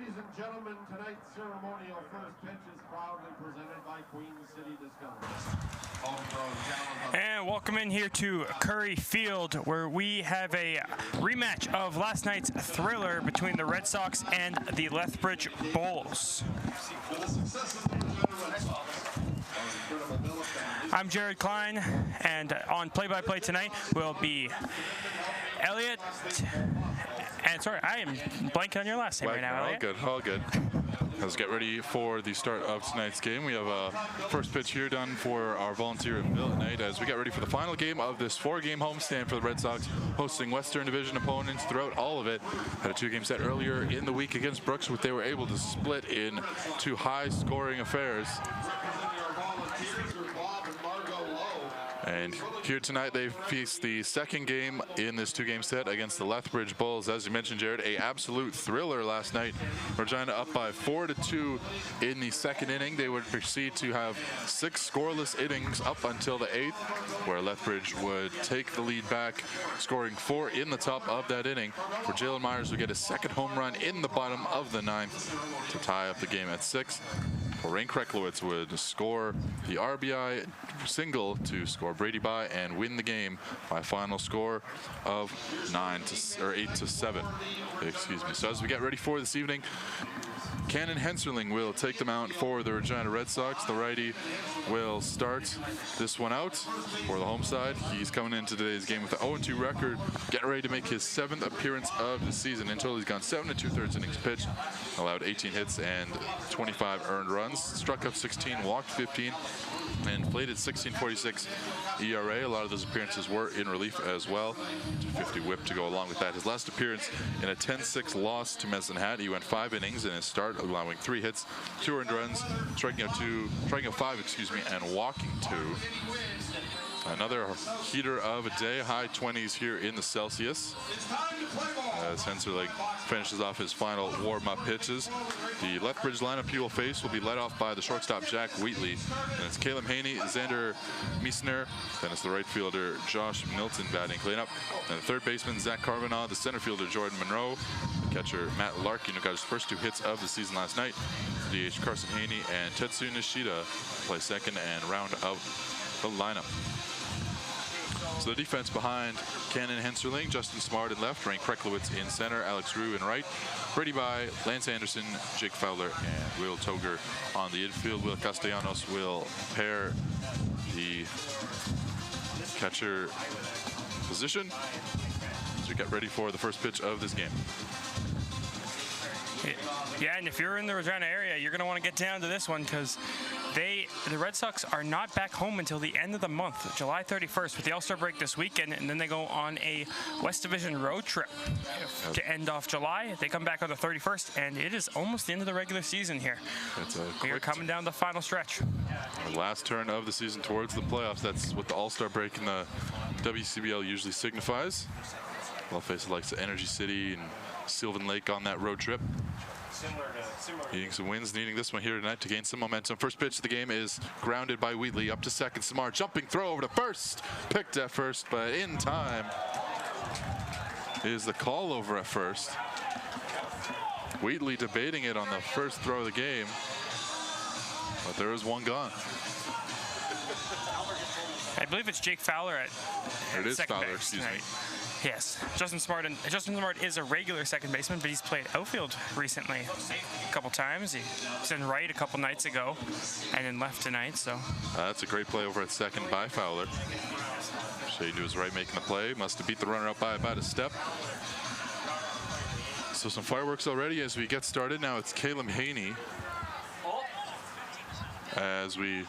Ladies and gentlemen, tonight's ceremonial first pitch is proudly presented by Queen City Distillery. And welcome in here to Curry Field, where we have a rematch of last night's thriller between the Red Sox and the Lethbridge Bulls. I'm Jared Klein, and on play-by-play tonight will be Elliot. And sorry, I am blanking on your last name right now, Elliot. All good. Let's get ready for the start of tonight's game. We have a first pitch here done for our volunteer Bill tonight as we get ready for the final game of this 4-game homestand for the Red Sox, hosting Western Division opponents throughout all of it. Had a 2-game set earlier in the week against Brooks, which they were able to split in 2 high-scoring affairs. And here tonight they face the second game in this 2-game set against the Lethbridge Bulls. As you mentioned, Jared, a absolute thriller last night. Regina up by 4-2 in the second inning. They would proceed to have 6 scoreless innings up until the 8th, where Lethbridge would take the lead back, scoring 4 in the top of that inning, where Jalen Myers would get a second home run in the bottom of the 9th to tie up the game at 6. Rain Kreklowitz would score the RBI single to score Brady by and win the game by a final score of 8-7. Excuse me. So as we get ready for this evening, Cannon Henserling will take the mount for the Regina Red Sox. The righty will start this one out for the home side. He's coming into today's game with an 0-2 record, getting ready to make his 7th appearance of the season. In total, he's gone 7 2/3 innings pitched, allowed 18 hits and 25 earned runs, struck out 16, walked 15, and played at 16.46 ERA. A lot of those appearances were in relief as well. 250 whip to go along with that. His last appearance in a 10-6 loss to Medicine Hat. He went 5 innings in his start, allowing 3 hits, 2 earned runs, striking out 5, and walking 2. Another heater of a day, high 20s here in the Celsius. As Henserling finishes off his final warm-up pitches. The Lethbridge lineup he will face will be led off by the shortstop Jack Wheatley. And it's Caleb Haney, Xander Meissner. Then it's the right fielder Josh Milton batting cleanup. And the third baseman Zach Carbonneau, the center fielder Jordan Monroe, the catcher Matt Larkin, who got his first 2 hits of the season last night. DH Carson Haney and Tetsu Nishida play second and round out the lineup. So the defense behind Cannon Henserling, Justin Smart in left, Rain Kreklowitz in center, Alex Rue in right, Brady by, Lance Anderson, Jake Fowler, and Will Toger on the infield. Will Castellanos will pair the catcher position as we get ready for the first pitch of this game. Yeah, and if you're in the Regina area, you're going to want to get down to this one because the Red Sox are not back home until the end of the month, July 31st, with the All-Star break this weekend, and then they go on a West Division road trip to end off July. They come back on the 31st, and it is almost the end of the regular season here. We're coming down the final stretch. The last turn of the season towards the playoffs. That's what the All-Star break in the WCBL usually signifies. We'll face the likes of Energy City and Sylvan Lake on that road trip. Needing some wins, needing this one here tonight to gain some momentum. First pitch of the game is grounded by Wheatley up to second. Smart jumping throw over to first. Picked at first, but in time is the call over at first. Wheatley debating it on the first throw of the game, but there is one gone. I believe it's Jake Fowler at it is second Fowler, base excuse tonight. me. Yes, Justin Smart is a regular second baseman, but he's played outfield recently a couple times. He was in right a couple nights ago, and then left tonight. So that's a great play over at second by Fowler. Shade to his right, making the play. Must have beat the runner up by about a step. So some fireworks already as we get started. Now it's Caleb Haney as we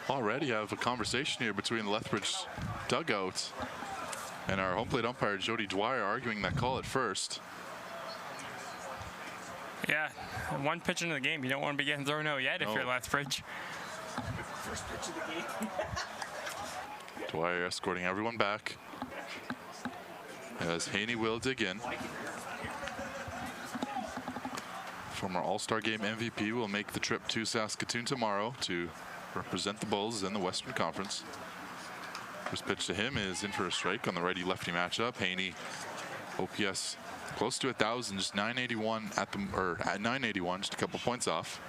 already have a conversation here between the Lethbridge dugout and our home plate umpire Jody Dwyer arguing that call at first. Yeah, one pitch into the game, you don't want to be getting thrown out yet if you're Lethbridge. First pitch of the game. Dwyer escorting everyone back as Haney will dig in. Former All-Star Game MVP will make the trip to Saskatoon tomorrow to represent the Bulls in the Western Conference. First pitch to him is in for a strike on the righty-lefty matchup. Haney, OPS Close to 1,000, just 981 at 981, just a couple points off.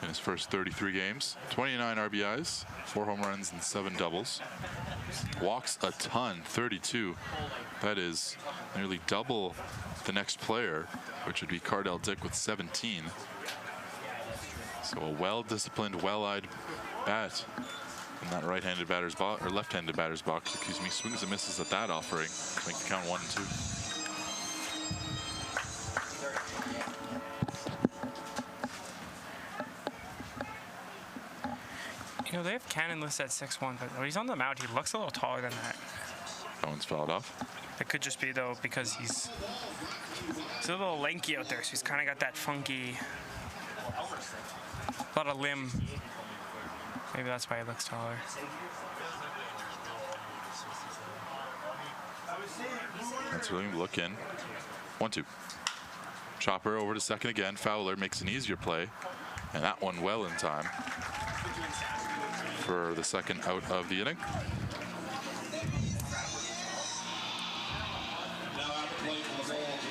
In his first 33 games, 29 RBIs, 4 home runs, and 7 doubles. Walks a ton, 32. That is nearly double the next player, which would be Cardell Dick with 17. So a well-disciplined, well-eyed bat in that right-handed batter's box, or left-handed batter's box, excuse me. Swings and misses at that offering. Make the count 1 and 2. You know, they have Cannon listed at 6'1", but when he's on the mound, he looks a little taller than that. That one's fouled off. It could just be, though, because he's a little lanky out there, so he's kind of got that funky, a lot of limb. Maybe that's why he looks taller. That's really look in. 1-2. Chopper over to second again. Fowler makes an easier play, and that one well in time for the second out of the inning.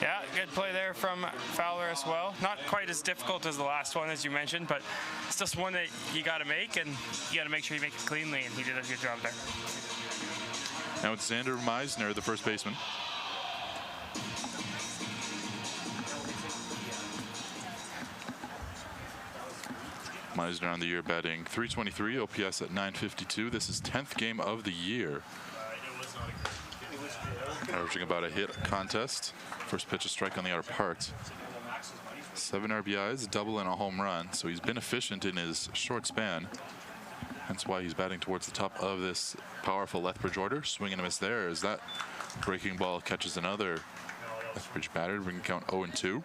Yeah, good play there from Fowler as well. Not quite as difficult as the last one, as you mentioned, but it's just one that you got to make, and you got to make sure you make it cleanly, and he did a good job there. Now it's Xander Meisner, the first baseman. Meisner on the year batting .323, OPS at .952. This is 10th game of the year. Averaging about a hit contest. First pitch, a strike on the outer part. 7 RBIs, a double and a home run. So he's been efficient in his short span. Hence why he's batting towards the top of this powerful Lethbridge order. Swing and a miss there as that breaking ball catches another Lethbridge batter. Bring count 0 and 2.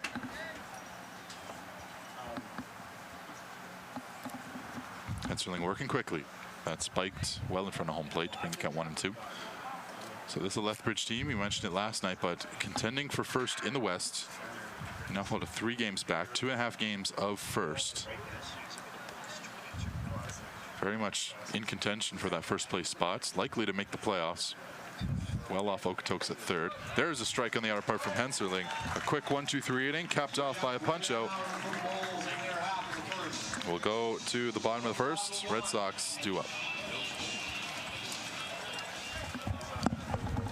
Henserling working quickly. That spiked well in front of home plate to bring the count 1 and 2. So this is a Lethbridge team. We mentioned it last night, but contending for first in the West. Now hold to 3 games back, 2.5 games of first. Very much in contention for that first place spot. Likely to make the playoffs. Well off Okotoks at third. There's a strike on the outer part from Henserling. A quick 1-2-3 inning, capped off by a punch out. We'll go to the bottom of the first. Red Sox due up.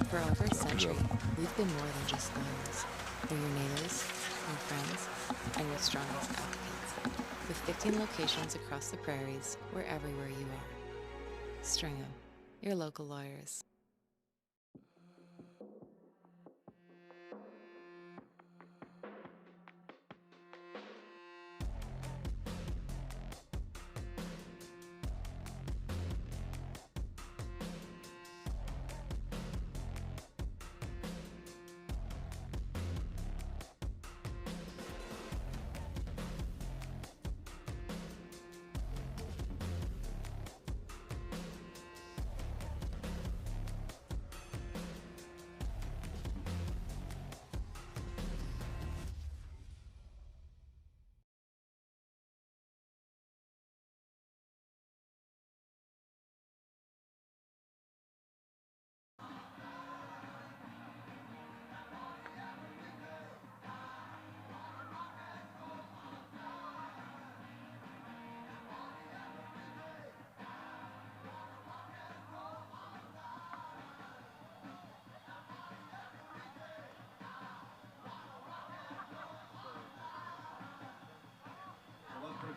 For over a century, we've been more than just loans. We're your neighbors, your friends, and your strongest advocates. With 15 locations across the prairies, we're everywhere you are. Stringham, your local lawyers.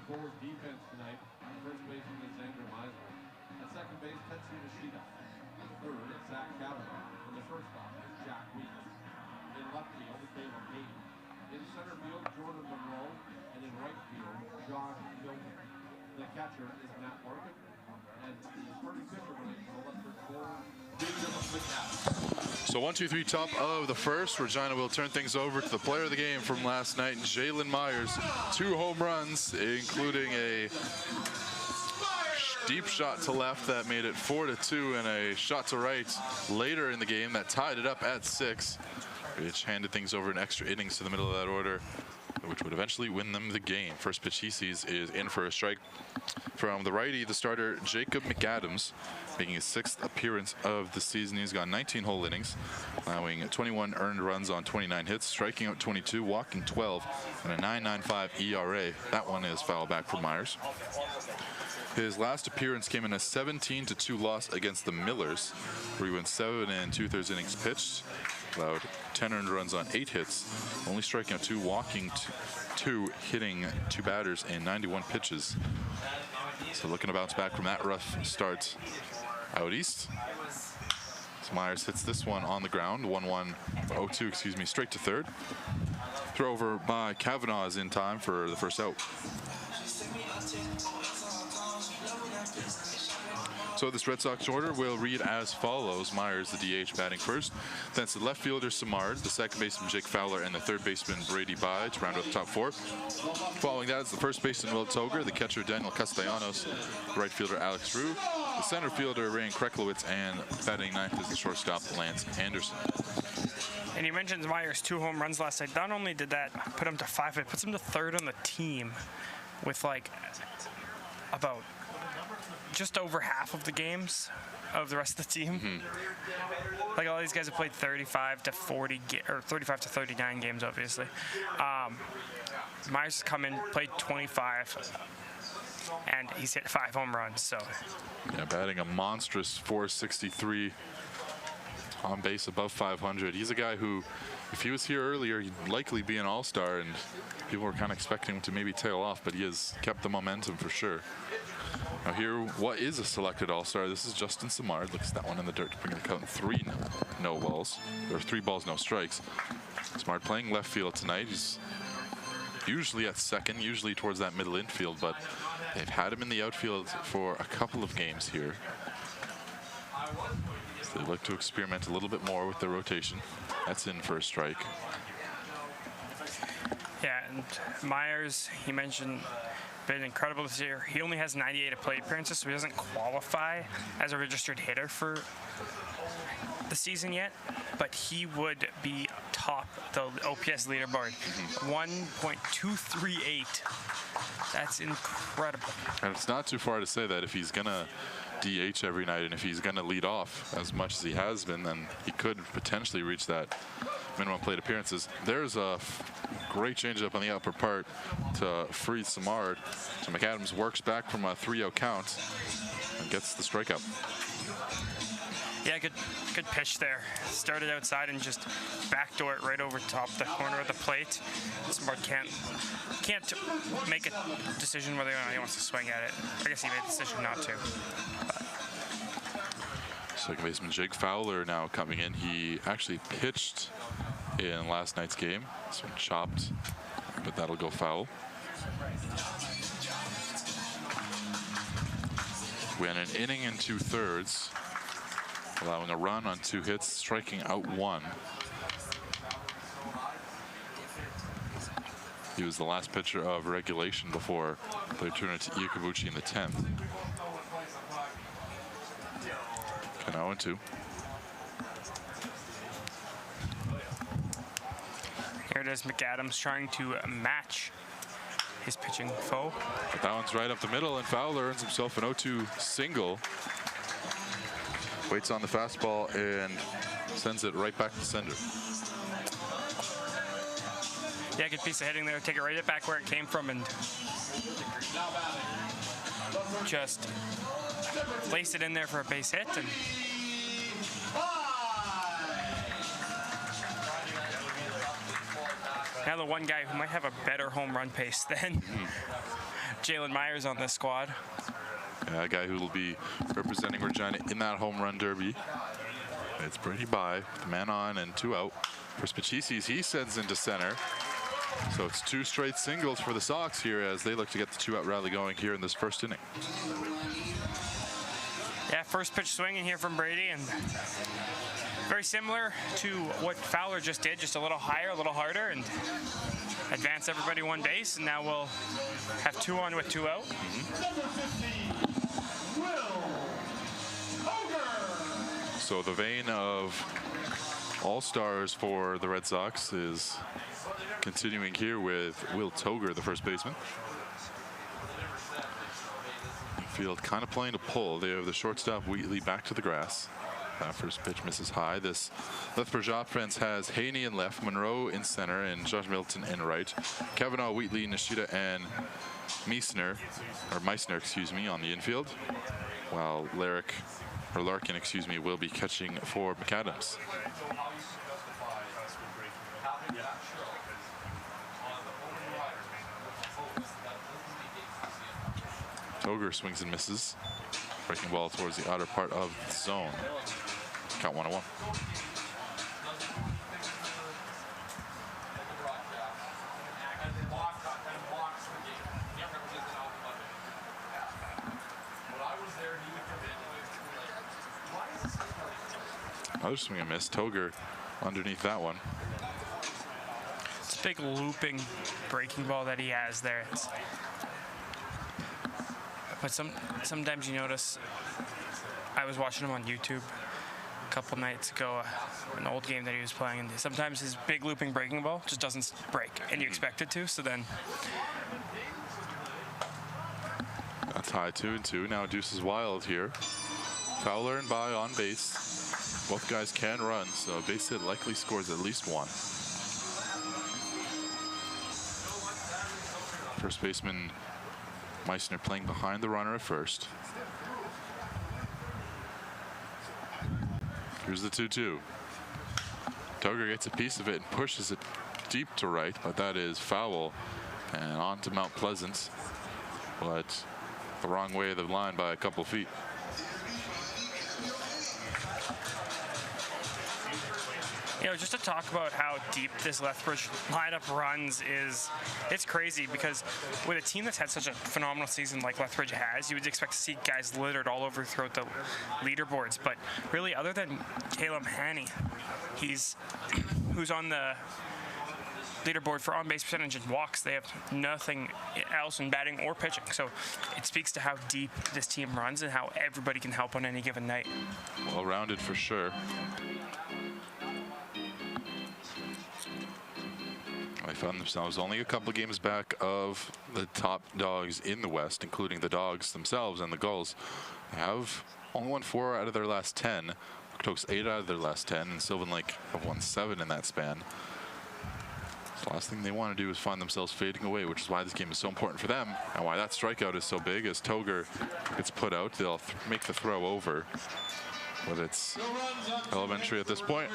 Bulls defense tonight. First baseman is Xander Meisner. At second base, Tetsu Nishida. Third, Zach Kavanaugh. And the shortstop is Jack Weeks. In left field, Caleb Hayden. In center field, Jordan Monroe. And in right field, John Milton. The catcher is Matt Larkin. And the starting pitcher tonight for the Lethbridge Bulls, So 1-2-3 top of the first. Regina will turn things over to the player of the game from last night, Jalen Myers. 2 home runs, including a deep shot to left that made it 4-2, and a shot to right later in the game that tied it up at 6, which handed things over in extra innings to the middle of that order. which would eventually win them the game. First pitch he sees is in for a strike from the righty, the starter Jacob McAdams, making his 6th appearance of the season. He's got 19 whole innings, allowing 21 earned runs on 29 hits, striking out 22, walking 12, and a 9.95 ERA. That one is foul back for Myers. His last appearance came in a 17-2 loss against the Millers, where he went 7 2/3 innings pitched, allowed 10 earned runs on 8 hits, only striking out 2, walking 2, hitting 2 batters in 91 pitches. So looking to bounce back from that rough start out east. So Myers hits this one on the ground, 0-2, excuse me, straight to third. Throw over by Kavanaugh is in time for the first out. So this Red Sox order will read as follows. Myers, the DH, batting first. Then it's the left fielder, Samard, the second baseman, Jake Fowler, and the third baseman, Brady Bye, to round out the top 4. Following that is the first baseman, Will Toger, the catcher, Daniel Castellanos, the right fielder, Alex Rue, the center fielder, Ryan Kreklowitz, and batting ninth is the shortstop, Lance Anderson. And you mentioned Myers' 2 home runs last night. Not only did that put him to 5, it puts him to 3rd on the team with like about just over half of the games of the rest of the team. Like all these guys have played 35 to 40 or 35 to 39 games, obviously. Myers has come in, played 25, and he's hit 5 home runs. So yeah, batting a monstrous 463, on base above 500. He's a guy who, if he was here earlier, he'd likely be an all-star, and people were kind of expecting him to maybe tail off, but he has kept the momentum for sure. Now here, what is a selected all-star? This is Justin Samard. Looks at that one in the dirt to bring the count 3 no balls, or 3 balls, no strikes. Samard playing left field tonight. He's usually at second, usually towards that middle infield, but they've had him in the outfield for a couple of games here. So they look to experiment a little bit more with their rotation. That's in for a strike. yeah, and Myers, he mentioned, been incredible this year. He only has 98 plate appearances, so he doesn't qualify as a registered hitter for the season yet, but he would be top the OPS leaderboard. 1.238. That's incredible. And it's not too far to say that if he's gonna DH every night and if he's gonna lead off as much as he has been, then he could potentially reach that minimum plate appearances. There's a great changeup on the upper part to free Samard. So McAdams works back from a 3-0 count and gets the strikeout. Yeah, good pitch there. Started outside and just backdoor it right over top the corner of the plate. Samard can't make a decision whether or not he wants to swing at it. I guess he made the decision not to. Second baseman Jake Fowler now coming in. He actually pitched in last night's game. This one chopped, but that'll go foul. We had an inning and 2/3, allowing a run on 2 hits, striking out 1. He was the last pitcher of regulation before they turned it to Iacobucci in the 10th. And 0-2. Here it is, McAdams trying to match his pitching foe. But that one's right up the middle, and Fowler earns himself an 0-2 single. Waits on the fastball and sends it right back to center. Yeah, good piece of hitting there. Take it right back where it came from and just place it in there for a base hit. And now the one guy who might have a better home run pace than Jalen Myers on this squad. Yeah, a guy who will be representing Regina in that home run derby. It's Brady Bye with the man on and 2 out. First pitch he sees, he sends into center. So it's 2 straight singles for the Sox here as they look to get the 2-out rally going here in this first inning. Yeah, first pitch swinging here from Brady, and very similar to what Fowler just did, just a little higher, a little harder, and advance everybody 1 base, and now we'll have 2 on with 2 out. So the vein of all-stars for the Red Sox is Continuing here with Will Toger, the first baseman. Field kind of playing a pull. They have the shortstop Wheatley back to the grass. That first pitch misses high. This Lethbridge offense has Haney in left, Monroe in center, and Josh Milton in right. Kavanaugh, Wheatley, Nishida, and Meissner, excuse me, on the infield, while Larkin, excuse me, will be catching for McAdams. Toger swings and misses. Breaking ball towards the outer part of the zone. Count 1-1. Another swing and miss. Toger underneath that one. It's a big looping breaking ball that he has there. But sometimes you notice, I was watching him on YouTube a couple nights ago, an old game that he was playing, and sometimes his big looping breaking ball just doesn't break, and you expect it to, so then. That's high 2-2. Now Deuce is wild here. Fowler and By on base. Both guys can run, so a base hit likely scores at least one. First baseman Meissner playing behind the runner at first. Here's the 2-2. Toger gets a piece of it and pushes it deep to right, but that is foul and on to Mount Pleasant, but the wrong way of the line by a couple feet. You know, just to talk about how deep this Lethbridge lineup runs it's crazy, because with a team that's had such a phenomenal season like Lethbridge has, you would expect to see guys littered all over throughout the leaderboards. But really, other than Caleb Haney, who's on the leaderboard for on-base percentage and walks, they have nothing else in batting or pitching. So it speaks to how deep this team runs and how everybody can help on any given night. Well-rounded for sure. They found themselves only a couple of games back of the top dogs in the West, including the Dogs themselves and the Gulls. They have only won 4 out of their last 10. Okotoks 8 out of their last 10, and Sylvan Lake have won 7 in that span. So the last thing they want to do is find themselves fading away, which is why this game is so important for them, and why that strikeout is so big. As Toger gets put out, they'll make the throw over. But it's elementary at this point.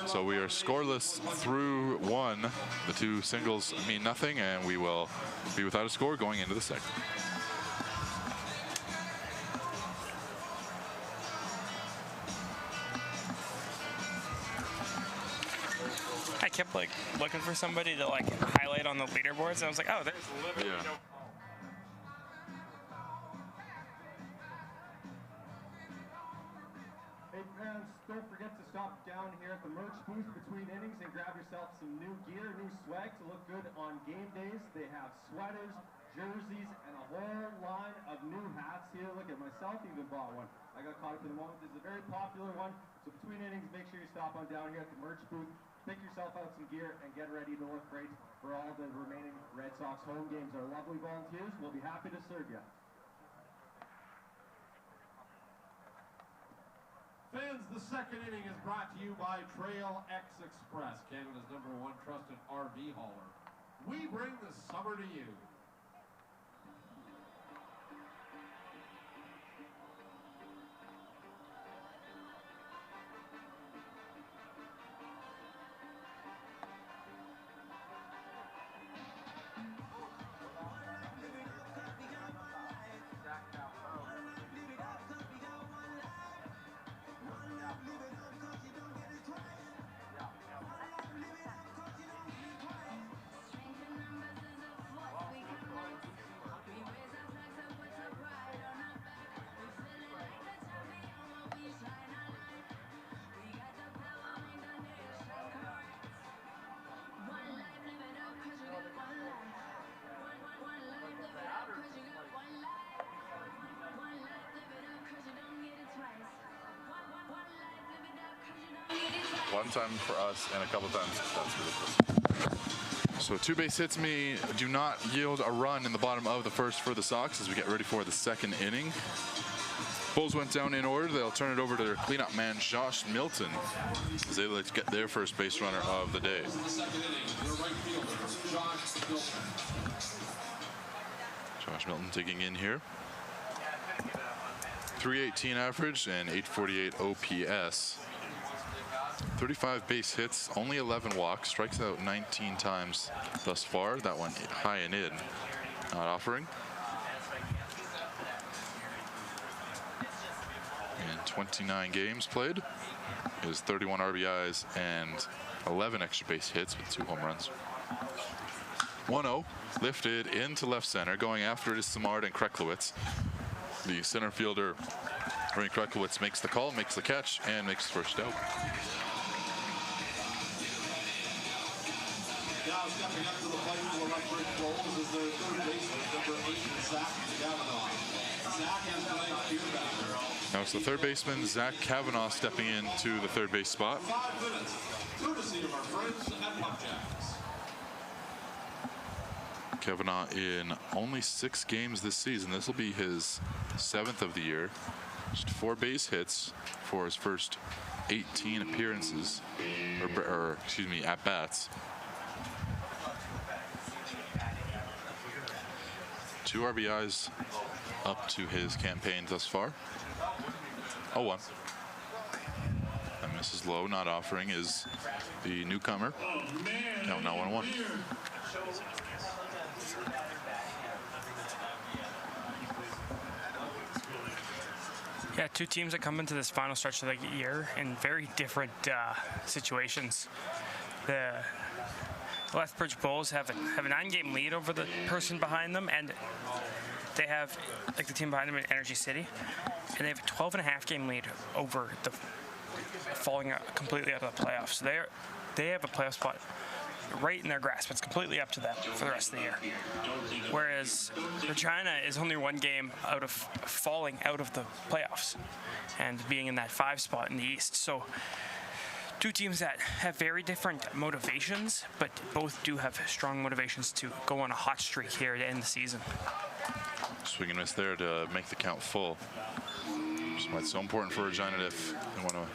So we are scoreless through 1. The 2 singles mean nothing, and we will be without a score going into the second. I kept looking for somebody to highlight on the leaderboards, and I was like, oh, there's literally no. Don't forget to stop down here at the merch booth between innings and grab yourself some new gear, new swag to look good on game days. They have sweaters, jerseys, and a whole line of new hats here. Look at myself, even bought one. I got caught up in the moment. This is a very popular one. So between innings, make sure you stop on down here at the merch booth. Pick yourself out some gear and get ready to look great for all the remaining Red Sox home games. Our lovely volunteers will be happy to serve you. Fans, the second inning is brought to you by Trail X Express, Canada's #1 trusted RV hauler. We bring the summer to you. One time for us and a couple times. That's ridiculous. So 2 base hits do not yield a run in the bottom of the first for the Sox as we get ready for the second inning. Bulls went down in order. They'll turn it over to their cleanup man, Josh Milton, as they let get their first base runner of the day. Josh Milton digging in here. 318 average and 848 OPS. 35 base hits, only 11 walks, strikes out 19 times thus far. That one high and in, not offering. In 29 games played, is 31 RBIs and 11 extra base hits with 2 home runs. 1-0, lifted into left center. Going after it is Samard and Kreklowitz. The center fielder, Ray Kreklowitz, makes the call, makes the catch, and makes the first out. Now stepping up to the plate for the Lethbridge Bulls is their third baseman, number 8, Zach Kavanaugh. Zach has been here back. Now it's the third baseman, Zach Kavanaugh, stepping into the third base spot. 5 minutes, courtesy of our friends at Blackjacks. Kavanaugh in only 6 games this season. This will be his 7th of the year. Just 4 base hits for his first 18 appearances, or excuse me, at bats. 2 RBIs up to his campaign thus far. 0-1. And Mrs. Lowe not offering is the newcomer. Count now 1-1. Yeah, 2 teams that come into this final stretch of the year in very different situations. The Lethbridge Bulls have a 9-game lead over the person behind them, and they have, like the team behind them in Energy City, and they have a 12.5-game lead over the falling completely out of the playoffs. So they have a playoff spot right in their grasp. It's completely up to them for the rest of the year. Whereas Regina is only 1 game out of falling out of the playoffs and being in that 5 spot in the East. So 2 teams that have very different motivations, but both do have strong motivations to go on a hot streak here to end the season. Swing and miss there to make the count full. That's why it's so important for Regina if they want to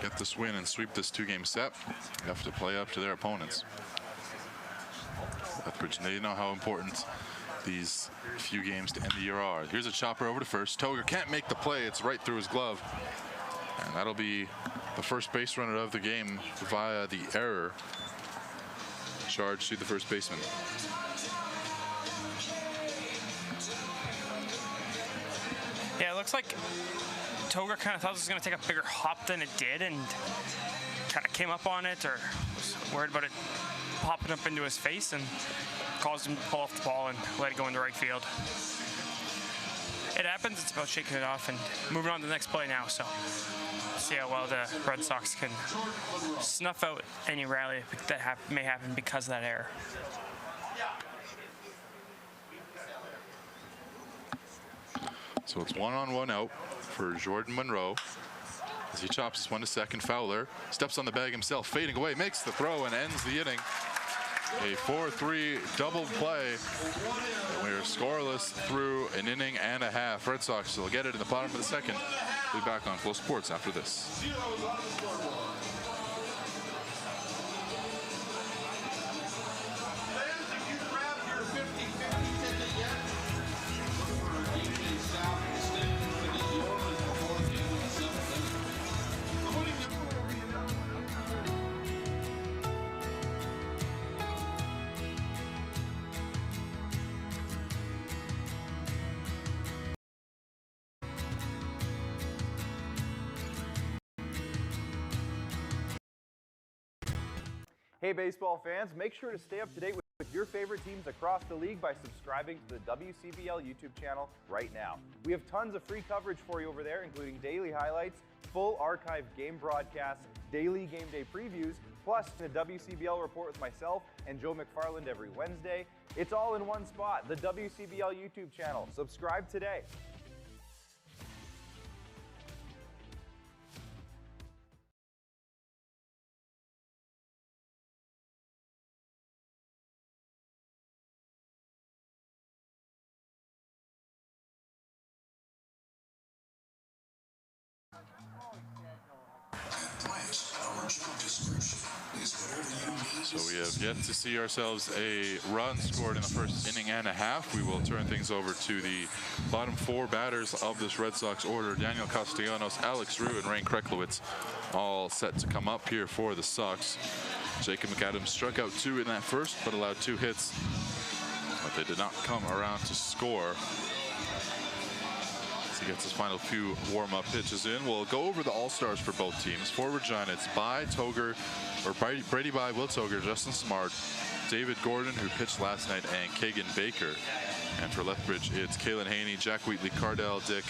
get this win and sweep this 2-game set. You have to play up to their opponents. Lethbridge, they know how important these few games to end the year are. Here's a chopper over to first. Toger can't make the play. It's right through his glove. And that'll be the first base runner of the game via the error charge to the first baseman. Yeah, it looks like Toger kind of thought it was going to take a bigger hop than it did and kind of came up on it, or was worried about it popping up into his face and caused him to pull off the ball and let it go into right field. It happens. It's about shaking it off and moving on to the next play now. So see how well the Red Sox can snuff out any rally that may happen because of that error. So it's 1-on-1 out for Jordan Monroe as he chops this one to second. Fowler steps on the bag himself, fading away, makes the throw and ends the inning. A 4-3 double play. And we are scoreless through an inning and a half. Red Sox will get it in the bottom of the second. We'll be back on Flow Sports after this. Hey baseball fans, make sure to stay up to date with your favorite teams across the league by subscribing to the WCBL YouTube channel right now. We have tons of free coverage for you over there, including daily highlights, full archived game broadcasts, daily game day previews, plus the WCBL report with myself and Joe McFarland every Wednesday. It's all in one spot, the WCBL YouTube channel. Subscribe today. So we have yet to see ourselves a run scored in the first inning and a half. We will turn things over to the bottom 4 batters of this Red Sox order. Daniel Castellanos, Alex Rue, and Rain Kreklowitz all set to come up here for the Sox. Jacob McAdams struck out 2 in that first, but allowed 2 hits. But they did not come around to score. As he gets his final few warm-up pitches in, we'll go over the all-stars for both teams. For Regina, it's Brady By, Will Toger, Justin Smart, David Gordon, who pitched last night, and Kagan Baker. And for Lethbridge, it's Kalen Haney, Jack Wheatley, Cardell Dick,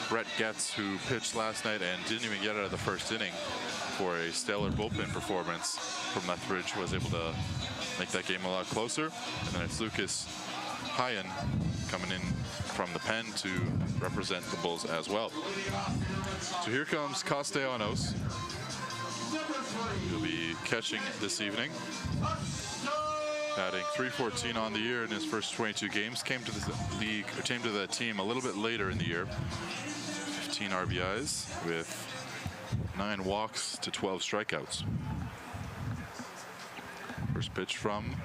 Brett Getz, who pitched last night and didn't even get out of the first inning for a stellar bullpen performance from Lethbridge, was able to make that game a lot closer. And then it's Lucas Hyen coming in from the pen to represent the Bulls as well. So here comes Castellanos. He'll be catching this evening. Batting .314 on the year in his first 22 games. Came to the team a little bit later in the year. 15 RBIs with 9 walks to 12 strikeouts. First pitch from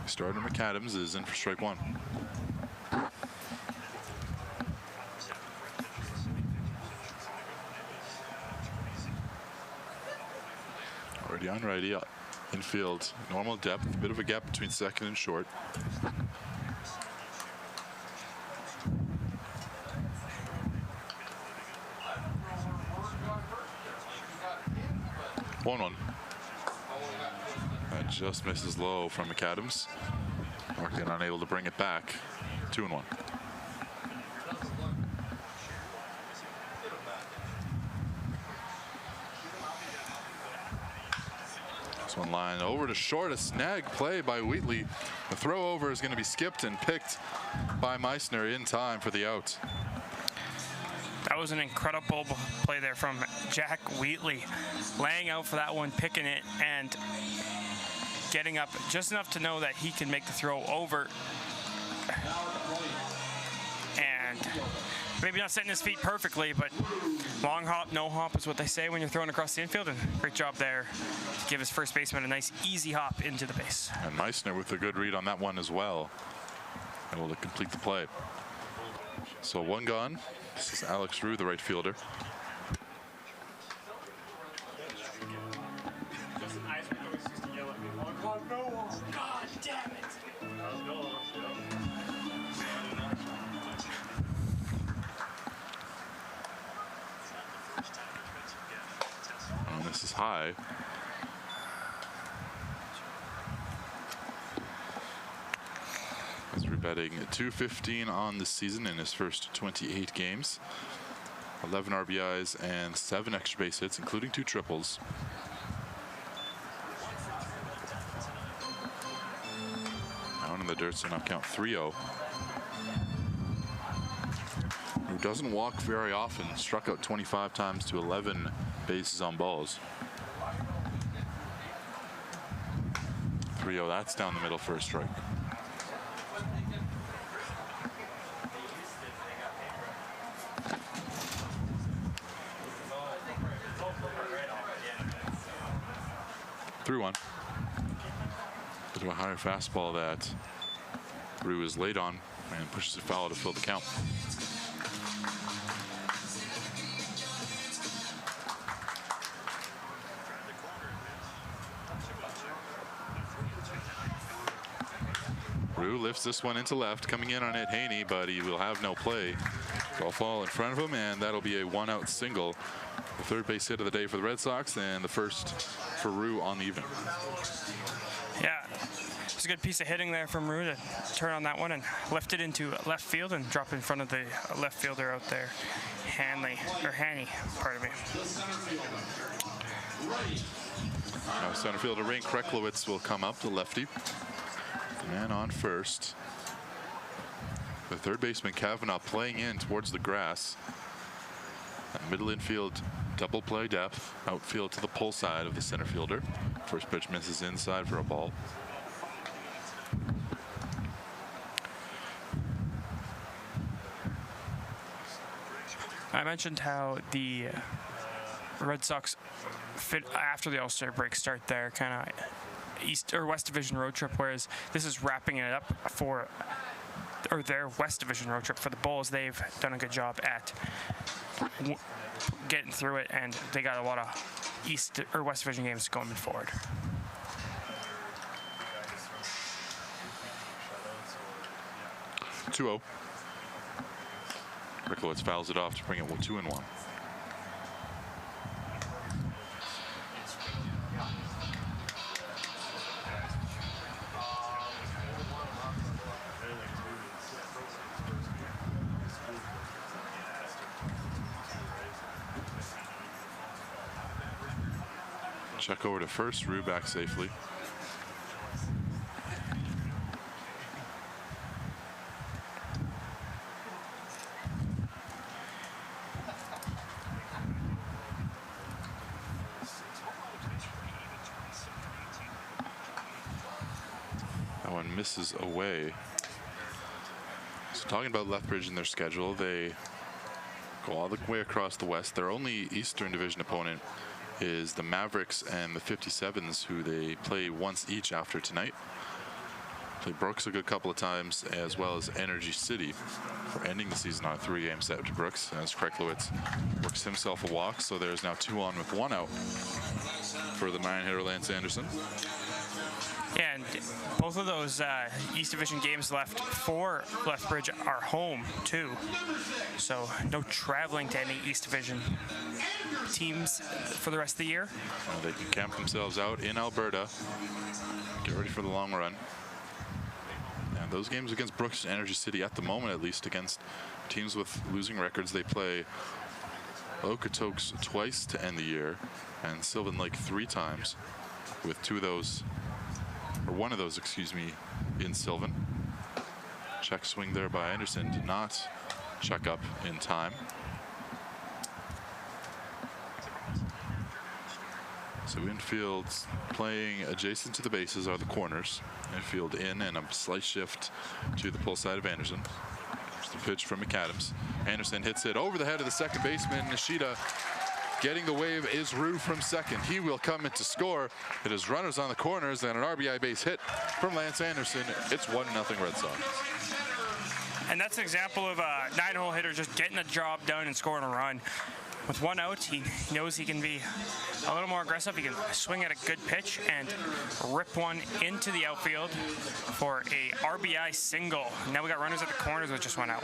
starter McAdams is in for strike 1. Already on righty, infield, normal depth, a bit of a gap between second and short. One. That just misses low from McAdams. Markin unable to bring it back. 2-1. This one line over to short, a snag play by Wheatley. The throw over is going to be skipped and picked by Meissner in time for the out. That was an incredible play there from Jack Wheatley, laying out for that one, picking it, and getting up just enough to know that he can make the throw over. And maybe not setting his feet perfectly, but long hop, no hop is what they say when you're throwing across the infield, and great job there to give his first baseman a nice easy hop into the base. And Meissner with a good read on that one as well, able to complete the play. So 1 gone. This is Alex Rue, the right fielder. God damn it! And this is high. As we're betting .215 on the season in his first 28 games. 11 RBIs and 7 extra base hits, including 2 triples. Down in the dirt, so now count 3-0. Who doesn't walk very often, struck out 25 times to 11 bases on balls. 3-0, that's down the middle for a strike. Through one. Bit of a higher fastball that Rue is late on and pushes it foul to fill the count. Rue lifts this one into left, coming in on it Haney, but he will have no play. Ball fall in front of him, and that'll be a 1-out single. The third base hit of the day for the Red Sox, and the first for Rue on the evening. Yeah, it's a good piece of hitting there from Rue to turn on that one and lift it into left field and drop in front of the left fielder out there, Haney, pardon me. Now center fielder Rain Kreklowitz will come up, the lefty. The man on first. The third baseman Kavanaugh playing in towards the grass. That middle infield double play depth, outfield to the pull side of the center fielder. First pitch misses inside for a ball. I mentioned how the Red Sox fit after the All-Star break start there, kind of East or West Division road trip, whereas this is wrapping it up for their West Division road trip for the Bulls. They've done a good job at getting through it, and they got a lot of East or West Division games going forward. (2-0). Ricklewitz fouls it off to bring it 2-1. Check over to first, Rue back safely. That one misses away. So talking about Lethbridge and their schedule, they go all the way across the West. Their only Eastern Division opponent is the Mavericks and the 57s, who they play once each after tonight. Play Brooks a good couple of times, as well as Energy City for ending the season on a 3-game set to Brooks, as Ricklewitz works himself a walk. So there's now 2 on with 1 out for the 9-hitter Lance Anderson. Yeah, and both of those East Division games left for Lethbridge are home too. So no traveling to any East Division teams for the rest of the year. They can camp themselves out in Alberta, get ready for the long run. And those games against Brooks and Energy City, at the moment at least, against teams with losing records, they play Okotoks twice to end the year and Sylvan Lake 3 times, with 2 of those, or 1 of those, excuse me, in Sylvan. Check swing there by Anderson did not check up in time. So infield playing adjacent to the bases are the corners. Infield in, and a slight shift to the pull side of Anderson. There's the pitch from McAdams. Anderson hits it over the head of the second baseman, Nishida. Getting the wave is Rue from second. He will come in to score. It is runners on the corners and an RBI base hit from Lance Anderson. It's 1-0 Red Sox. And that's an example of a 9-hole hitter just getting the job done and scoring a run. With 1 out, he knows he can be a little more aggressive. He can swing at a good pitch and rip one into the outfield for a RBI single. Now we got runners at the corners with just 1 out.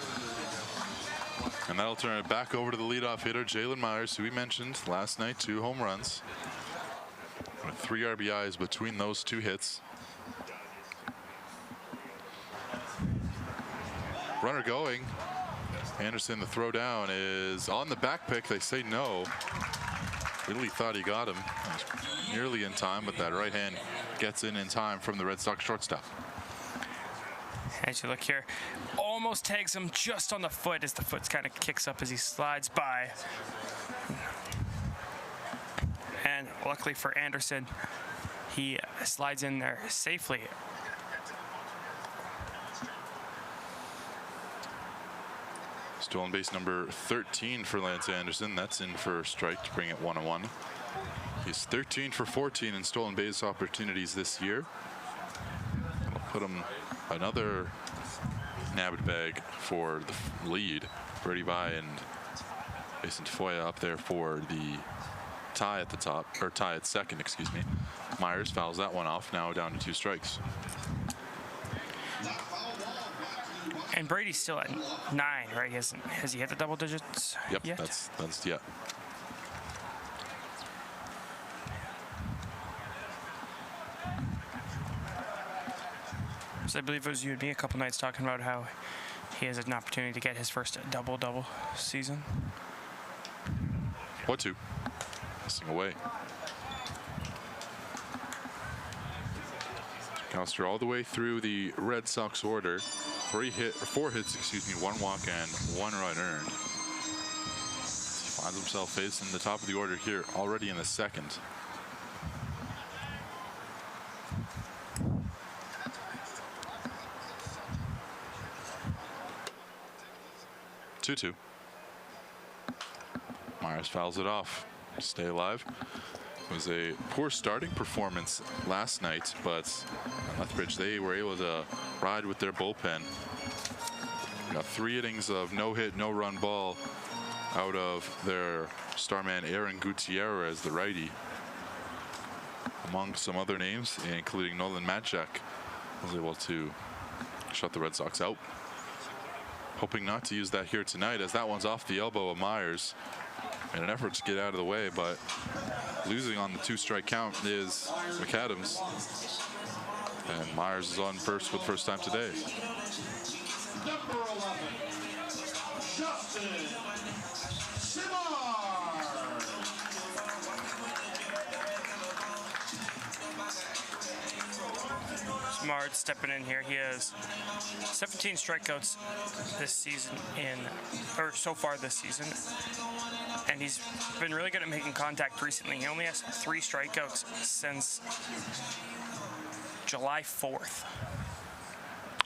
And that'll turn it back over to the leadoff hitter, Jalen Myers, who we mentioned last night, 2 home runs. With 3 RBIs between those 2 hits. Runner going. Anderson, the throw down is on the back pick. They say no. Italy thought he got him. Nearly in time, but that right hand gets in time from the Red Sox shortstop. As you look here, almost tags him just on the foot as the foot kind of kicks up as he slides by. And luckily for Anderson, he slides in there safely. Stolen base number 13 for Lance Anderson. That's in for a strike to bring it 1-1. He's 13 for 14 in stolen base opportunities this year. That'll put him another nabbed bag for the lead. Birdie by and Jason Tafoya up there for the tie at the top, or tie at second, excuse me. Myers fouls that one off, now down to 2 strikes. And Brady's still at 9, right? Has he hit the double digits yet? Yep, that's yeah. So I believe it was you and me a couple nights talking about how he has an opportunity to get his first double season. 1-2. Missing away. Counselor all the way through the Red Sox order. 4 hits, excuse me, 1 walk and 1 run earned. He finds himself facing the top of the order here already in the second. Myers fouls it off. Stay alive. It was a poor starting performance last night, but Lethbridge, they were able to ride with their bullpen. Got 3 innings of no hit, no run ball out of their starman Aaron Gutierrez, the righty. Among some other names, including Nolan Matchak, was able to shut the Red Sox out. Hoping not to use that here tonight, as that one's off the elbow of Myers in an effort to get out of the way, but losing on the 2-strike count is McAdams. And Myers is on first for the first time today. Number 11, Justin Simard. Simard stepping in here. He has 17 strikeouts this season so far this season. And he's been really good at making contact recently. He only has 3 strikeouts since July 4th.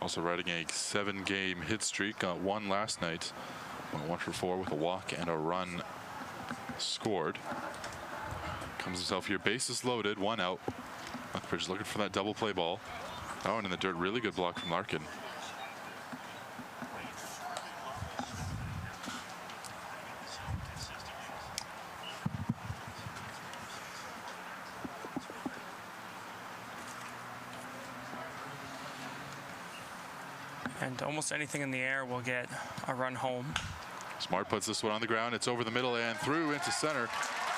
Also riding a 7-game hit streak. Got 1 last night. Went 1 for 4 with a walk and a run scored. Comes himself here, bases loaded, 1 out. Lethbridge looking for that double play ball. Oh, and in the dirt, really good block from Larkin. And almost anything in the air will get a run home. Smart puts this one on the ground. It's over the middle and through into center.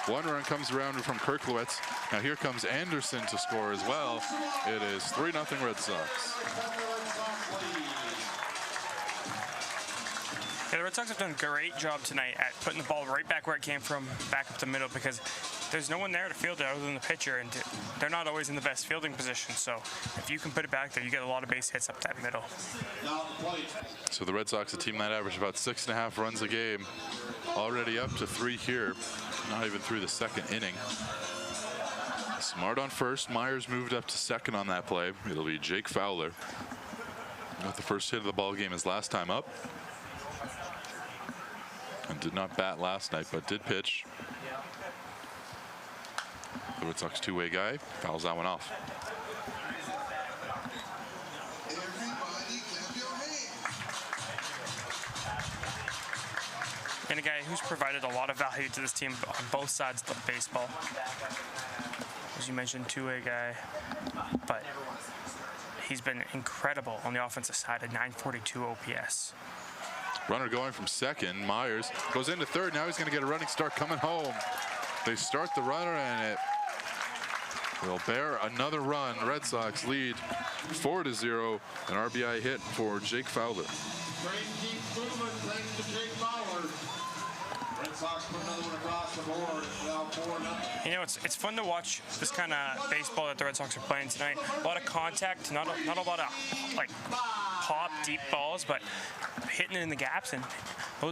1 run comes around from Kirklewitz. Now here comes Anderson to score as well. It is 3-0 Red Sox. Yeah, the Red Sox have done a great job tonight at putting the ball right back where it came from, back up the middle, because there's no one there to field it other than the pitcher, and they're not always in the best fielding position. So if you can put it back there, you get a lot of base hits up that middle. So the Red Sox, a team that averaged about 6.5 runs a game, already up to 3 here, not even through the 2nd inning. Smart on first. Myers moved up to 2nd on that play. It'll be Jake Fowler. Got the first hit of the ball game his last time up. And did not bat last night, but did pitch. The Red Sox 2-way guy fouls that one off. And a guy who's provided a lot of value to this team on both sides of the baseball. As you mentioned, 2-way guy, but he's been incredible on the offensive side at 942 OPS. Runner going from 2nd. Myers goes into 3rd. Now he's going to get a running start coming home. They start the runner, and it will bear another run. Red Sox lead 4-0. An RBI hit for Jake Fowler. Train keeps moving thanks to Jake Fowler. Red Sox put another one across the board. It's now 4-0. You know, it's fun to watch this kind of baseball that the Red Sox are playing tonight. A lot of contact, not a lot of like pop deep balls, but hitting it in the gaps, and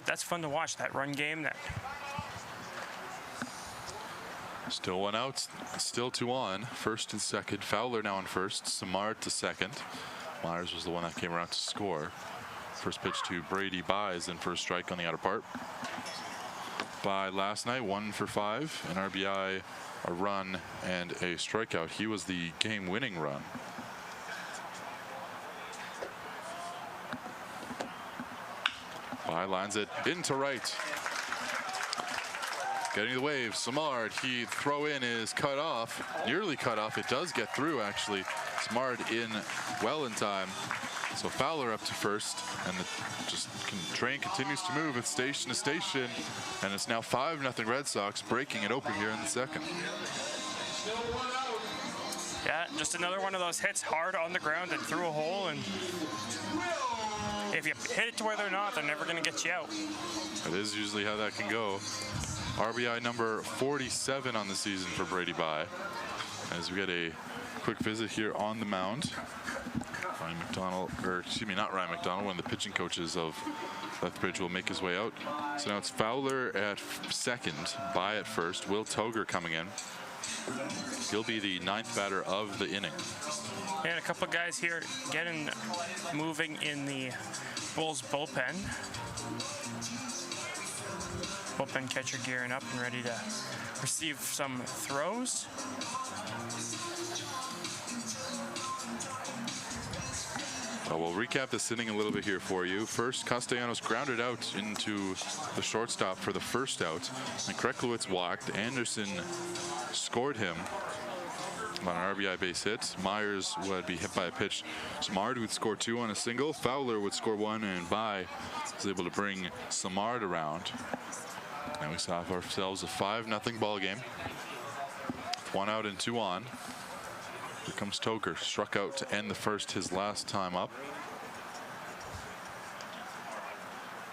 that's fun to watch. That run game. That still 1 out, still 2 on. 1st and 2nd. Fowler now on 1st. Simard to 2nd. Myers was the one that came around to score. First pitch to Brady Buys in first strike on the outer part. By last night, 1 for 5, an RBI, a run, and a strikeout. He was the game-winning run. By lines it into right. Getting the wave, Simard, he throw in is cut off, nearly cut off. It does get through, actually. Simard in well in time. So Fowler up to 1st, and the train continues to move at station to station, and it's now 5-0 Red Sox, breaking it open here in the 2nd. Yeah, just another one of those hits hard on the ground and through a hole, and if you hit it to where they're not, they're never going to get you out. That is usually how that can go. RBI number 47 on the season for Brady Bye. As we get a quick visit here on the mound. Ryan McDonald, or excuse me, not Ryan McDonald, one of the pitching coaches of Lethbridge will make his way out. So now it's Fowler at 2nd, Bye at 1st, Will Toger coming in. He'll be the 9th batter of the inning. And a couple of guys here getting moving in the Bulls bullpen. Bullpen catcher gearing up and ready to receive some throws. Well, we'll recap this inning a little bit here for you. First, Castellanos grounded out into the shortstop for the first out, and Kreklowitz walked. Anderson scored him on an RBI base hit. Myers would be hit by a pitch. Samard would score 2 on a single. Fowler would score 1, and Bai was able to bring Samard around. And we saw ourselves a 5-0 ball game. 1 out and 2 on. Here comes Toker, struck out to end the first, his last time up.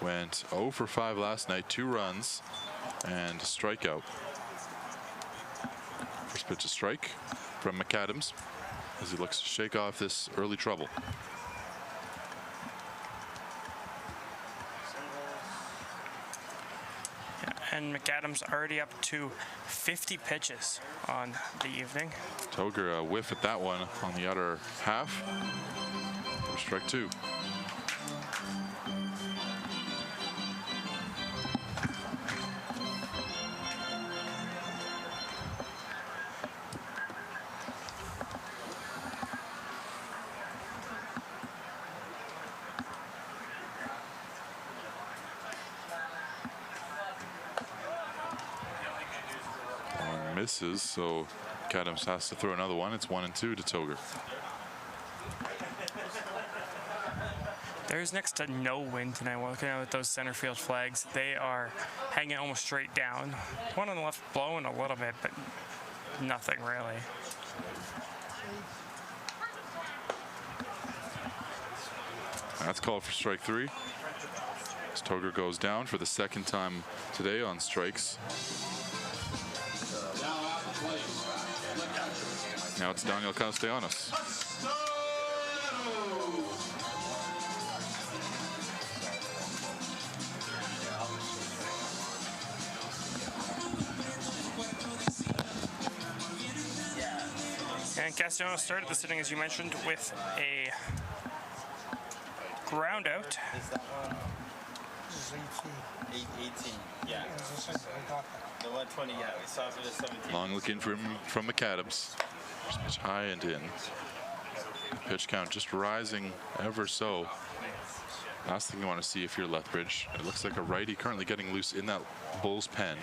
Went 0 for 5 last night, 2 runs and a strikeout. First pitch a strike from McAdams as he looks to shake off this early trouble. And McAdams already up to 50 pitches on the evening. Toger a whiff at that one on the other half. Strike 2. Misses, so McAdams has to throw another one. It's 1 and 2 to Toger. There's next to no wind tonight. We're looking at those center field flags. They are hanging almost straight down. One on the left blowing a little bit, but nothing really. That's called for strike 3. As Toger goes down for the 2nd time today on strikes. Now it's Daniel Castellanos. And Castellanos started the sitting, as you mentioned, with a ground out. 18, yeah. The 120, yeah, we saw for the 17. Long looking from McAdams. First pitch high and in. Pitch count just rising ever so. Last thing you want to see if you're Lethbridge. It looks like a righty currently getting loose in that Bulls pen.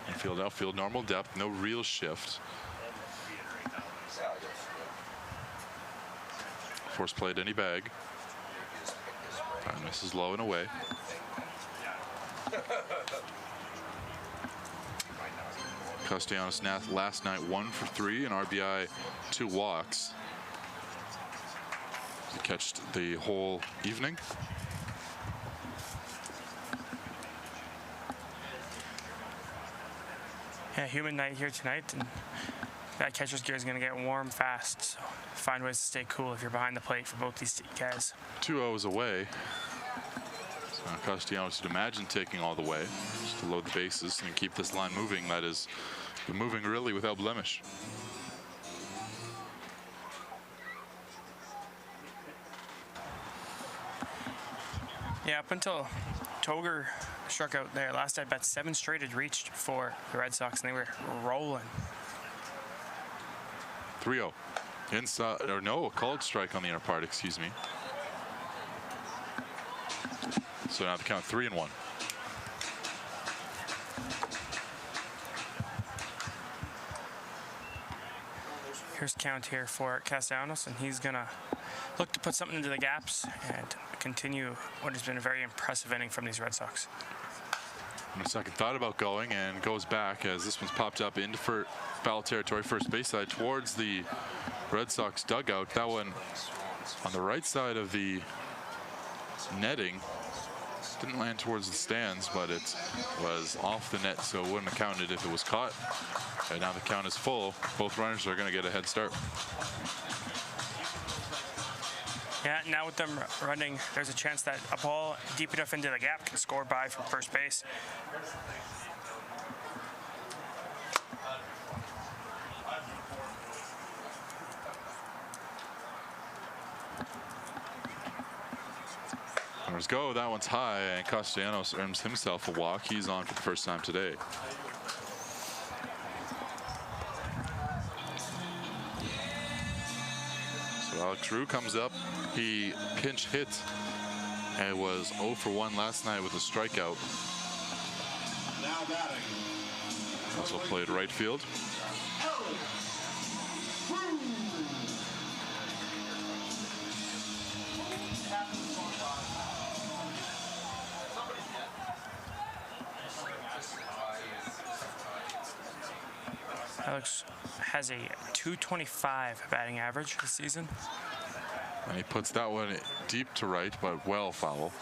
Infield, outfield, normal depth, no real shift. Force played any bag. Misses low and away. Castellanos last night 1 for 3, an RBI, 2 walks. He catched the whole evening. Yeah, humid night here tonight, and that catcher's gear is going to get warm fast. So find ways to stay cool if you're behind the plate for both these guys. 2-0 away. So Castellanos would imagine taking all the way just to load the bases and keep this line moving. That is moving really without blemish. Yeah, up until Toger struck out there last at bat, 7 straight had reached for the Red Sox, and they were rolling. 3-0. Inside, or no, a called strike on the inner part, excuse me. So now the count 3-1. Here's count here for Castellanos, and he's gonna look to put something into the gaps and continue what has been a very impressive inning from these Red Sox. And a second thought about going, and goes back as this one's popped up into foul territory, first base side towards the Red Sox dugout. That one on the right side of the netting. Didn't land towards the stands, but it was off the net, so it wouldn't have counted if it was caught. And now the count is full. Both runners are going to get a head start. Yeah, now with them running, there's a chance that a ball deep enough into the gap can score by from first base. Runners go. That one's high, and Castellanos earns himself a walk. He's on for the first time today. So Alex Roux comes up. He pinch hit and was 0 for 1 last night with a strikeout. Now batting. Also played right field. Alex has a .225 batting average this season. And he puts that one deep to right, but well foul.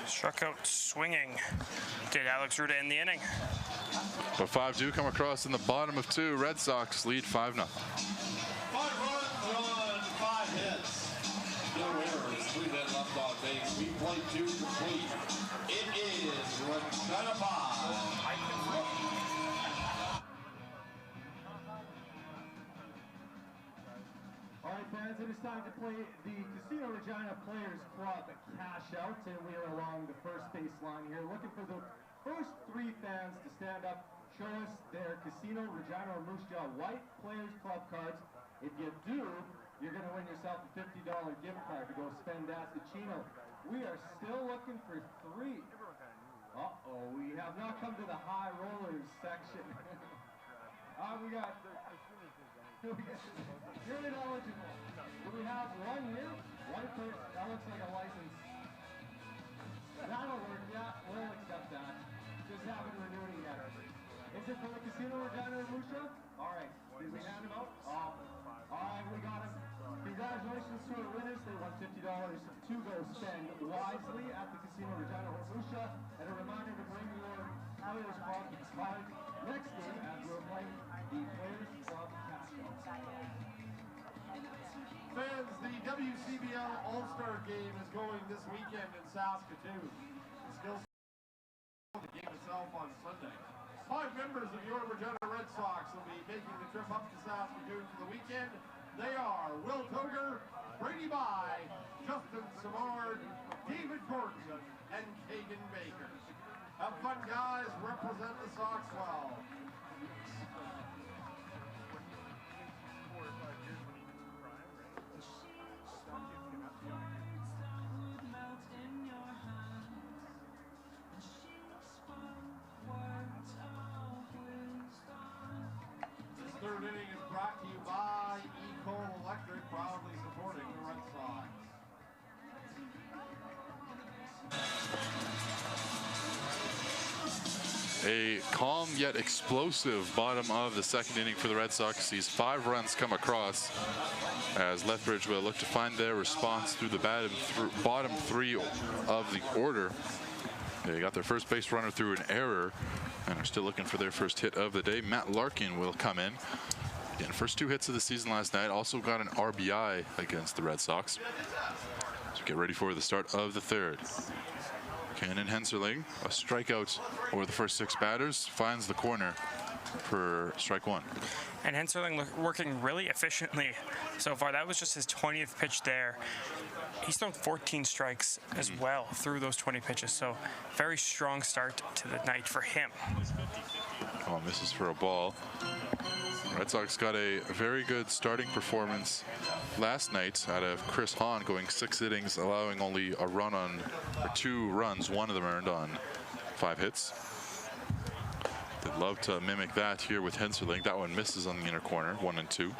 Struck out swinging. Did Alex Roux to end the inning. But 5 do come across in the bottom of 2. Red Sox lead 5-0. 5 runs on 5 hits. No errors. 3 men left on base. We played 2 complete. It is Regina 5. All right, fans, it is time to play the Casino Regina Players Club cash out, and we are along the first base line here, looking for the first 3 fans to stand up, show us their Casino Regina or Moose Jaw White Players Club cards. If you do, you're going to win yourself a $50 gift card to go spend at the Chino. We are still looking for 3. Uh-oh, we have not come to the high rollers section. We got... You're ineligible. Do we have 1 here? 1 person. That looks like a license. That'll work, yeah. We'll accept that. Just haven't renewed it yet. Is it for the Casino Regina or Musha? All right. Did we hand him out? All right, we got him. Congratulations to our winners. They won $50 to go spend wisely at the Casino Regina or Musha. And a reminder to bring your Players Club card next game as we're playing the Players Club cash out. Fans, the WCBL All-Star Game is going this weekend in Saskatchewan. Still the game itself on Sunday. 5 members of your Regina Red Sox will be making the trip up to Saskatoon for the weekend. They are Will Toger, Brady Bye, Justin Samard, David Gordon, and Kagan Baker. Have fun, guys. Represent the Sox well. Third inning is brought to you by E-Coal Electric, proudly supporting the Red Sox. A calm yet explosive bottom of the 2nd inning for the Red Sox sees 5 runs come across as Lethbridge will look to find their response through the bottom 3 of the order. They got their first base runner through an error and are still looking for their first hit of the day. Matt Larkin will come in. Again, first 2 hits of the season last night. Also got an RBI against the Red Sox. So get ready for the start of the 3rd. Cannon Henserling, a strikeout over the first 6 batters, finds the corner for strike 1. And Henserling working really efficiently so far. That was just his 20th pitch there. He's thrown 14 strikes as well through those 20 pitches, so very strong start to the night for him. Oh, misses for a ball. Red Sox got a very good starting performance last night out of Chris Hahn, going 6 innings, allowing only a run on, or 2 runs, 1 of them earned on 5 hits. They'd love to mimic that here with Henserling. That one misses on the inner corner, 1 and 2.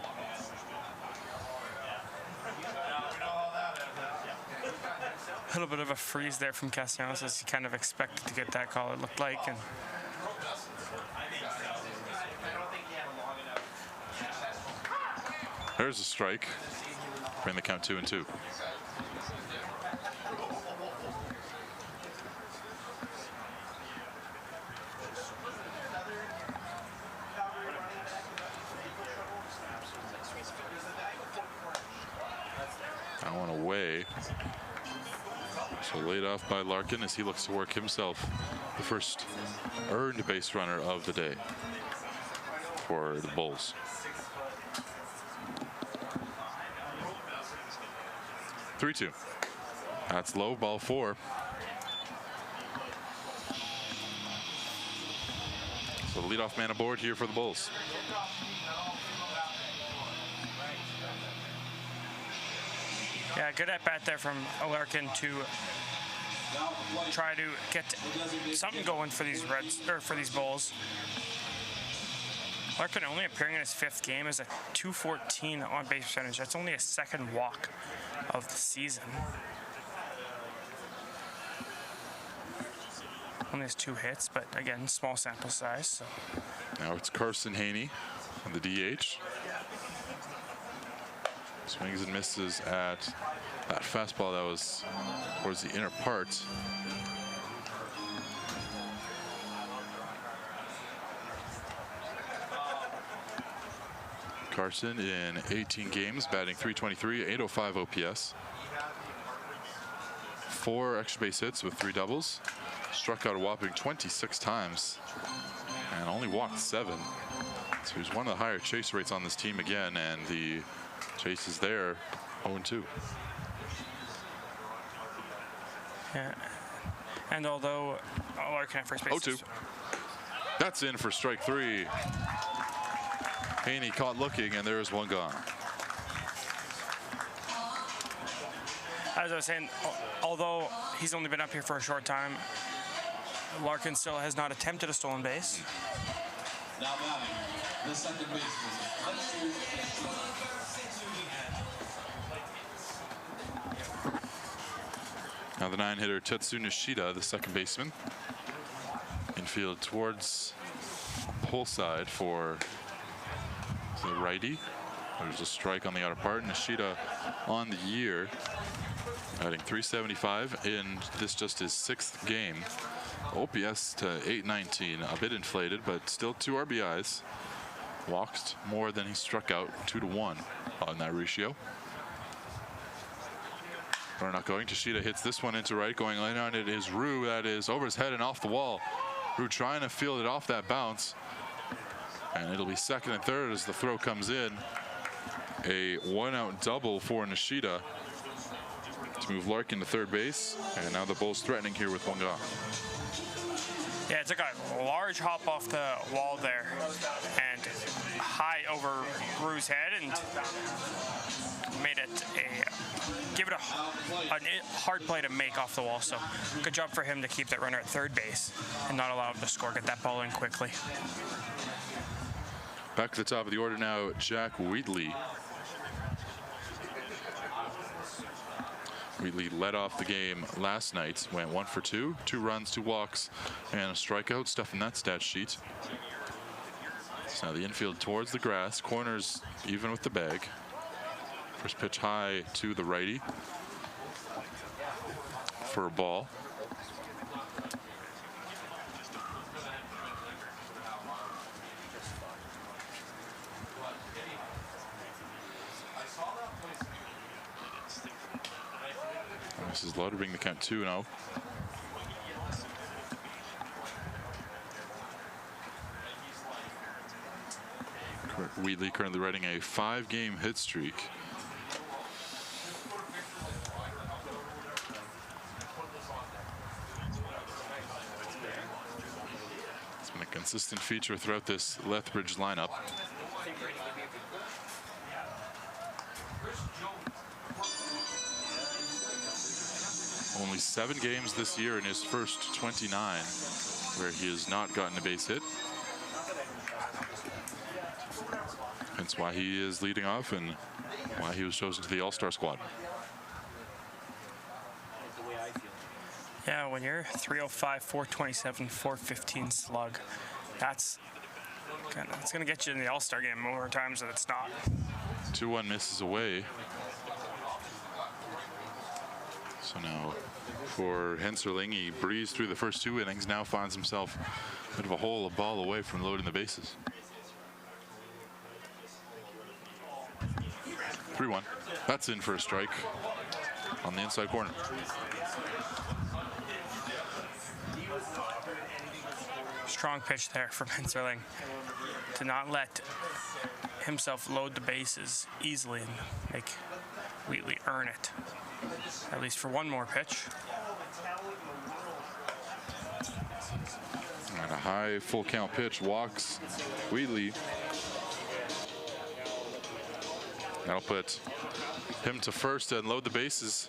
little bit of a freeze there from Castellanos, as he kind of expected to get that call, it looked like. And there's a strike. Bring the count 2-2. That one away. So laid off by Larkin as he looks to work himself the first earned base runner of the day for the Bulls. (3-2). That's low, ball 4. So the leadoff man aboard here for the Bulls. yeah, good at bat there from Larkin to try to get something going for these Reds, or for these Bulls. Larkin only appearing in his 5th game is a .214 on base percentage. That's only a 2nd walk of the season. Only has 2 hits, but again, small sample size. So. Now it's Carson Haney on the DH. Swings and misses at that fastball that was towards the inner part. Carson in 18 games, batting .323, .805 OPS. 4 extra base hits with 3 doubles. Struck out a whopping 26 times and only walked 7. So he's one of the higher chase rates on this team again, and the chase is there, 0-2. Yeah, and although Larkin at first base. 0-2. That's in for strike 3. Haney caught looking, and there's one gone. As I was saying, although he's only been up here for a short time, Larkin still has not attempted a stolen base. Now batting, the second baseman. Now the 9-hitter Tetsu Nishida, the second baseman. Infield towards pull side for the righty. There's a strike on the outer part. Nishida on the year, batting .375 in this just his 6th game. OPS to .819, a bit inflated, but still 2 RBIs. Walked more than he struck out, 2-1 on that ratio. Runner not going. Nishida hits this one into right. Going in on it is Rue. That is over his head and off the wall. Rue trying to field it off that bounce. And it'll be second and third as the throw comes in. A 1-out double for Nishida to move Larkin to third base. And now the Bulls threatening here with 1 gone. Yeah, it took a large hop off the wall there and high over Rue's head, and made it give it a hard play to make off the wall. So good job for him to keep that runner at third base and not allow him to score, get that ball in quickly. Back to the top of the order now, Jack Wheatley. Wheatley led off the game last night, went 1 for 2, 2 runs, 2 walks, and a strikeout, stuff in that stat sheet. So now the infield towards the grass, corners even with the bag. First pitch high to the righty for a ball. This is low to bring the count 2-0. Wheatley currently riding a 5-game hit streak. It's been a consistent feature throughout this Lethbridge lineup. Only 7 games this year in his first 29 where he has not gotten a base hit. That's why he is leading off and why he was chosen to the All-Star squad. Yeah, when you're 305, 427, 415 slug, that's gonna get you in the All-Star game more times than it's not. 2-1 misses away. So now for Henserling, he breezed through the first 2 innings, now finds himself a bit of a hole, a ball away from loading the bases. 3-1. That's in for a strike on the inside corner. Strong pitch there from Henserling to not let himself load the bases easily and make Wheatley earn it, at least for one more pitch. And a high full count pitch walks Wheatley. That'll put him to first and load the bases.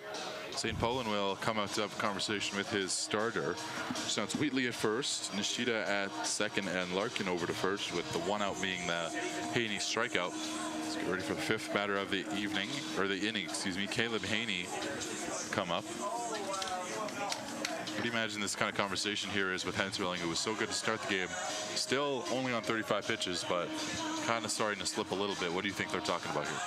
St. Paulin will come out to have a conversation with his starter. So it's Wheatley at first, Nishida at second, and Larkin over to first, with the 1 out being the Haney strikeout. Let's get ready for the 5th batter of the evening, or the inning, excuse me. Caleb Haney come up. What do you imagine this kind of conversation here is with Henserling, who was so good to start the game? Still only on 35 pitches, but kind of starting to slip a little bit. What do you think they're talking about here?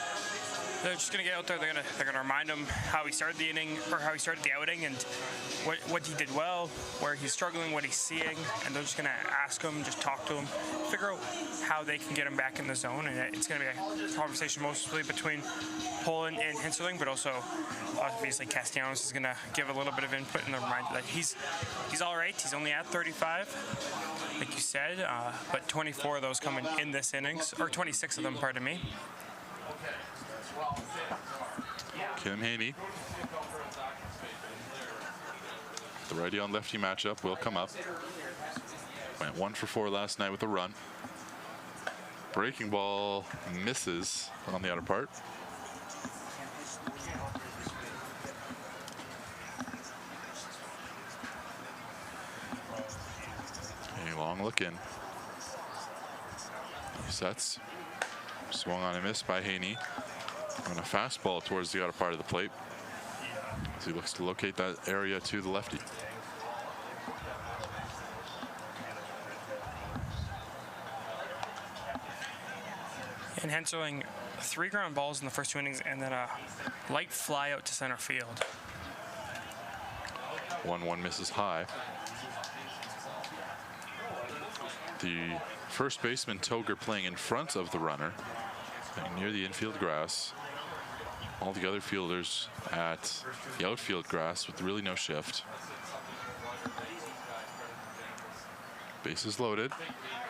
They're just gonna get out there. They're gonna remind him how he started the inning, or how he started the outing, and what he did well, where he's struggling, what he's seeing, and they're just gonna ask him, just talk to him, figure out how they can get him back in the zone. And it's gonna be a conversation mostly between Poland and Henserling, but also obviously Castellanos is gonna give a little bit of input and remind that he's all right. He's only at 35, like you said, but 24 of those coming in this innings, or 26 of them, pardon me. Kim Haney. The righty on lefty matchup will come up. Went 1 for 4 last night with a run. Breaking ball misses on the outer part. A long look in. Sets. Swung on and missed by Haney. And a fastball towards the outer part of the plate as he looks to locate that area to the lefty. And Henserling, 3 ground balls in the first 2 innings, and then a light fly out to center field. 1-1 misses high. The first baseman Toger playing in front of the runner, near the infield grass. All the other fielders at the outfield grass with really no shift. Bases loaded.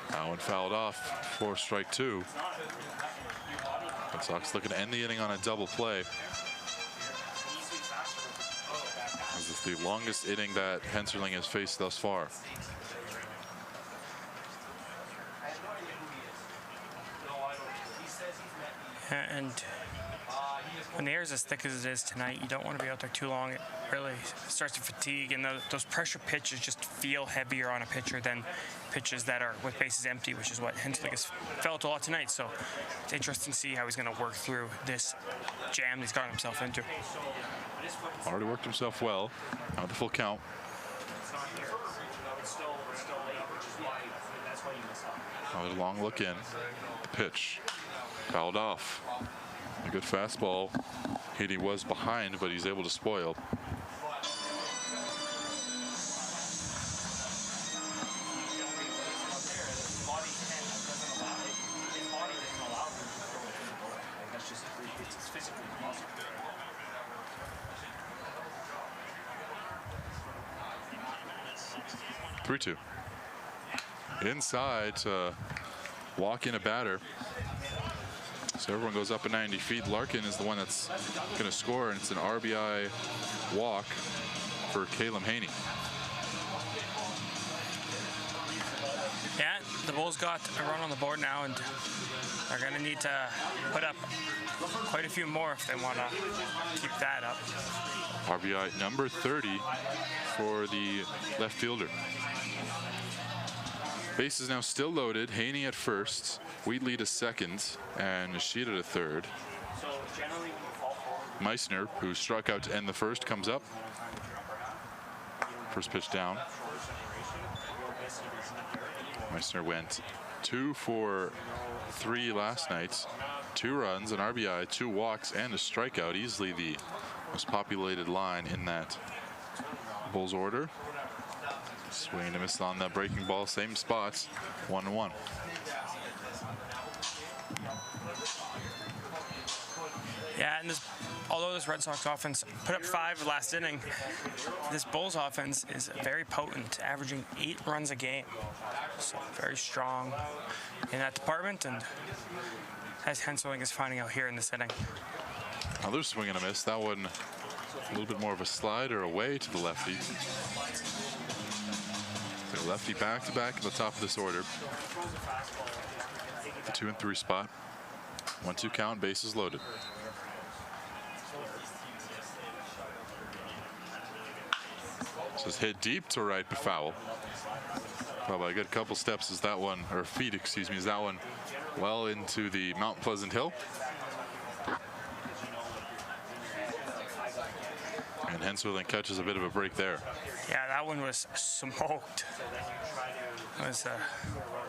That one fouled off for strike 2. Red Sox looking to end the inning on a double play. This is the longest inning that Henserling has faced thus far. And when the air is as thick as it is tonight, you don't want to be out there too long. It really starts to fatigue, and those pressure pitches just feel heavier on a pitcher than pitches that are with bases empty, which is what Henserling has felt a lot tonight. So it's interesting to see how he's going to work through this jam he's gotten himself into. Already worked himself well. Now the full count. Another long look in. The pitch. Fouled off. A good fastball. Haney was behind, but he's able to spoil. Three-two. Inside to walk in a batter. So everyone goes up at 90 feet. Larkin is the one that's going to score, and it's an RBI walk for Caleb Haney. Yeah, the Bulls got a run on the board now, and they're going to need to put up quite a few more if they want to keep that up. RBI number 30 for the left fielder. Base is now still loaded. Haney at first, Wheatley to second, and Nishida to third. Meissner, who struck out to end the first, comes up. First pitch down. Meissner went 2 for 3 last night. 2 runs, an RBI, 2 walks, and a strikeout. Easily the most populated line in that Bulls order. Swing and a miss on that breaking ball, same spots, 1-1. Yeah, and although this Red Sox offense put up 5 last inning, this Bulls offense is very potent, averaging 8 runs a game. So very strong in that department, and as Henseling is finding out here in this inning. Another swing and a miss. That one a little bit more of a slider away to the lefty. The lefty back-to-back at the top of this order. The 2 and 3 spot. 1-2 count, bases loaded. This is hit deep to right, but foul. Probably a good couple steps is that one, or feet, excuse me, is that one well into the Mount Pleasant Hill. And Henseling catches a bit of a break there. Yeah, that one was smoked. It was a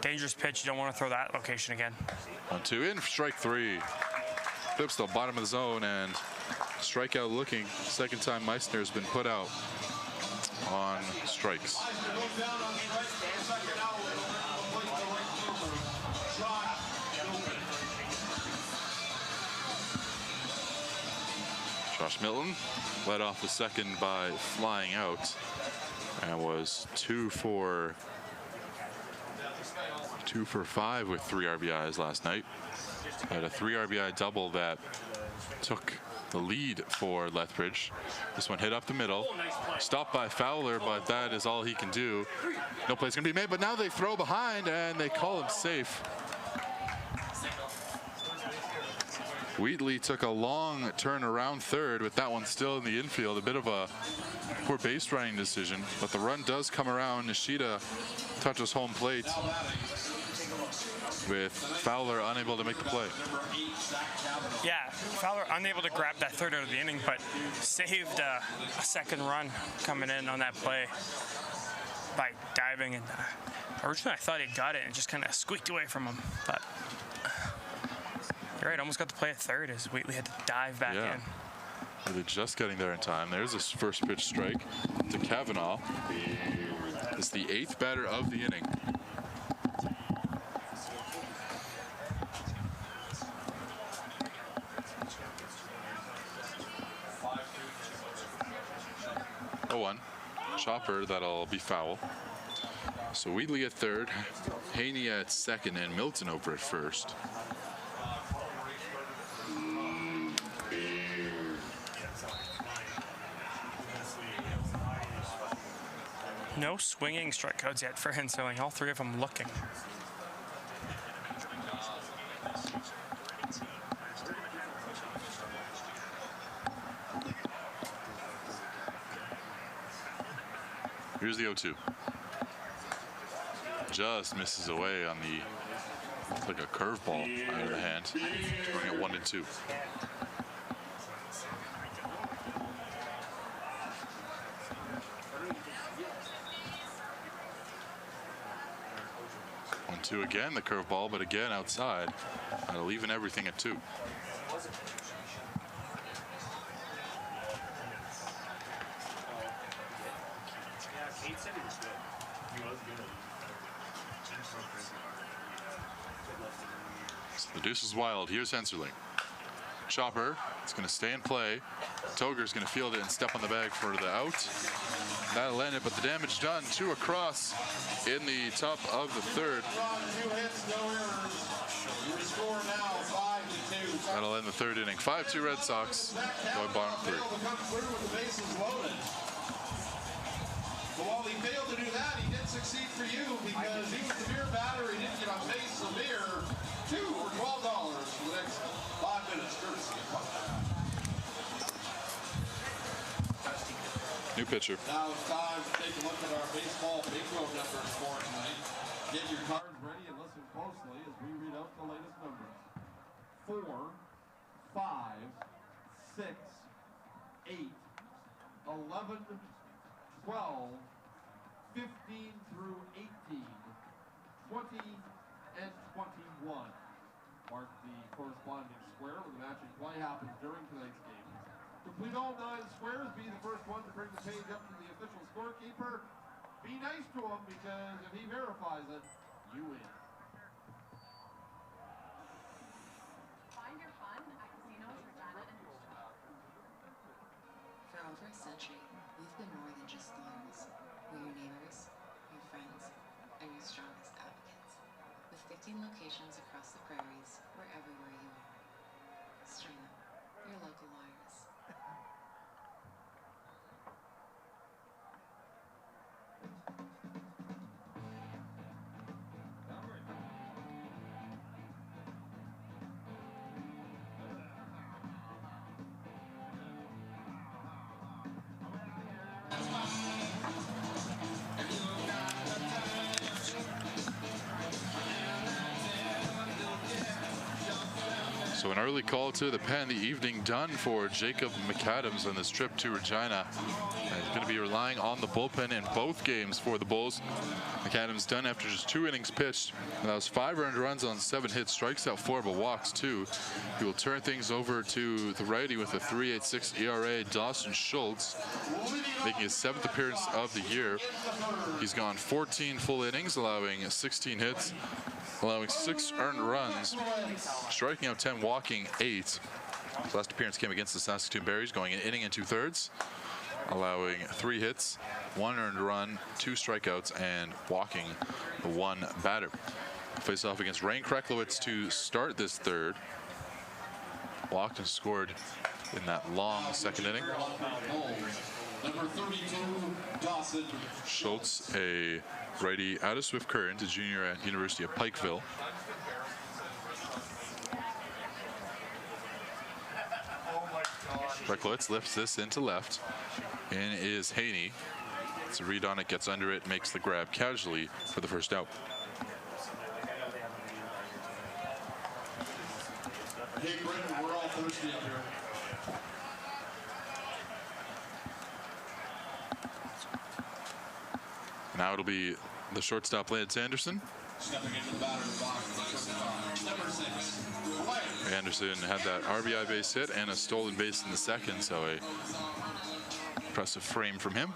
dangerous pitch. You don't want to throw that location again. 1-2 in for strike 3. Flips to the bottom of the zone and strikeout looking. Second time Meissner has been put out on strikes. Josh Milton led off the second by flying out and was 2 for 5 with 3 RBIs last night. Had a 3 RBI double that took the lead for Lethbridge. This one hit up the middle, stopped by Fowler, but that is all he can do. No play's gonna be made, but now they throw behind and they call him safe. Wheatley took a long turn around third with that one still in the infield. A bit of a poor base running decision, but the run does come around. Nishida touches home plate with Fowler unable to make the play. Yeah, Fowler unable to grab that third out of the inning, but saved a second run coming in on that play by diving. And originally I thought he got it and just kind of squeaked away from him, but you're right, almost got the play at third as Wheatley had to dive back in. Really just getting there in time. There's his first pitch strike to Kavanaugh. It's the 8th batter of the inning. Chopper, that'll be foul. So Wheatley at third, Haney at second, and Milton over at first. No swinging strikeouts yet for Henseling, all 3 of them looking. Here's the 0-2. Just misses away on the, like a curveball out of the hand. Throwing it 1-2. One-two again, the curveball, but again outside. That'll even everything at 2. The deuce is wild. Here's Henseling. Chopper, it's going to stay in play. Toger's going to field it and step on the bag for the out. That'll end it, but the damage done. 2 across in the top of the third. That'll end the third inning. 5-2 Red Sox going bottom 3. But while he failed to do that, he did succeed for you because he was the beer batter. He didn't get on base. So beer, 2 for $12 for the next 5 minutes. Courtesy of New pitcher. Now it's time to take a look at our baseball bingo numbers for tonight. Get your cards ready and listen closely as we read out the latest numbers. 4, 5, 6, 8, 11, 12, 15 through 18, 20 and 21. Mark the corresponding square where the matching play happens during tonight's game. Complete all 9 squares, be the first one to bring the page up to the official scorekeeper. Be nice to him, because if he verifies it, you win. Find your fun at casinos, Regina, and Lethbridge. For over a century, we've been more than just loans. We're your neighbors, your friends, and your strongest advocates. With 15 locations across the prairies, we're everywhere you are. Regina, your local lawyers. So an early call to the pen, the evening done for Jacob McAdams on this trip to Regina. And he's going to be relying on the bullpen in both games for the Bulls. McAdams done after just 2 innings pitched. That was 5 earned runs on 7 hits, strikes out 4 but walks 2. He will turn things over to the righty with a 3.86 ERA, Dawson Schultz, making his 7th appearance of the year. He's gone 14 full innings, allowing 16 hits, allowing 6 earned runs, striking out 10, walking 8. His last appearance came against the Saskatchewan Berries, going an inning and 2/3, allowing 3 hits, 1 earned run, 2 strikeouts, and walking 1 batter. Face off against Rain Kreklowitz to start this third. Walked and scored in that long second inning. Number 32, Dawson Schultz, a righty out of Swift Current, a junior at University of Pikeville. Kreklowitz lifts this into left. In is Haney. It's a read on it, gets under it, makes the grab casually for the first out. Hey, Brendan, we're all thirsty up here. Now it'll be the shortstop, Lance Anderson. Stepping into the batter's box, number 6. Anderson had that RBI base hit and a stolen base in the second, so a impressive frame from him.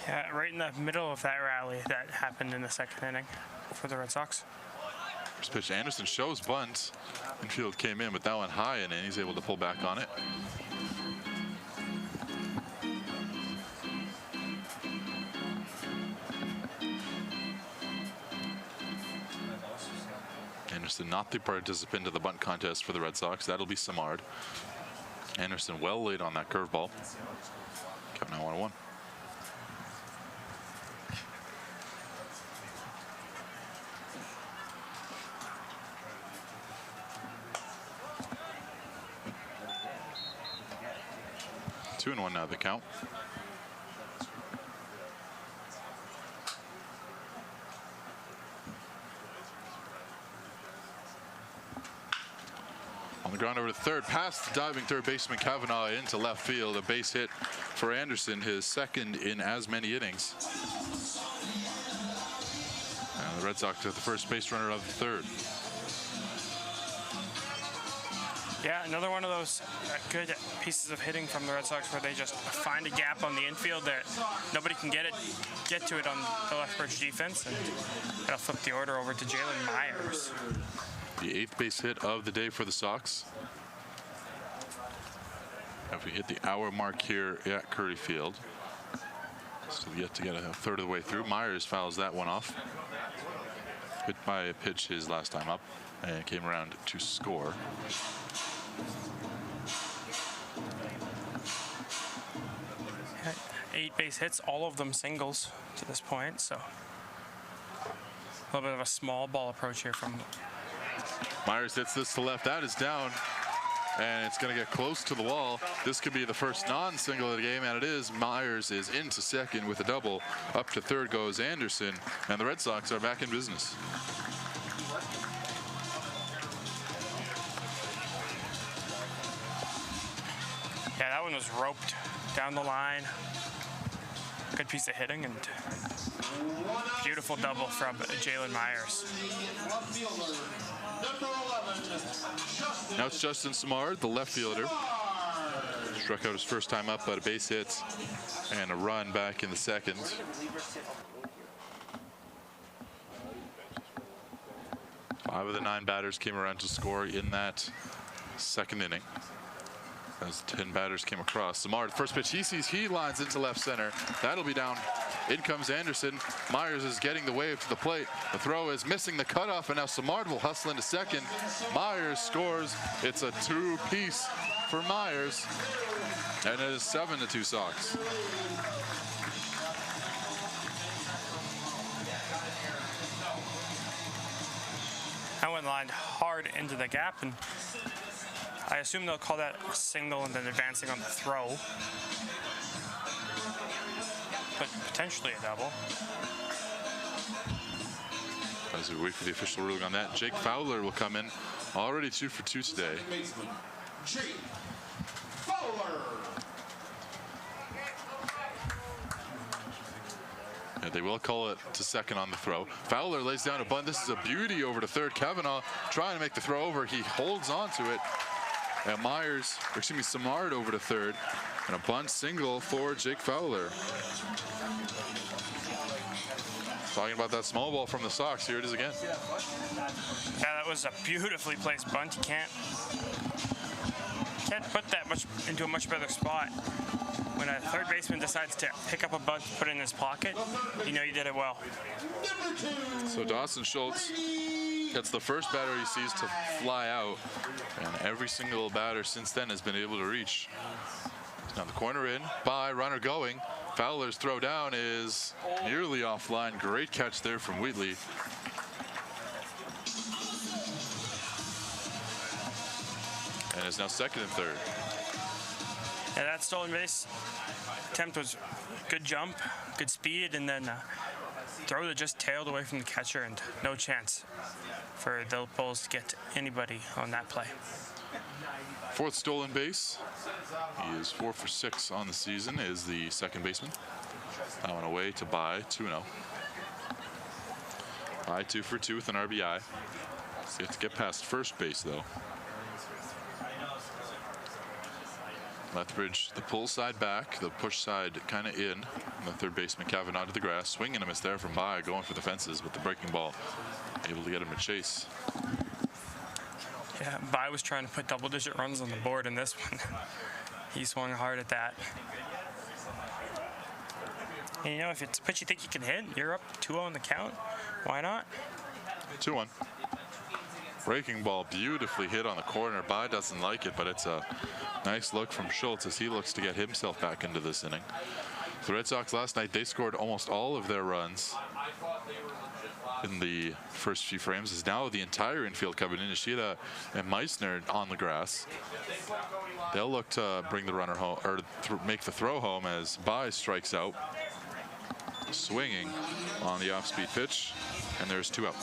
Yeah, right in the middle of that rally that happened in the second inning for the Red Sox. First pitch, Anderson shows bunt. Infield came in, but that one high, and he's able to pull back on it. Anderson not the participant of the bunt contest for the Red Sox. That'll be Samard. Anderson well laid on that curveball. Count now 1-1. Two and 1 now the count. On the ground over to third, past the diving third baseman Kavanaugh into left field. A base hit for Anderson, his second in as many innings. And the Red Sox are the first base runner of the third. Yeah, another one of those good pieces of hitting from the Red Sox where they just find a gap on the infield that nobody can get to it on the Lethbridge defense, and that'll flip the order over to Jalen Myers. The 8th base hit of the day for the Sox. If we hit the hour mark here at Curry Field, still yet to get a third of the way through. Myers fouls that one off. Hit by a pitch his last time up, and came around to score. Eight base hits, all of them singles to this point, so a little bit of a small ball approach here from Myers. Hits this to left. That is down, and it's going to get close to the wall. This could be the first non-single of the game, and it is. Myers is into second with a double. Up to third goes Anderson, and the Red Sox are back in business. Yeah, that one was roped down the line. good piece of hitting and beautiful double from Jalen Myers. Now it's Justin Samard, the left fielder. Struck out his first time up, but a base hit and a run back in the second. Five of the 9 batters came around to score in that second inning. As 10 batters came across. Samard, first pitch he sees, he lines into left center. That'll be down. In comes Anderson. Myers is getting the wave to the plate. The throw is missing the cutoff, and now Samard will hustle into second. Myers scores. It's a 2-piece for Myers, and it is 7-2 Sox. That one lined hard into the gap, and I assume they'll call that a single and then advancing on the throw. But potentially a double. As we wait for the official ruling on that, Jake Fowler will come in, already 2 for 2 today. Jake Fowler. Yeah, they will call it to second on the throw. Fowler lays down a bunt. This is a beauty over to third. Kavanaugh trying to make the throw over. He holds on to it. And Samard over to third. And a bunt single for Jake Fowler. Talking about that small ball from the Sox. Here it is again. Yeah, that was a beautifully placed bunt. You can't put that much into a much better spot. When a third baseman decides to pick up a bunt, put it in his pocket, you know you did it well. So Dawson Schultz gets the first batter he sees to fly out, and every single batter since then has been able to reach. Now the corner in, by runner going. Fowler's throw down is nearly offline. Great catch there from Wheatley. And is now second and third. Yeah, that stolen base attempt was good jump, good speed, and then throw that just tailed away from the catcher, and no chance for the Bulls to get anybody on that play. Fourth stolen base. He is 4 for 6 on the season, is the second baseman. That one away to By, 2-0. By 2 for 2 with an RBI. So you have to get past first base, though. Lethbridge, the pull side back, the push side kind of in. And the third baseman, Kavanaugh, to the grass. Swing and a miss there from By, going for the fences, but the breaking ball able to get him a chase. Yeah, By was trying to put double-digit runs on the board in this one. He swung hard at that. And you know, if it's a pitch you think you can hit, you're up 2-0 on the count. Why not? 2-1. Breaking ball beautifully hit on the corner. By doesn't like it, but it's a nice look from Schultz as he looks to get himself back into this inning. The Red Sox last night, they scored almost all of their runs in the first few frames. Is now the entire infield coming in. Ishida and Meissner on the grass. They'll look to bring the runner home, or make the throw home, as By strikes out, swinging on the off-speed pitch, and there's 2 out.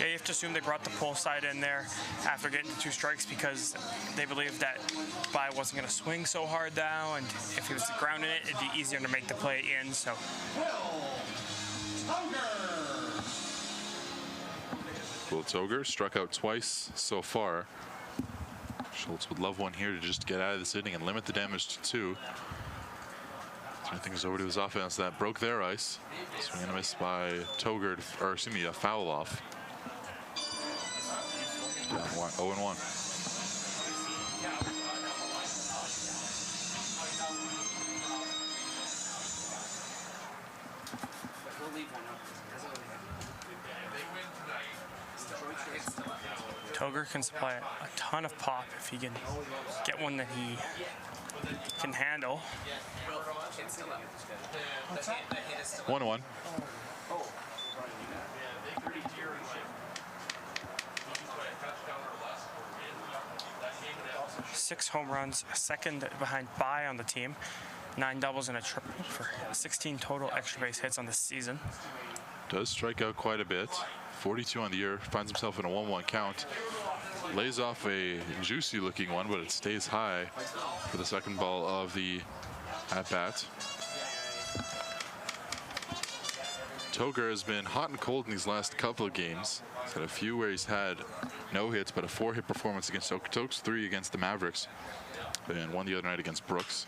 Yeah, you have to assume they brought the pull side in there after getting 2 strikes because they believed that By wasn't going to swing so hard now, and if he was grounding it, it'd be easier to make the play in. So. Will Toger struck out twice so far. Schultz would love one here to just get out of this inning and limit the damage to 2. Turn things over to his offense. That broke their ice. Swing and a miss by Toger, or excuse me, a foul off. Down 0-1. Toger can supply a ton of pop if he can get one that he can handle. 1-1. 6 home runs, second behind By on the team. 9 doubles and a triple for 16 total extra base hits on this season. Does strike out quite a bit. 42 on the year, finds himself in a 1-1 count. Lays off a juicy looking one, but it stays high for the second ball of the at bat. Toger has been hot and cold in these last couple of games. He's had a few where he's had no hits, but a 4-hit performance against Okotoks, 3 against the Mavericks, and 1 the other night against Brooks.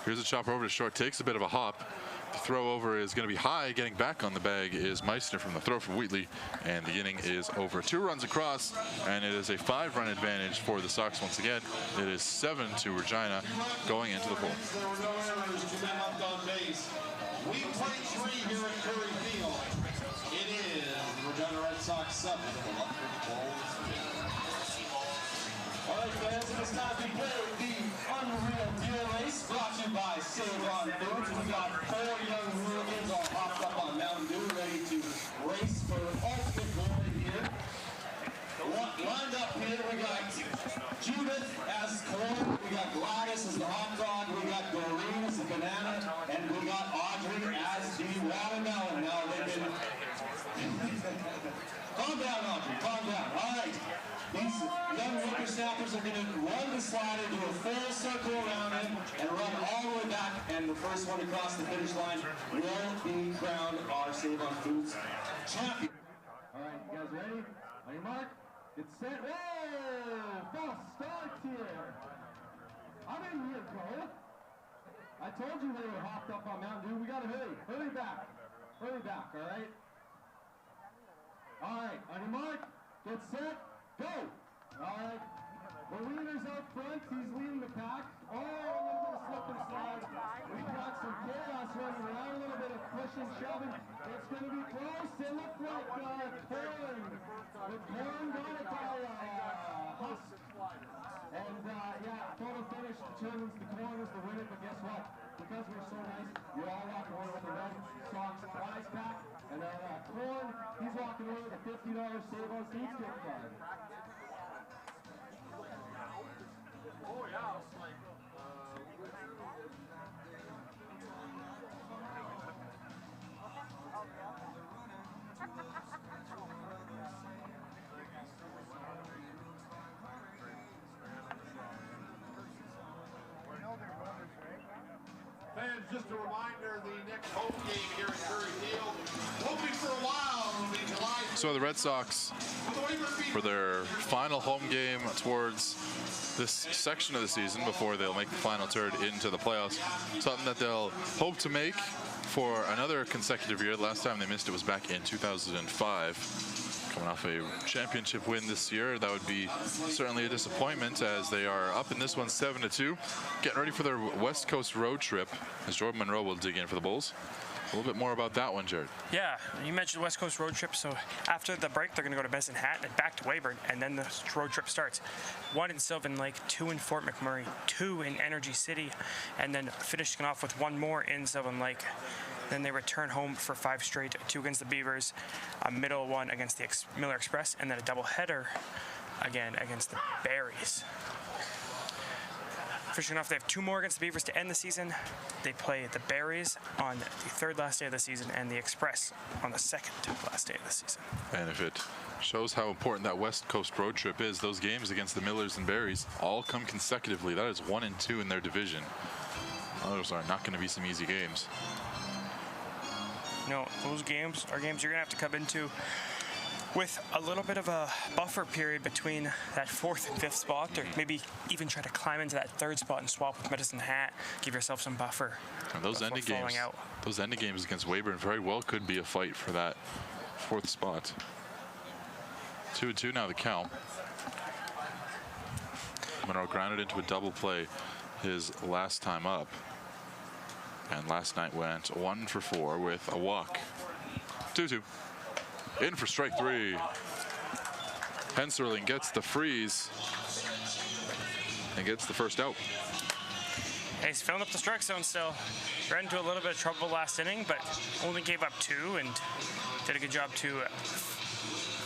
Here's a chopper over to short, takes a bit of a hop. The throw over is going to be high. Getting back on the bag is Meissner from the throw from Wheatley, and the inning is over. 2 runs across, and it is a 5-run advantage for the Sox once again. It is 7 to Regina going into the 4th. There were no errors, 2 men left on base. We played 3 here at Curry Field. It is Regina Red Sox 7 to the Lethbridge Bulls 2. All right, fans, it is time to play the Unreal Deer Race, brought to you by Save On Foods. We got 4 young hooligans all hopped up on Mountain Dew, ready to race for ultimate glory here. Lined up here, we got Judith as corn, we got Gladys as the hot dog, we got Doreen as the banana, and we got Audrey as the watermelon. Now they've been... Calm down, Audrey, calm down. All right. These young whippersnappers are going to run the slider, do a full circle around him, and run all the way back, and the first one across the finish line will be crowned our Save On Foods champion. All right, you guys ready? On your mark, get set. Whoa! False start here. I didn't hear go. I told you they were hopped up on Mountain Dew. We got to hurry. Hurry back. Hurry back, all right? All right, on your mark, get set. Go! All right. The leader's out front. He's leading the pack. Oh, a little bit of slip and slide. We've got some chaos running around. A little bit of pushing, shoving. It's going to be close. It looked like Corn. The Corn got it by Husk. And, yeah, photo finish determines the Corn is the winner. But guess what? Because we're so nice, you're all walking away with a Red Sox prize pack. And Corn, he's walking away with a $50 Save On Foods gift card. Oh, yeah. Fans, just a reminder, the next home game here at Curry Field won't be for a while. It'll be July. So the Red Sox, for their final home game towards this section of the season before they'll make the final turn into the playoffs, something that they'll hope to make for another consecutive year. The last time they missed it was back in 2005. Coming off a championship win this year, that would be certainly a disappointment as they are up in this one 7-2. Getting ready for their West Coast road trip as Jordan Monroe will dig in for the Bulls. A little bit more about that one, Jared. Yeah, you mentioned West Coast road trip. So after the break, they're going to go to Medicine Hat and back to Weyburn, and then the road trip starts. 1 in Sylvan Lake, 2 in Fort McMurray, 2 in Energy City, and then finishing off with 1 more in Sylvan Lake. Then they return home for 5 straight, 2 against the Beavers, a middle one against the Miller Express, and then a doubleheader again against the Berries. Finishing off, they have 2 more against the Beavers to end the season. They play the Berries on the 3rd last day of the season and the Express on the 2nd last day of the season. And if it shows how important that West Coast road trip is, those games against the Millers and Berries all come consecutively. That is 1 and 2 in their division. Those are not going to be some easy games. No, those games are games you're going to have to come into with a little bit of a buffer period between that 4th and 5th spot, or maybe even try to climb into that 3rd spot and swap with Medicine Hat. Give yourself some buffer. And those ending games against Weyburn very well could be a fight for that 4th spot. 2-2 now the count. Monroe grounded into a double play his last time up. And last night went 1 for 4 with a walk. 2-2. In for strike 3. Henserling gets the freeze and gets the first out. Hey, he's filling up the strike zone still. Ran into a little bit of trouble last inning, but only gave up 2 and did a good job to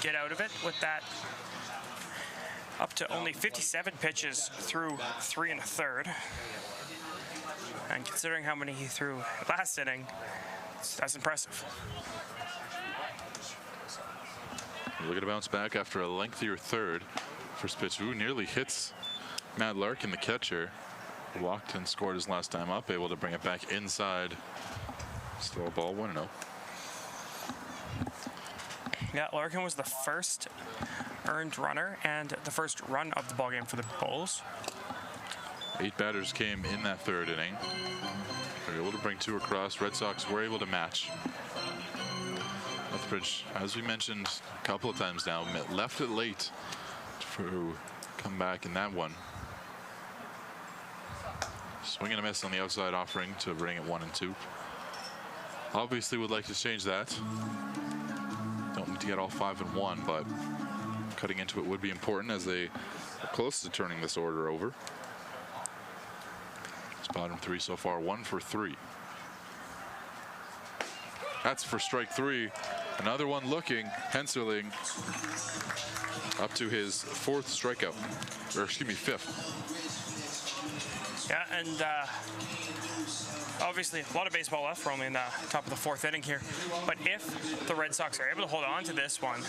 get out of it with that. Up to only 57 pitches through 3 1/3. And considering how many he threw last inning, that's impressive. Look at a bounce back after a lengthier 3rd. First pitch, nearly hits Matt Larkin, the catcher. walked and scored his last time up, able to bring it back inside. Still a ball 1-0. Yeah, Larkin was the first earned runner and the first run of the ballgame for the Bulls. 8 batters came in that third inning. They were able to bring 2 across. Red Sox were able to match. Lethbridge, as we mentioned a couple of times now, left it late to come back in that one. Swing and a miss on the outside, offering to bring it 1-2. Obviously would like to change that. Don't need to get all 5-1, but cutting into it would be important as they are close to turning this order over. It's bottom 3 so far, 1 for 3. That's for strike 3. Another one looking. Henserling up to his 4th strikeout, or excuse me, 5th. Yeah, and obviously a lot of baseball left. We're only in the top of the 4th inning here. But if the Red Sox are able to hold on to this one,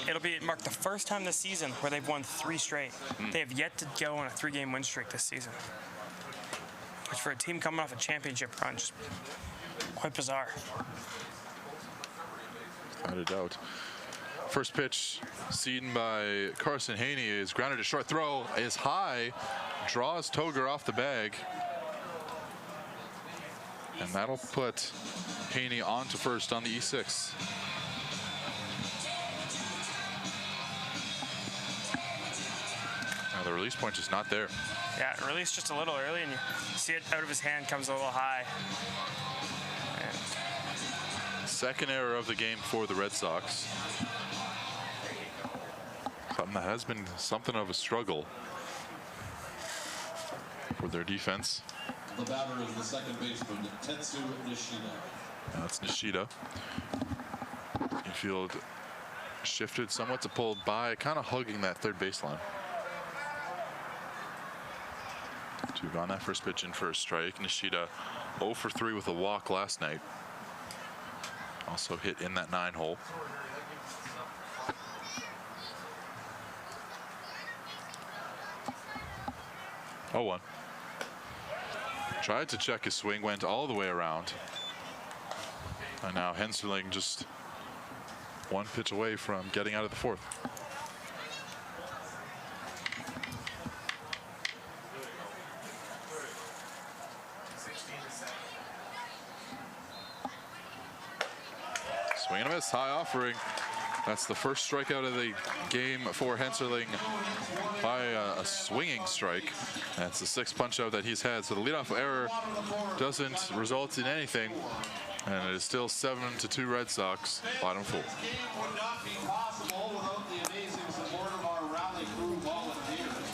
it'll mark the first time this season where they've won 3 straight. They have yet to go on a 3-game win streak this season, which for a team coming off a championship run, just quite bizarre. Without a doubt. First pitch seen by Carson Haney is grounded to short. Throw is high, draws Toger off the bag. And that'll put Haney on to first on the E6. Now the release point is not there. Yeah, release just a little early, and you see it out of his hand, comes a little high. Second error of the game for the Red Sox. Something that has been something of a struggle for their defense. The batter is the second baseman, Tetsu Nishida. That's Nishida. Infield shifted somewhat to pull by, kind of hugging that third baseline. Two on that first pitch in for a strike. Nishida 0 for 3 with a walk last night. Also hit in that 9-hole. Oh, 1. Tried to check his swing, went all the way around. And now Henserling just 1 pitch away from getting out of the 4th. Swing and a miss, high offering. That's the first strikeout of the game for Henserling by a swinging strike. That's the 6th punch out that he's had. So the leadoff error doesn't result in anything. And it is still 7-2 Red Sox, bottom 4. This game would not be possible without the amazing support of our rally crew volunteers.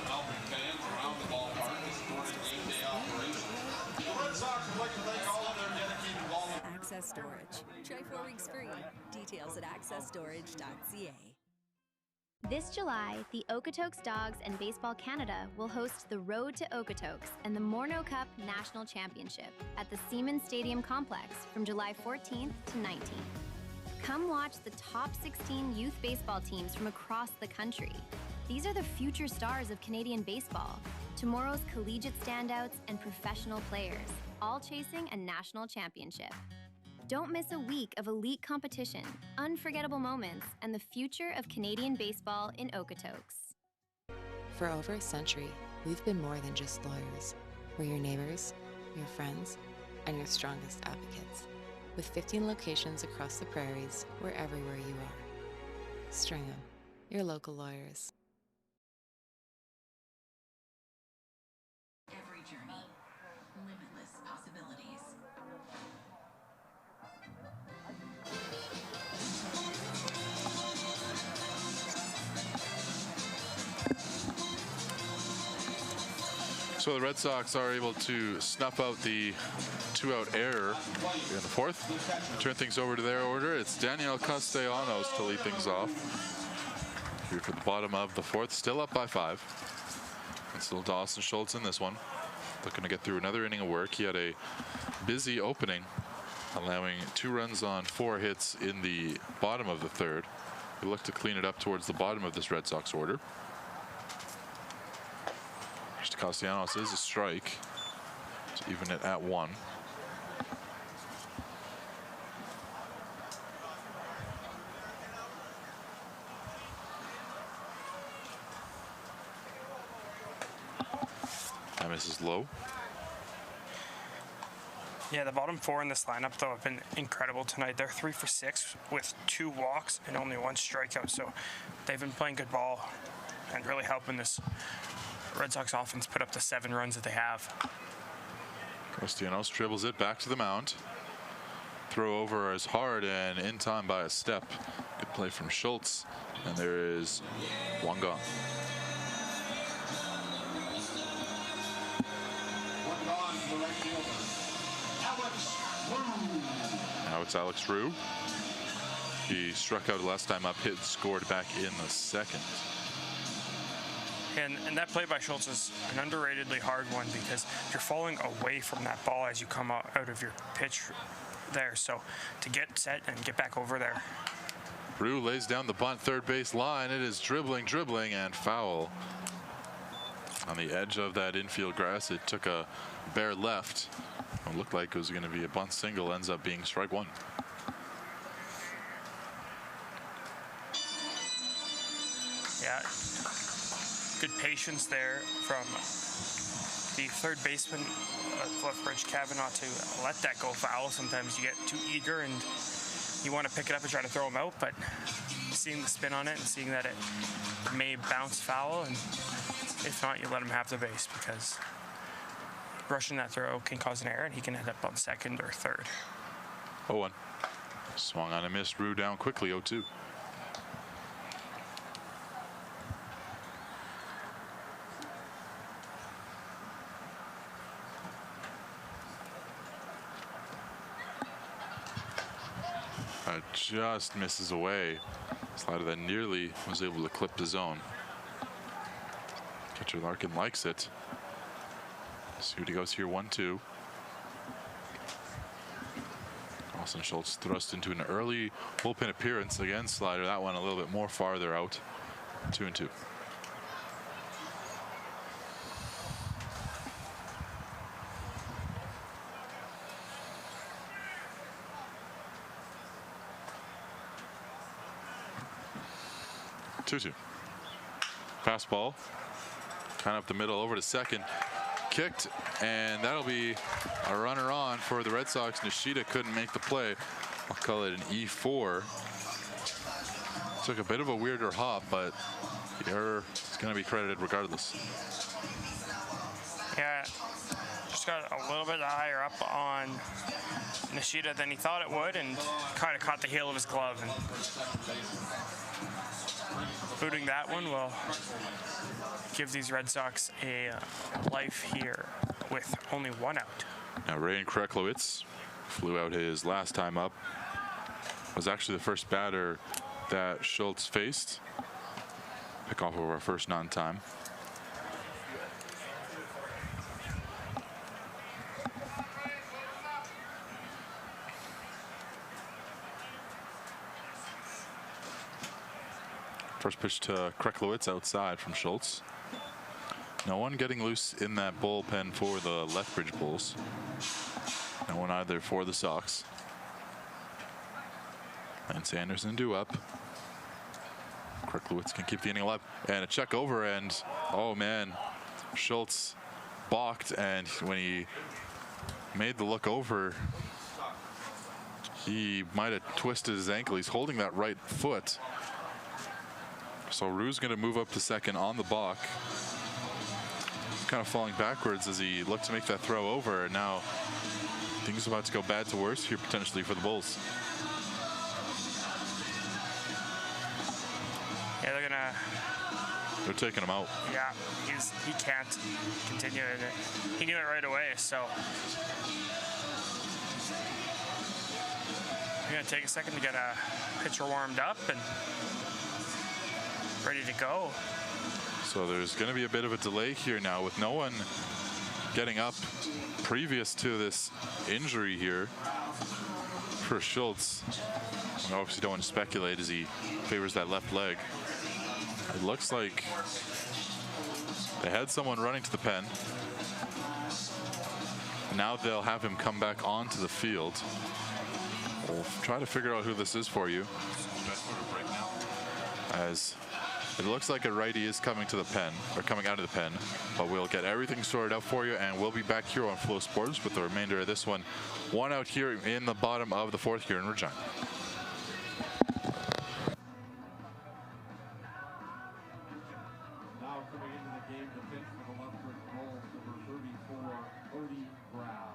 Helping fans around the ballpark to support a game day operation. The Red Sox would like to thank all of their dedicated volunteers. Access Storage. Try 4 weeks free. Details at accessstorage.ca. This July, the Okotoks Dogs and Baseball Canada will host the Road to Okotoks and the Morneau Cup National Championship at the Seaman Stadium Complex from July 14th to 19th. Come watch the top 16 youth baseball teams from across the country. These are the future stars of Canadian baseball, tomorrow's collegiate standouts and professional players, all chasing a national championship. Don't miss a week of elite competition, unforgettable moments, and the future of Canadian baseball in Okotoks. For over a century, we've been more than just lawyers. We're your neighbors, your friends, and your strongest advocates. With 15 locations across the prairies, we're everywhere you are. Stringham, your local lawyers. Every journey, limitless possibilities. So the Red Sox are able to snuff out the 2-out error in the 4th. Turn things over to their order. It's Daniel Castellanos to lead things off. Here for the bottom of the 4th, still up by 5. It's still Dawson Schultz in this one. Looking to get through another inning of work. He had a busy opening, allowing 2 runs on 4 hits in the bottom of the 3rd. We look to clean it up towards the bottom of this Red Sox order. Just to Castellanos is a strike to even it at 1. That misses low. Yeah, the bottom 4 in this lineup, though, have been incredible tonight. They're 3 for 6 with 2 walks and only 1 strikeout. So they've been playing good ball and really helping this Red Sox offense put up the 7 runs that they have. Castellanos dribbles it back to the mound. Throw over as hard and in time by a step. Good play from Schultz. And there is 1 gone. Now it's Alex Rue. He struck out last time up, hit, scored back in the 2nd. And that play by Schultz is an underratedly hard one because you're falling away from that ball as you come out of your pitch there. So to get set and get back over there. Rue lays down the bunt, third base line. It is dribbling, and foul. On the edge of that infield grass, it took a bare left. It looked like it was going to be a bunt single, ends up being strike 1. Yeah, good patience there from the third baseman, Lethbridge Kavanaugh, to let that go foul. Sometimes you get too eager and you want to pick it up and try to throw him out, but seeing the spin on it and seeing that it may bounce foul, and if not, you let him have the base because rushing that throw can cause an error and he can end up on 2nd or 3rd. 0-1. Swung on a miss. Rue down quickly, 0-2. Just misses away. Slider that nearly was able to clip the zone. Catcher Larkin likes it. See what he goes here, 1-2. Austin Schultz thrust into an early bullpen appearance against Slider. That one a little bit more farther out. 2-2. Fastball, kind of up the middle, over to 2nd. Kicked, and that'll be a runner on for the Red Sox. Nishida couldn't make the play. I'll call it an E4. Took a bit of a weirder hop, but the error is going to be credited regardless. Yeah, just got a little bit higher up on Nishida than he thought it would, and kind of caught the heel of his glove. And booting that one will give these Red Sox a life here with only 1 out. Now Ryan Kreklowitz flew out his last time up. Was actually the first batter that Schultz faced. Pick off of our first non-time. First pitch to Kreklowitz outside from Schultz. No one getting loose in that bullpen for the Lethbridge Bulls. No one either for the Sox. Lance Anderson due up. Kreklowitz can keep the inning alive. And a check over, and oh man, Schultz balked, and when he made the look over, he might have twisted his ankle. He's holding that right foot. So Rue's going to move up to 2nd on the balk. Kind of falling backwards as he looked to make that throw over. And now things are about to go bad to worse here potentially for the Bulls. Yeah, they're taking him out. Yeah, he can't continue it. He knew it right away, so we're going to take a second to get a pitcher warmed up and ready to go. So there's going to be a bit of a delay here now with no one getting up previous to this injury here for Schultz. We obviously don't want to speculate as he favors that left leg. It looks like They had someone running to the pen. Now they'll have him come back onto the field. We'll try to figure out who this is for you. As it looks like a righty is coming to the pen, or coming out of the pen, but we'll get everything sorted out for you, and we'll be back here on Flow Sports with the remainder of this one. One out here in the bottom of the fourth here in Regina. Now coming into the game to pitch for the Lethbridge Bulls, number 34, Odie Brown.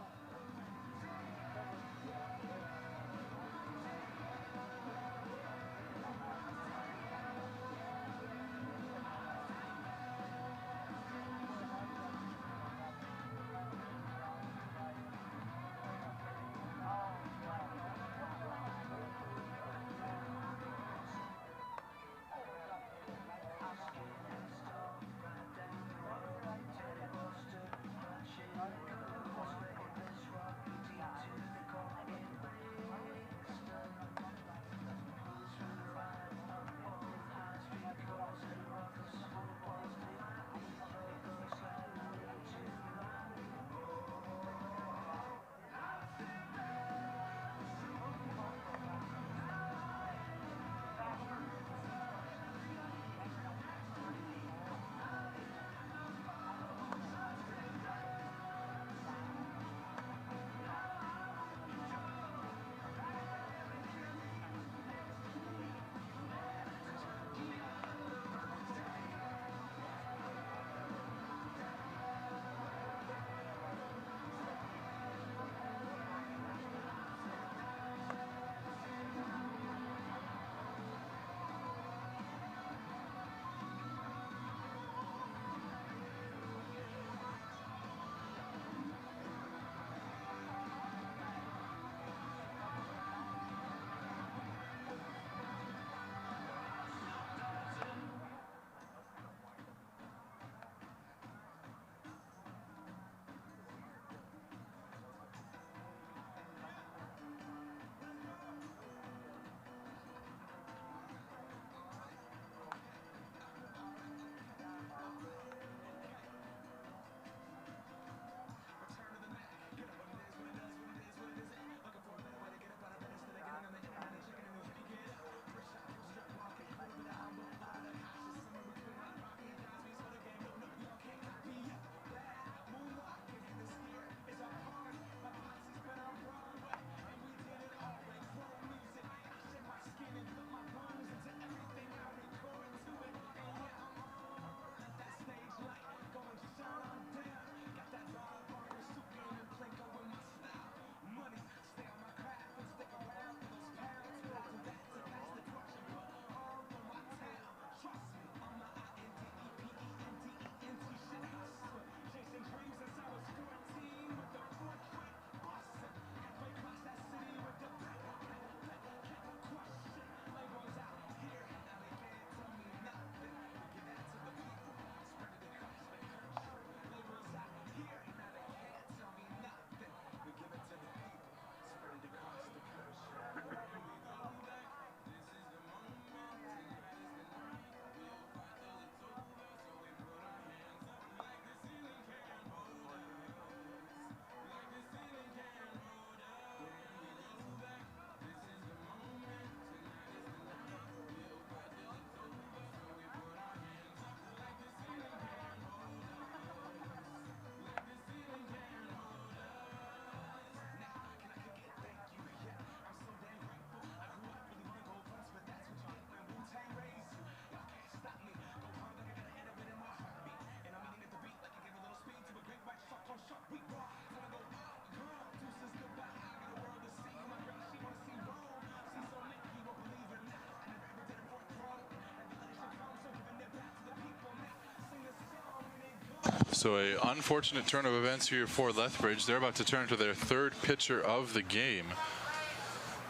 So a unfortunate turn of events here for Lethbridge. They're about to turn to their third pitcher of the game.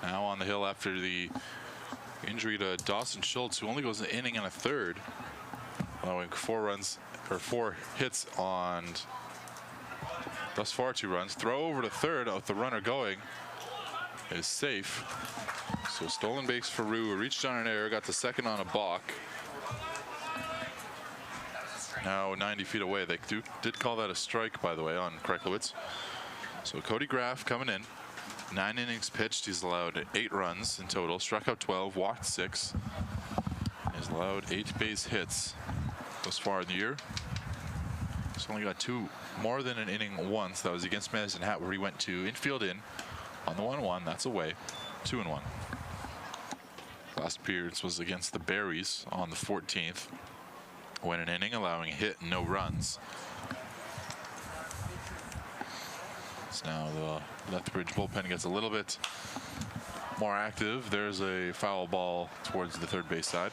Now on the hill after the injury to Dawson Schultz, who only goes an inning and a third, allowing 4 hits on thus far 2 runs. Throw over to third with the runner going is safe. So stolen base for Rue, reached on an error, got to second on a balk. now 90 feet away. They did call that a strike, by the way, on Kreiklowitz. So Cody Graff coming in. 9 innings pitched. He's allowed 8 runs in total. Struck out 12, walked 6. He's allowed 8 base hits thus far in the year. He's only got 2 more than an inning once. That was against Medicine Hat, where he went to infield in on the 1-1. That's away. 2-1. Last appearance was against the Berries on the 14th. Went an inning, allowing a hit and no runs. So now the Lethbridge bullpen gets a little bit more active. There's a foul ball towards the third base side.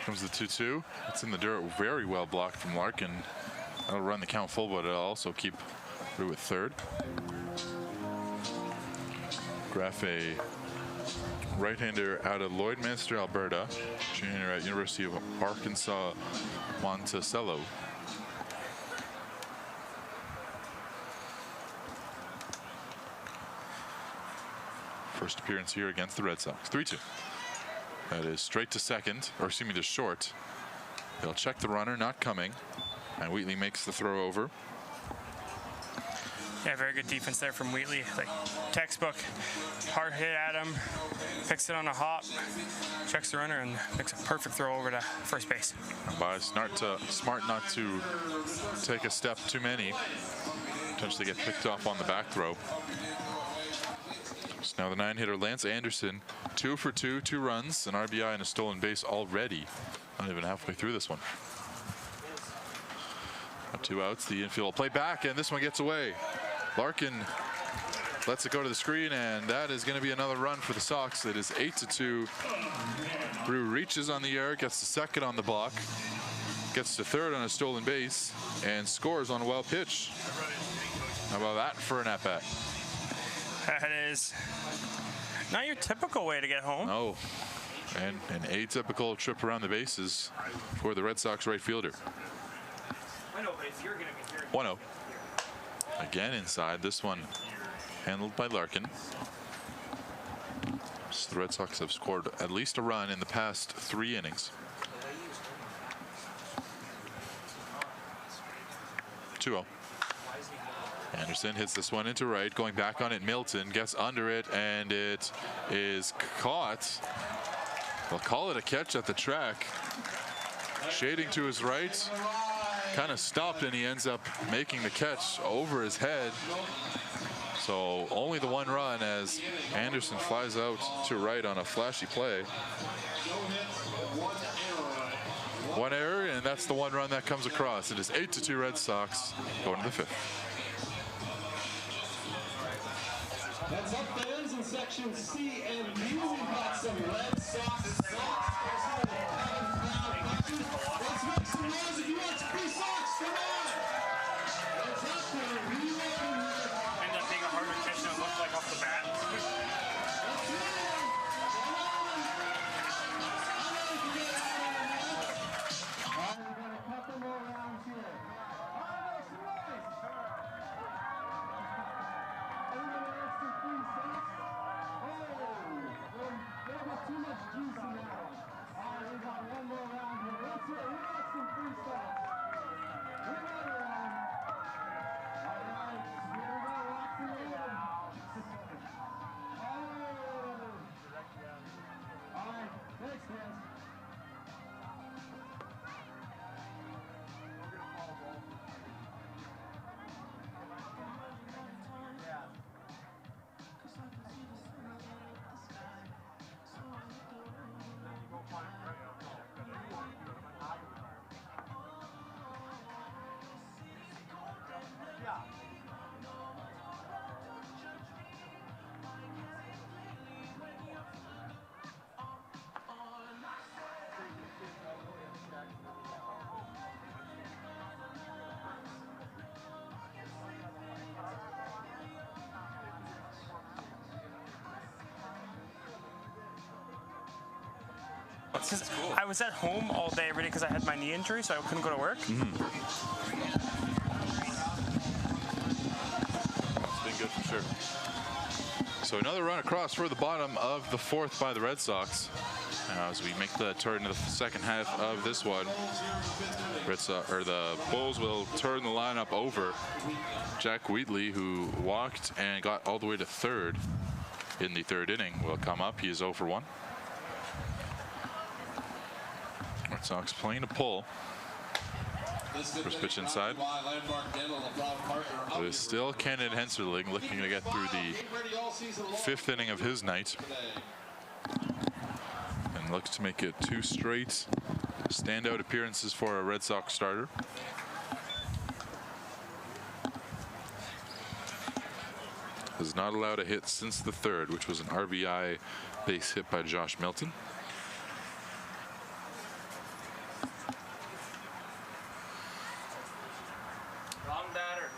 Comes the 2-2. It's in the dirt, very well blocked from Larkin. That'll run the count full, but it'll also keep through at third. Graff, a right-hander out of Lloydminster, Alberta. Junior at University of Arkansas, Monticello. First appearance here against the Red Sox. 3-2. That is straight to second, or excuse me, to short. They'll check the runner, not coming. And Wheatley makes the throw over. Yeah, very good defense there from Wheatley. Like textbook, hard hit at him, picks it on a hop, checks the runner, and makes a perfect throw over to first base. By smart not to take a step too many. Potentially get picked off on the back throw. So now the 9-hitter Lance Anderson, 2 for 2, 2 runs, an RBI and a stolen base already. Not even halfway through this one. 2 outs, the infield will play back, and this one gets away. Larkin lets it go to the screen, and that is going to be another run for the Sox. It is 8-2. Brew reaches on the yard, gets the second on the block, gets to third on a stolen base, and scores on a wild pitch. How about that for an at-bat? That is not your typical way to get home. No, and an atypical trip around the bases for the Red Sox right fielder. 1-0. Again inside, this one handled by Larkin. So the Red Sox have scored at least a run in the past 3 innings. 2-0. Anderson hits this one into right, going back on it. Milton gets under it, and it is caught. They'll call it a catch at the track. Shading to his right, kind of stopped, and he ends up making the catch over his head. So only the 1 run as Anderson flies out to right on a flashy play. 1 error, and that's the 1 run that comes across. It is 8-2 Red Sox going to the 5th. That's up, fans in section C and D. We've got some Red Sox. Let's make some noise if you want to be Sox. Come on. It's up there. Ended up being a harder catch than it looked like off the bat. All right, we're going to cut them around here. Too much juice Because I was at home all day every day because I had my knee injury, so I couldn't go to work. It's been good for sure. So another run across for the bottom of the fourth by the Red Sox. As we make the turn to the second half of this one, the Bulls will turn the lineup over. Jack Wheatley, who walked and got all the way to third in the third inning, will come up. He is 0 for 1. Red Sox playing a pull. First pitch inside. It is still Kenan Henserling looking to get through the fifth inning of his night. And looks to make it 2 straight standout appearances for a Red Sox starter. Has not allowed a hit since the third, which was an RBI base hit by Josh Milton. Wrong batter.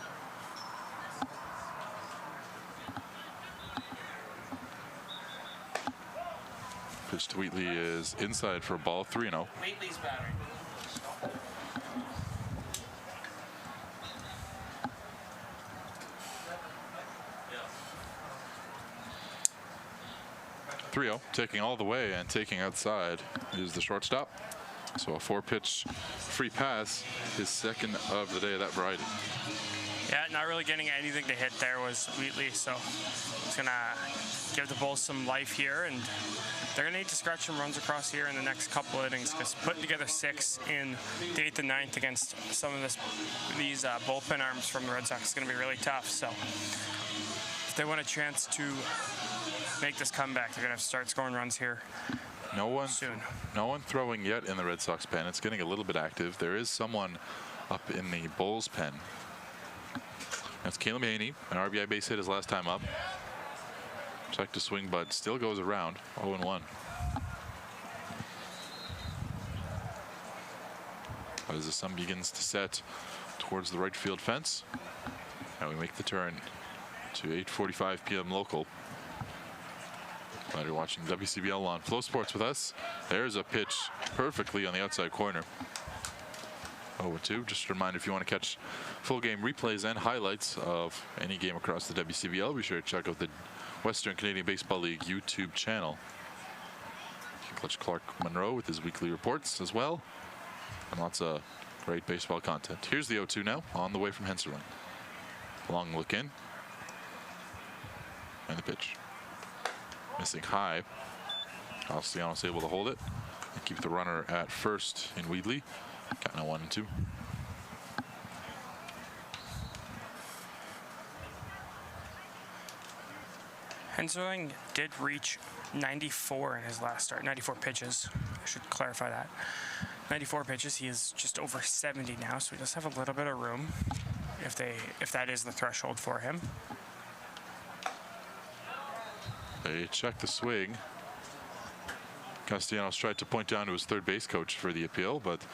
Pitch to Wheatley is inside for a ball, 3-0. Wheatley's battering. Taking all the way and taking outside is the shortstop. So a 4-pitch free pass, his second of the day of that variety. Yeah, not really getting anything to hit there was Wheatley, so it's gonna give the Bulls some life here, and they're gonna need to scratch some runs across here in the next couple innings, because putting together 6 in the 8th and 9th against some of these bullpen arms from the Red Sox is gonna be really tough. So if they want a chance to make this comeback, they're gonna have to start scoring runs here. No one throwing yet in the Red Sox pen. It's getting a little bit active. There is someone up in the Bulls pen. That's Caleb Haney, an RBI base hit his last time up. Check to swing, but still goes around. 0-1. As the sun begins to set towards the right field fence, and we make the turn to 8:45 p.m. local. Glad you're watching WCBL on Flow Sports with us. There's a pitch perfectly on the outside corner. 0-2. Just a reminder, if you want to catch full game replays and highlights of any game across the WCBL, be sure to check out the Western Canadian Baseball League YouTube channel. You can catch Clark Monroe with his weekly reports as well, and lots of great baseball content. Here's the 0-2 now, on the way from Henserling. Long look in, and the pitch. Missing high. Castellanos able to hold it and keep the runner at first in Wheatley. Got no 1-2. Henserling did reach 94 in his last start. 94 pitches. I should clarify that. 94 pitches. He is just over 70 now, so he does have a little bit of room if that is the threshold for him. They check the swing. Castellanos tried to point down to his third base coach for the appeal, but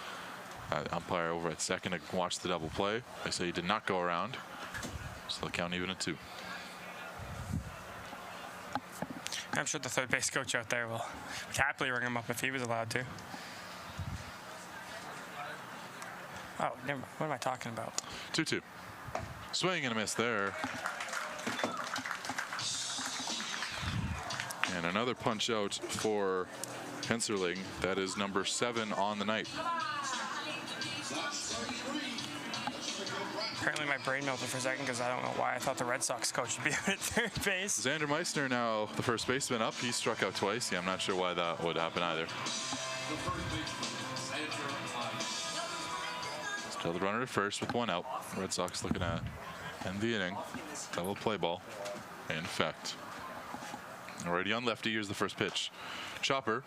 umpire over at second watched the double play. They say he did not go around. Still count even at 2. I'm sure the third base coach out there will happily ring him up if he was allowed to. Oh, never mind. What am I talking about? 2-2. Swing and a miss there. And another punch out for Henserling. That is number 7 on the night. Apparently my brain melted for a second because I don't know why I thought the Red Sox coach would be at third base. Xander Meissner now the first baseman up. He struck out twice. Yeah, I'm not sure why that would happen either. Still the runner at first with 1 out. Red Sox looking at end the inning. Double play ball in effect. Already on lefty, here's the first pitch. Chopper,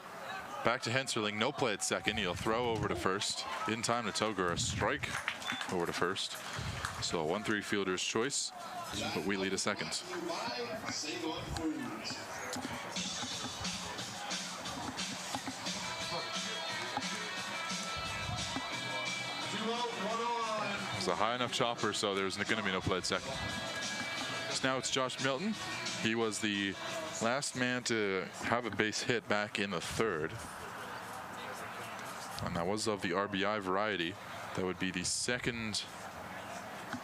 back to Henserling, no play at second. He'll throw over to first. In time to Toger, a strike over to first. So a 1-3 fielder's choice, but we lead a second. It's a high enough chopper, so there's going to be no play at second. So now it's Josh Milton. He was the last man to have a base hit back in the third. That was of the RBI variety. That would be the second,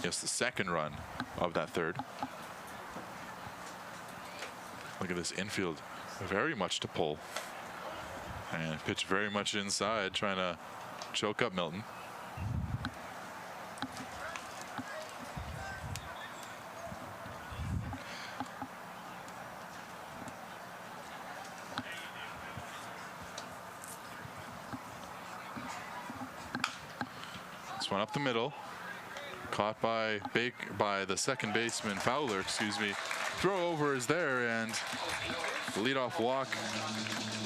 yes, the second run of that third. Look at this infield, very much to pull. And pitch very much inside, trying to choke up Milton. This one up the middle, caught by the second baseman Fowler, excuse me. Throw over is there, and the leadoff walk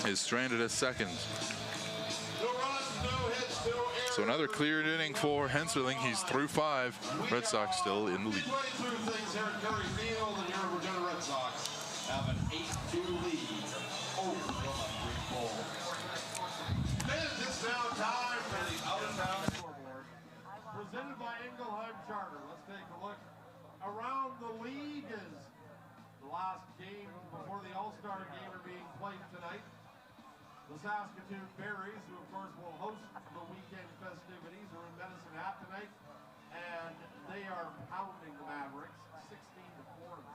is stranded at second. So another cleared inning for Henserling. He's through 5. Red Sox still in the lead. Red Sox have an 8-2 lead over the Lethbridge Bulls. And it's now time for the out-of-town scoreboard. Presented by Ingelheim Charter. Let's take a look around the league as the last game before the All-Star game are being played tonight. The Saskatoon Berries, who of course will host the weekend festivities, are in Medicine Hat tonight, and they are pounding the Mavericks 16-4 and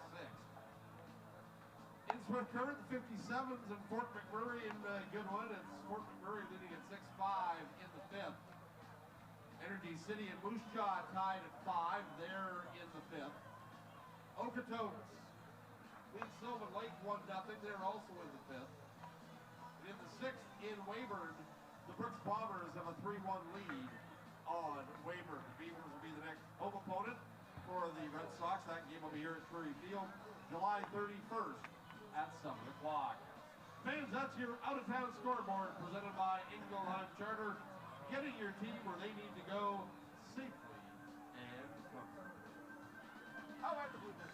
6. In Swift Current, the 57s and Fort McMurray in Goodwood. It's Fort McMurray leading at 6-5 in the 5th. Energy City and Moose Jaw tied at 5. They're in the 5th. Okotoks lead Sylvan Lake 1-0. They're also in the 5th. In the 6th, in Weyburn, the Brooks Bombers have a 3-1 lead on Weyburn. The Beavers will be the next home opponent for the Red Sox. That game will be here at Curry Field, July 31st at 7 o'clock. Fans, that's your out-of-town scoreboard presented by Ingelheim Charter, getting your team where they need to go safely and comfortably. How about the Blue Jays?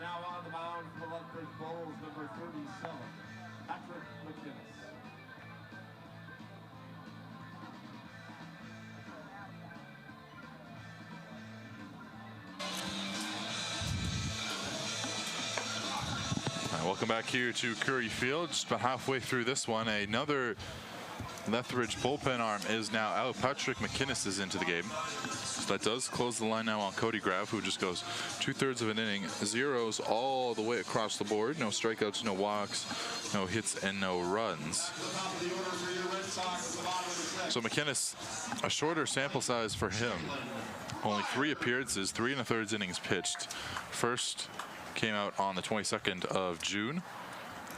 Now on the mound for the Lethbridge Bulls, number 37, Patrick McInnes. All right, welcome back here to Curry Field. Just about halfway through this one, another Lethbridge bullpen arm is now out. Patrick McInnes is into the game. So that does close the line now on Cody Graff, who just goes 2/3 of an inning, zeros all the way across the board. No strikeouts, no walks, no hits, and no runs. So McInnes, a shorter sample size for him. Only 3 appearances, 3 1/3 innings pitched. First came out on the 22nd of June.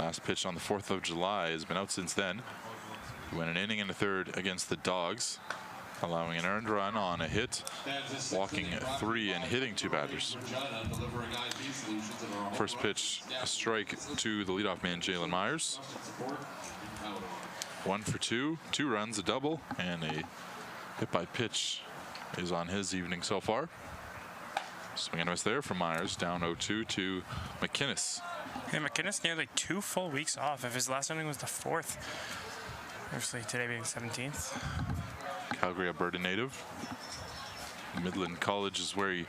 Last pitched on the 4th of July. Has been out since then. He went an inning and a third against the Dogs, allowing an earned run on a hit, walking 3 and hitting 2 batters. First pitch, a strike to the leadoff man, Jalen Myers. 1 for 2, 2 runs, a double, and a hit by pitch is on his evening so far. Swing and miss there from Myers, down 0-2 to McInnes. Yeah, McInnes nearly 2 full weeks off. If his last inning was the 4th, obviously today being 17th. Calgary, Alberta native. Midland College is where he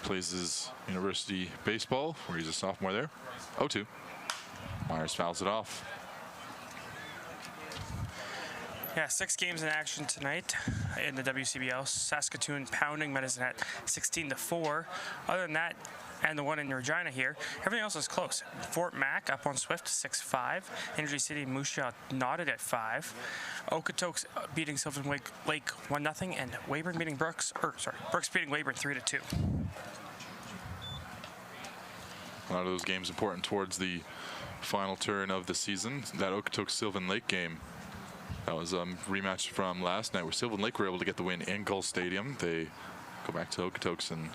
plays his university baseball, where he's a sophomore there. 0-2. Myers fouls it off. Yeah, 6 games in action tonight in the WCBL. Saskatoon pounding Medicine Hat 16-4. Other than that, and the one in Regina here, everything else is close. Fort Mac up on Swift 6-5. Energy City and Moose Jaw knotted at 5. Okotoks beating Sylvan Lake 1-0, and Weyburn beating Brooks beating Weyburn 3-2. A lot of those games important towards the final turn of the season. That Okotoks Sylvan Lake game, that was a rematch from last night where Sylvan Lake were able to get the win in Gull Stadium. They go back to Okotoks and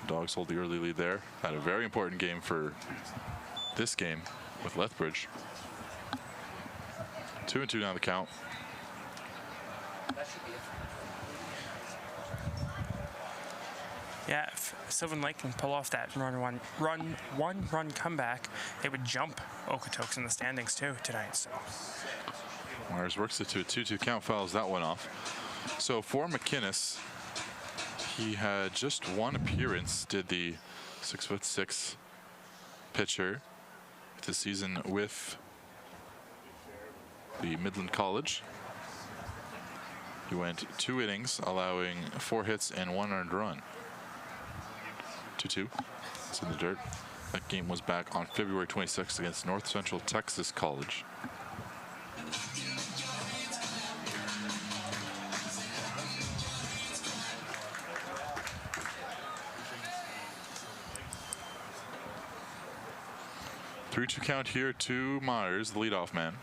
Dogs hold the early lead there. Had a very important game for this game with Lethbridge. 2-2 now the count. Yeah, if Sylvan Lake can pull off that one run comeback, they would jump Okotoks in the standings too tonight. So Myers works it to a 2-2 count, fouls that one off. So for McInnes, he had just one appearance, did the 6'6" pitcher this season with the Midland College. He went 2 innings, allowing 4 hits and 1 earned run. 2-2. It's in the dirt. That game was back on February 26th against North Central Texas College. Three-two count here to Myers, the leadoff man.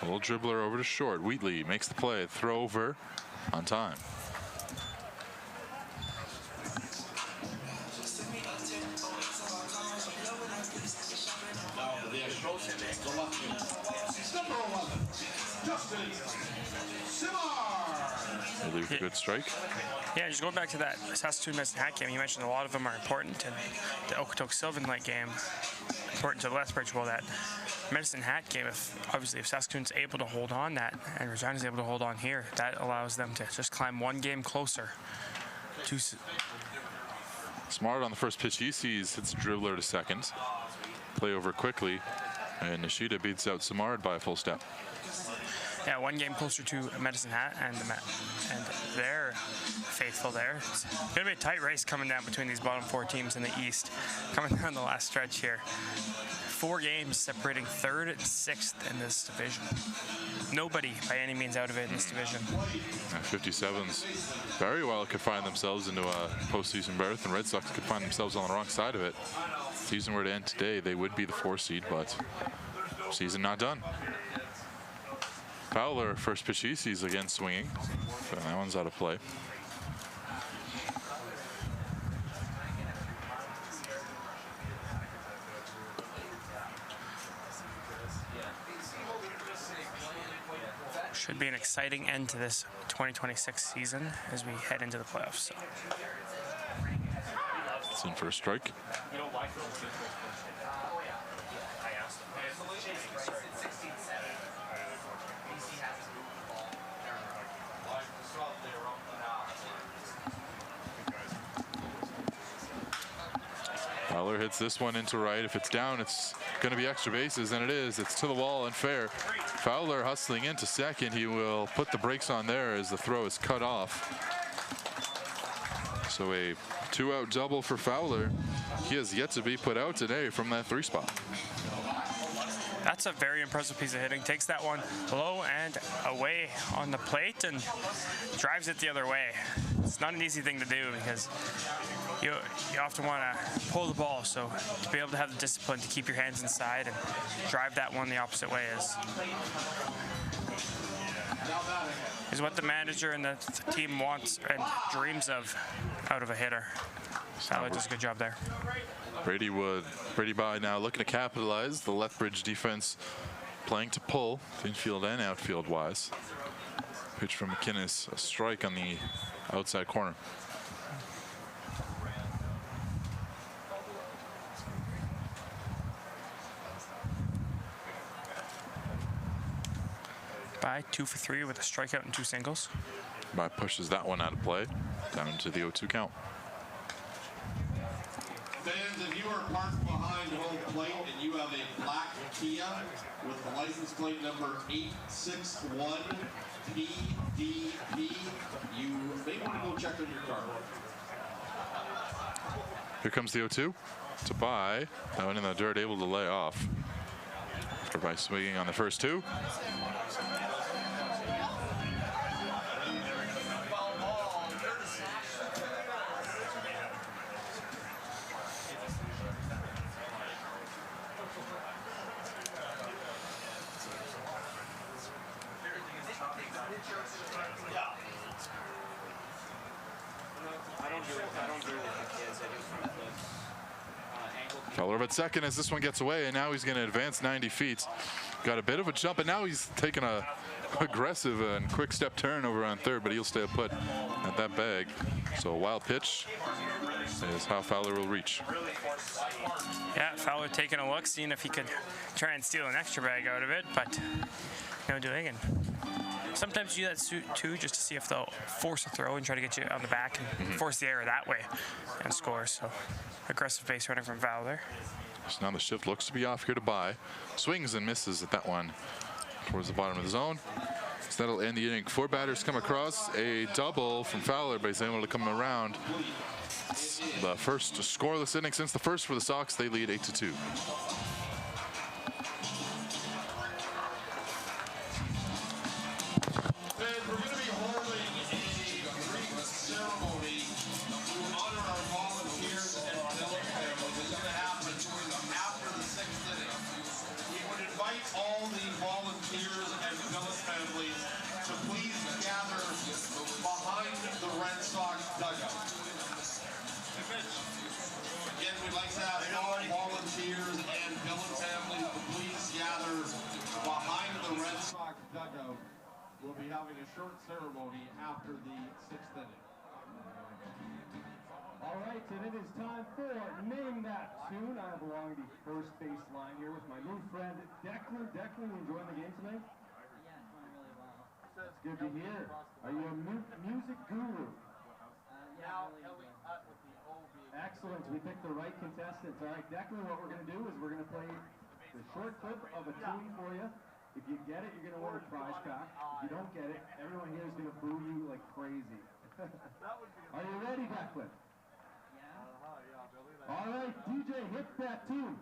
A little dribbler over to short. Wheatley makes the play. Throw over on time. They leave a good strike. yeah, just going back to that Saskatchewan Medicine Hat game, you mentioned a lot of them are important, and the Okotoks Sylvan Lake game important to the Lethbridge. Well, that Medicine Hat game, if Saskatchewan's able to hold on that, and Regina's able to hold on here, that allows them to just climb one game closer to. Smart on the first pitch he sees, hits dribbler to second. Play over quickly, and Nishida beats out Samard by a full step. Yeah, one game closer to Medicine Hat, and they're faithful there. It's going to be a tight race coming down between these bottom 4 teams in the East, coming down the last stretch here. 4 games separating 3rd and 6th in this division. Nobody by any means out of it in this division. 57s very well could find themselves into a postseason berth, and Red Sox could find themselves on the wrong side of it. If the season were to end today, they would be the 4 seed, but season not done. Fowler, first pitch he sees again swinging. So that one's out of play. Should be an exciting end to this 2026 season as we head into the playoffs. So. It's in for a strike. Fowler hits this one into right. If it's down, it's going to be extra bases, and it is. It's to the wall and fair. Fowler hustling into second. He will put the brakes on there as the throw is cut off. So a 2-out double for Fowler. He has yet to be put out today from that 3 spot. That's a very impressive piece of hitting. Takes that one low and away on the plate and drives it the other way. It's not an easy thing to do because you often want to pull the ball, so to be able to have the discipline to keep your hands inside and drive that one the opposite way is what the manager and the team wants and dreams of out of a hitter. Fowler does a good job there. Brady by now looking to capitalize. The Lethbridge defense playing to pull, infield and outfield wise. Pitch from McInnes, a strike on the outside corner. By 2 for 3 with a strikeout and 2 singles. By pushes that one out of play, down to the 0-2 count. Fans, if you are parked behind home plate and you have a black Kia with the license plate number 861 PDP, you may want to go check on your car. Here comes the 0-2 to By. That one in the dirt, able to lay off. After By swinging on the first 2. Fowler at second as this one gets away, and now he's going to advance 90 feet. Got a bit of a jump, and now he's taking a aggressive and quick step turn over on third, but he'll stay put at that bag. So a wild pitch is how Fowler will reach. Yeah, Fowler taking a look, seeing if he could try and steal an extra bag out of it, but no doing. And sometimes you do that too, just to see if they'll force a throw and try to get you on the back and force the error that way and score. So aggressive base running from Fowler. So now the shift looks to be off here to Bye. Swings and misses at that one towards the bottom of the zone. So that'll end the inning. 4 batters come across. A double from Fowler, but he's able to come around. It's the first scoreless inning since the first for the Sox. They lead 8-2. We'll be having a short ceremony after the 6th inning. All right, and it is time for Name That Tune. I have along the first base line here with my new friend Declan. Declan, you enjoying the game tonight? Yeah, it's going really well. That's good to hear. Are you a music guru? Yeah, really good. Excellent. We picked the right contestants. All right, Declan, what we're going to do is we're going to play the short clip of a tune for you. If you get it, you're going to win a prize pack. If you don't get it, everyone here is going to boo you like crazy. Are you ready, Declan? Yeah. All right, DJ, hit that tune.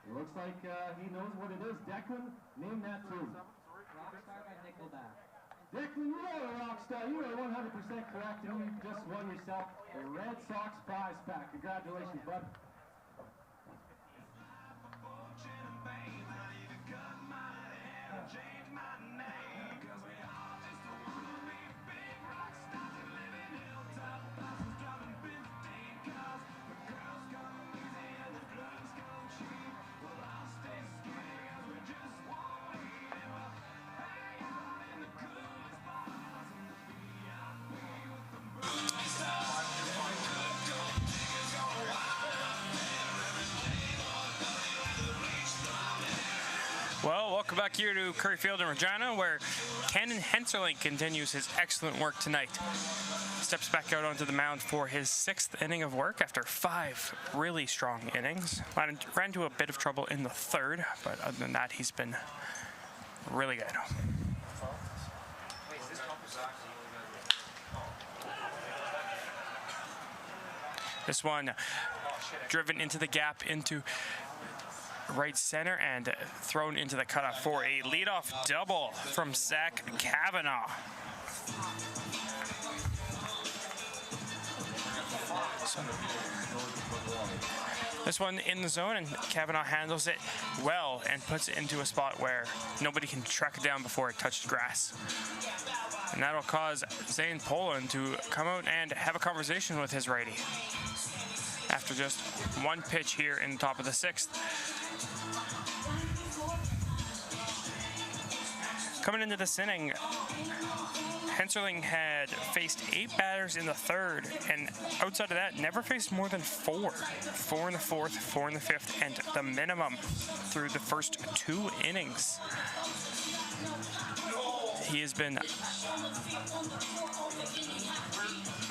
It looks like he knows what it is. Declan, name that tune. Rockstar by Nickelback. Declan, you are a rock star. You are 100% correct, and you just won yourself a Red Sox prize pack. Congratulations, bud. Well, welcome back here to Curry Field in Regina, where Cannon Henserling continues his excellent work tonight. Steps back out onto the mound for his 6th inning of work after 5 really strong innings. Ran into a bit of trouble in the 3rd, but other than that, he's been really good. This one driven into the gap into right center and thrown into the cutoff for a leadoff double from Zach Kavanaugh. This one in the zone, and Kavanaugh handles it well and puts it into a spot where nobody can track it down before it touched grass. And that'll cause Zane Poland to come out and have a conversation with his righty after just one pitch here in the top of the 6th. Coming into this inning, Henserling had faced 8 batters in the 3rd, and outside of that, never faced more than 4. 4 in the 4th, 4 in the 5th, and the minimum through the first 2 innings. He has been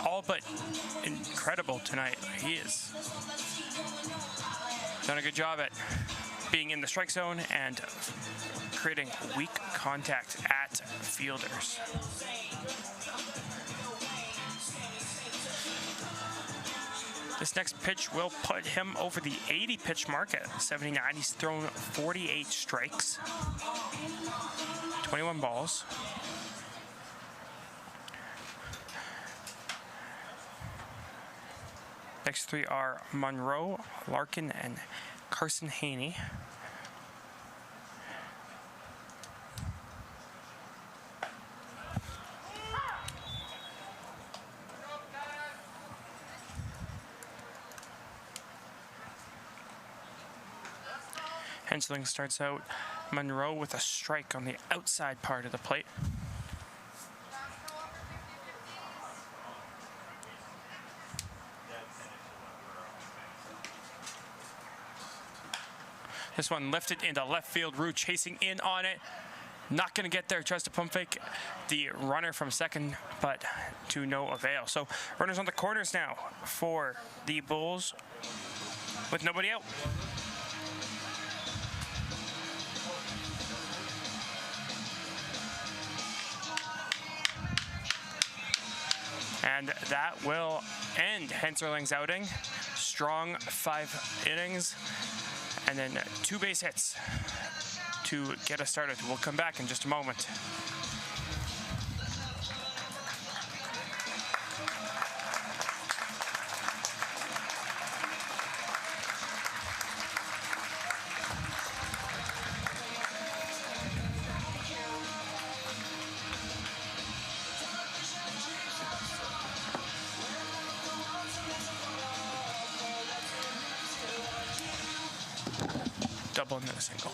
all but incredible tonight. He has done a good job at being in the strike zone and creating weak contact at fielders. This next pitch will put him over the 80 pitch mark at 79. He's thrown 48 strikes, 21 balls. Next 3 are Monroe, Larkin, and Carson Haney. Hensling starts out Monroe with a strike on the outside part of the plate. This one lifted into left field. Rue chasing in on it. Not going to get there. Tries to pump fake the runner from second, but to no avail. So runners on the corners now for the Bulls with nobody out. And that will end Henserling's outing. Strong 5 innings and then 2 base hits to get us started. We'll come back in just a moment. Double and then a single.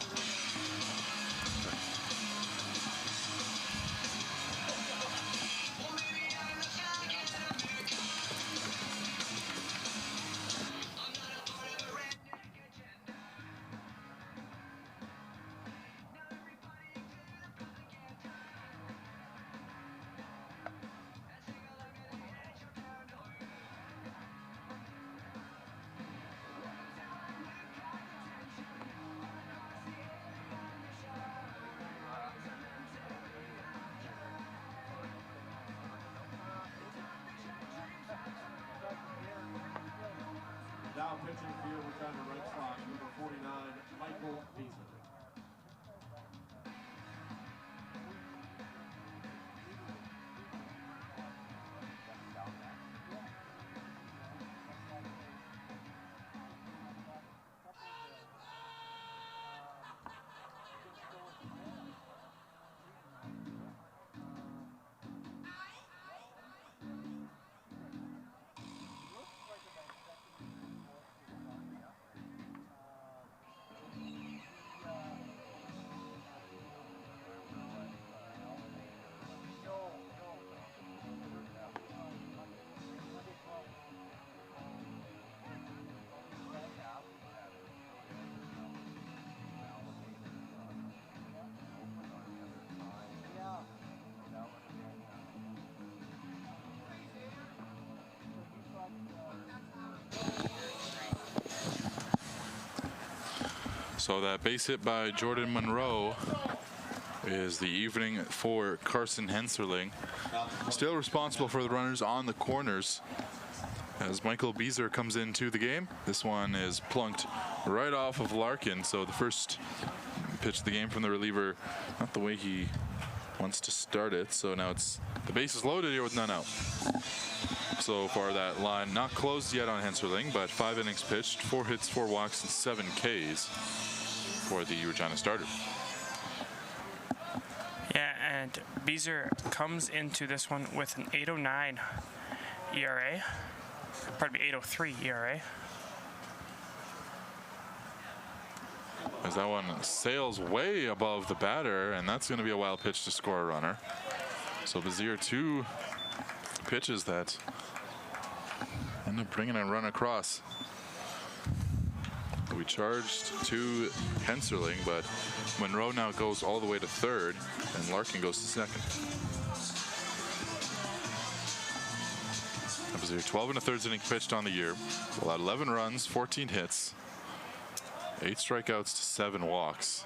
Now pitching for your Regina Red Sox, number 49, Michael Beasley. So that base hit by Jordan Monroe is the evening for Carson Henserling. Still responsible for the runners on the corners as Michael Beazer comes into the game. This one is plunked right off of Larkin. So the first pitch of the game from the reliever, not the way he wants to start it. So now it's the base is loaded here with none out. So far that line not closed yet on Henserling, but 5 innings pitched, 4 hits, 4 walks, and 7 Ks for the Regina starter. Yeah, and Beazer comes into this one with an 8.09 ERA. Pardon me, 8.03 ERA. As that one sails way above the batter, and that's going to be a wild pitch to score a runner. So Beazer, 2 pitches that end up bringing a run across. We charged to Henserling, but Monroe now goes all the way to third, and Larkin goes to second. That was 12 1/3 innings pitched on the year. Allowed 11 runs, 14 hits, 8 strikeouts to 7 walks.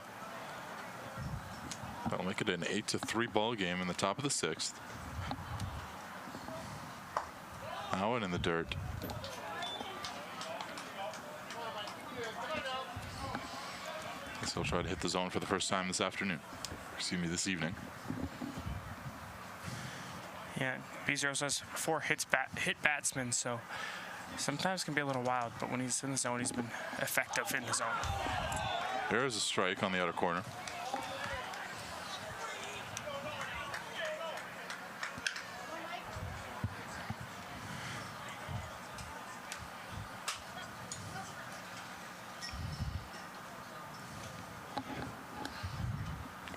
That'll make it an 8-3 ball game in the top of the 6th. Owen in the dirt. So he'll try to hit the zone for the first time this afternoon. Excuse me, this evening. Yeah, Beazer also has 4 hit batsmen, so sometimes can be a little wild, but when he's in the zone, he's been effective in the zone. There is a strike on the outer corner.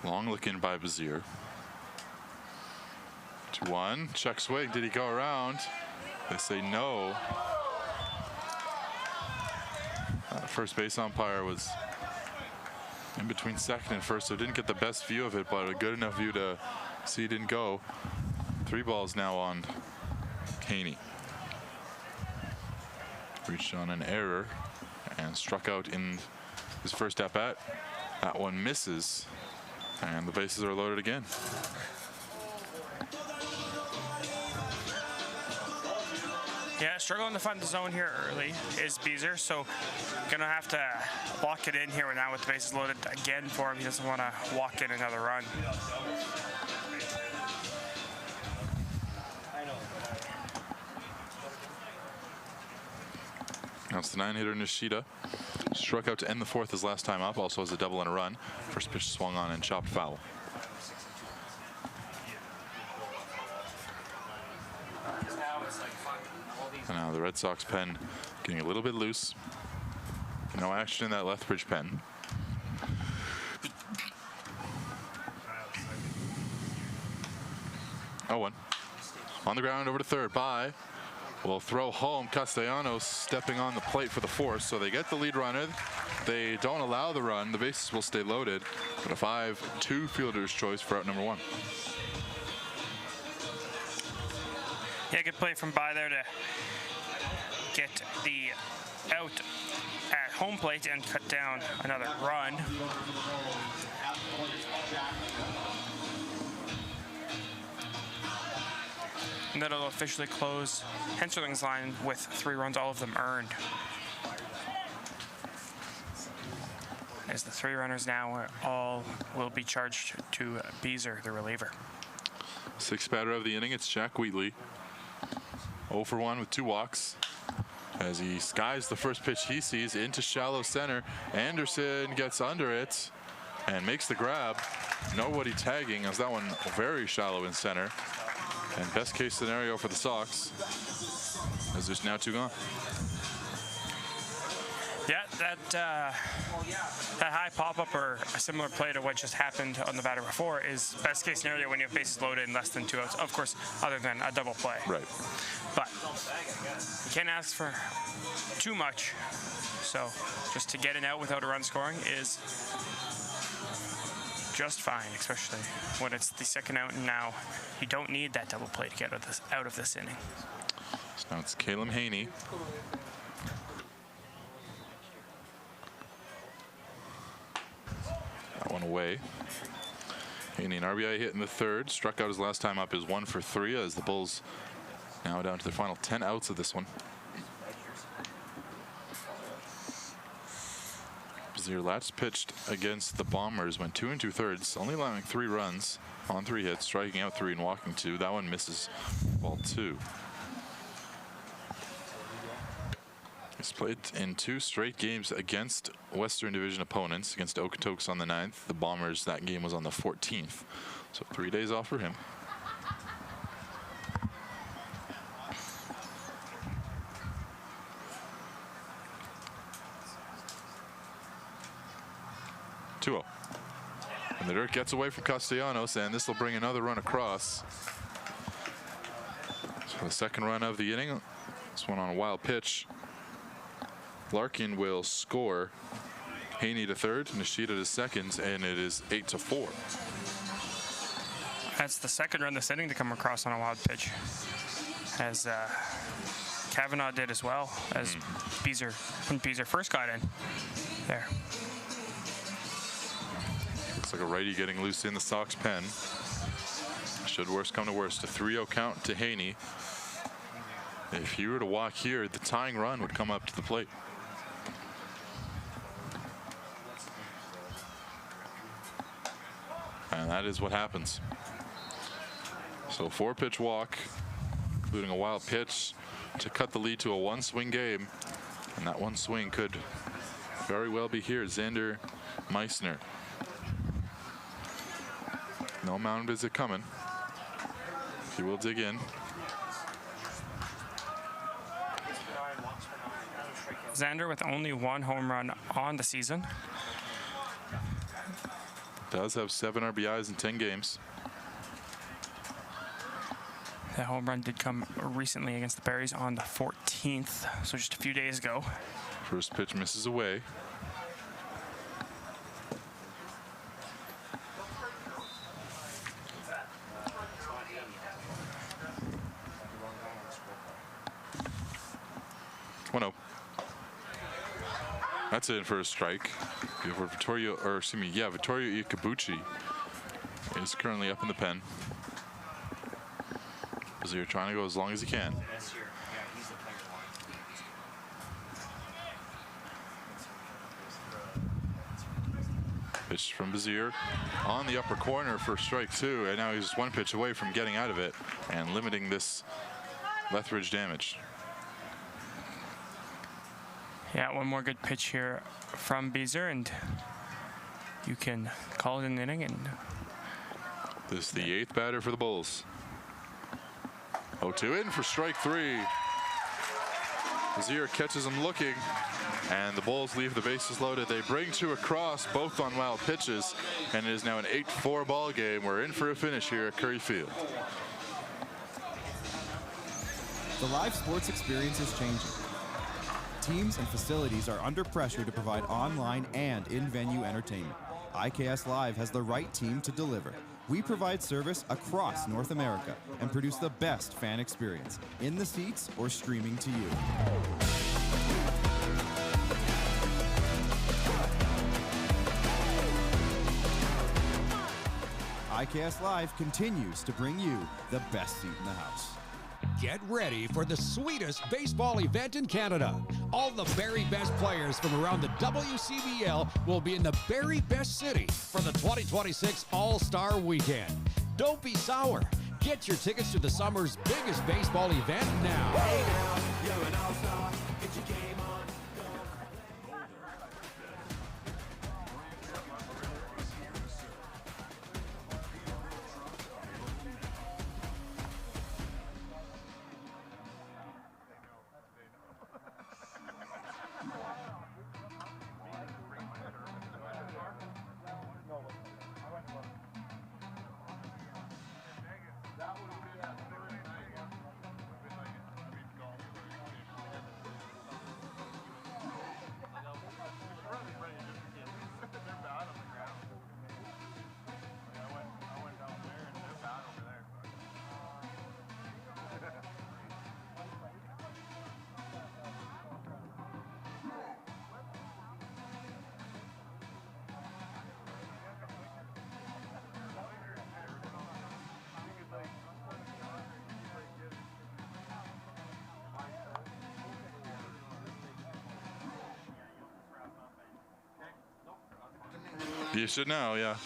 Long look in by Bazir. 2-1. Check swing. Did he go around? They say no. First base umpire was in between second and first, so didn't get the best view of it, but a good enough view to see it didn't go. 3 balls now on Haney. Reached on an error and struck out in his first at bat. That one misses, and the bases are loaded again. Yeah, struggling to find the zone here early is Beezer, so gonna have to walk it in here now with the bases loaded again for him. He doesn't want to walk in another run. Now it's the 9-hitter Nishida. Struck out to end the 4th his last time up, also has a double and a run. First pitch swung on and chopped foul. And now the Red Sox pen getting a little bit loose. No action in that Lethbridge pen. Oh, 1. On the ground over to third. By. Will throw home. Castellanos stepping on the plate for the 4th, so they get the lead runner. They don't allow the run. The bases will stay loaded, but a 5-2 fielder's choice for out number 1. Yeah, good play from By there to get the out at home plate and cut down another run. And that'll officially close Hensarling's line with 3 runs, all of them earned. As the 3 runners now all will be charged to Beezer, the reliever. 6th batter of the inning, it's Jack Wheatley. 0 for 1 with 2 walks. As he skies the first pitch he sees into shallow center. Anderson gets under it and makes the grab. Nobody tagging, as that one very shallow in center. And best case scenario for the Sox, as there's now 2 gone. Yeah, that high pop-up or a similar play to what just happened on the batter before is best case scenario when you have bases loaded and less than 2 outs. Of course, other than a double play. Right. But you can't ask for too much. So just to get an out without a run scoring is just fine, especially when it's the 2nd out and now you don't need that double play to get out of this inning. So now it's Caleb Haney. That one away. Haney, an RBI hit in the 3rd. Struck out his last time up, is 1 for 3 as the Bulls now down to the final 10 outs of this one. Bazir last pitched against the Bombers, went 2 2/3, only allowing 3 runs on 3 hits, striking out 3 and walking 2. That one misses, ball 2. He's played in 2 straight games against Western Division opponents, against Okotoks on the 9th. The Bombers, that game was on the 14th. So 3 days off for him. And the dirt gets away from Castellanos, and this will bring another run across. So the 2nd run of the inning, this one on a wild pitch. Larkin will score. Haney to 3rd, Nishida to 2nd, and it is 8-4. That's the 2nd run this inning to come across on a wild pitch, as Kavanaugh did as well as Beezer when Beezer first got in there. Looks like a righty getting loose in the Sox pen. Should worst come to worst, a 3-0 count to Haney. If he were to walk here, the tying run would come up to the plate. And that is what happens. So 4-pitch walk, including a wild pitch to cut the lead to a 1-swing game. And that 1 swing could very well be here. Xander Meissner. No mound visit coming. He will dig in. Xander with only 1 home run on the season. Does have 7 RBIs in 10 games. That home run did come recently against the Berries on the 14th, so just a few days ago. First pitch misses away. That's in for a strike. Vittorio Ikabuchi is currently up in the pen. Bazir trying to go as long as he can. Pitch from Bazir on the upper corner for strike 2, and now he's 1 pitch away from getting out of it and limiting this Lethbridge damage. Yeah, one more good pitch here from Beezer, and you can call it an inning. And this is the 8th batter for the Bulls. 0-2 in for strike 3. Bazir catches him looking, and the Bulls leave the bases loaded. They bring 2 across, both on wild pitches, and it is now an 8-4 ball game. We're in for a finish here at Curry Field. The live sports experience is changing. Teams and facilities are under pressure to provide online and in-venue entertainment. IKS Live has the right team to deliver. We provide service across North America and produce the best fan experience, in the seats or streaming to you. IKS Live continues to bring you the best seat in the house. Get ready for the sweetest baseball event in Canada. All the very best players from around the WCBL will be in the very best city for the 2026 All-Star Weekend. Don't be sour. Get your tickets to the summer's biggest baseball event now. Hey now, you're an all-star. Get your game on. You should know, yeah.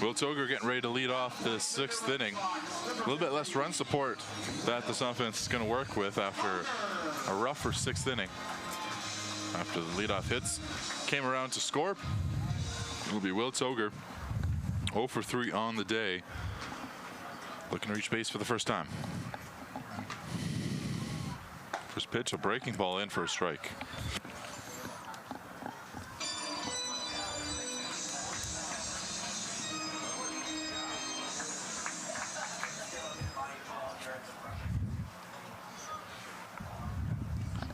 Will Toger getting ready to lead off the 6th inning. A little bit less run support that this offense is going to work with after a rougher 6th inning. After the leadoff hits came around to score, it will be Will Toger, 0 for 3 on the day, looking to reach base for the first time. First pitch, a breaking ball in for a strike.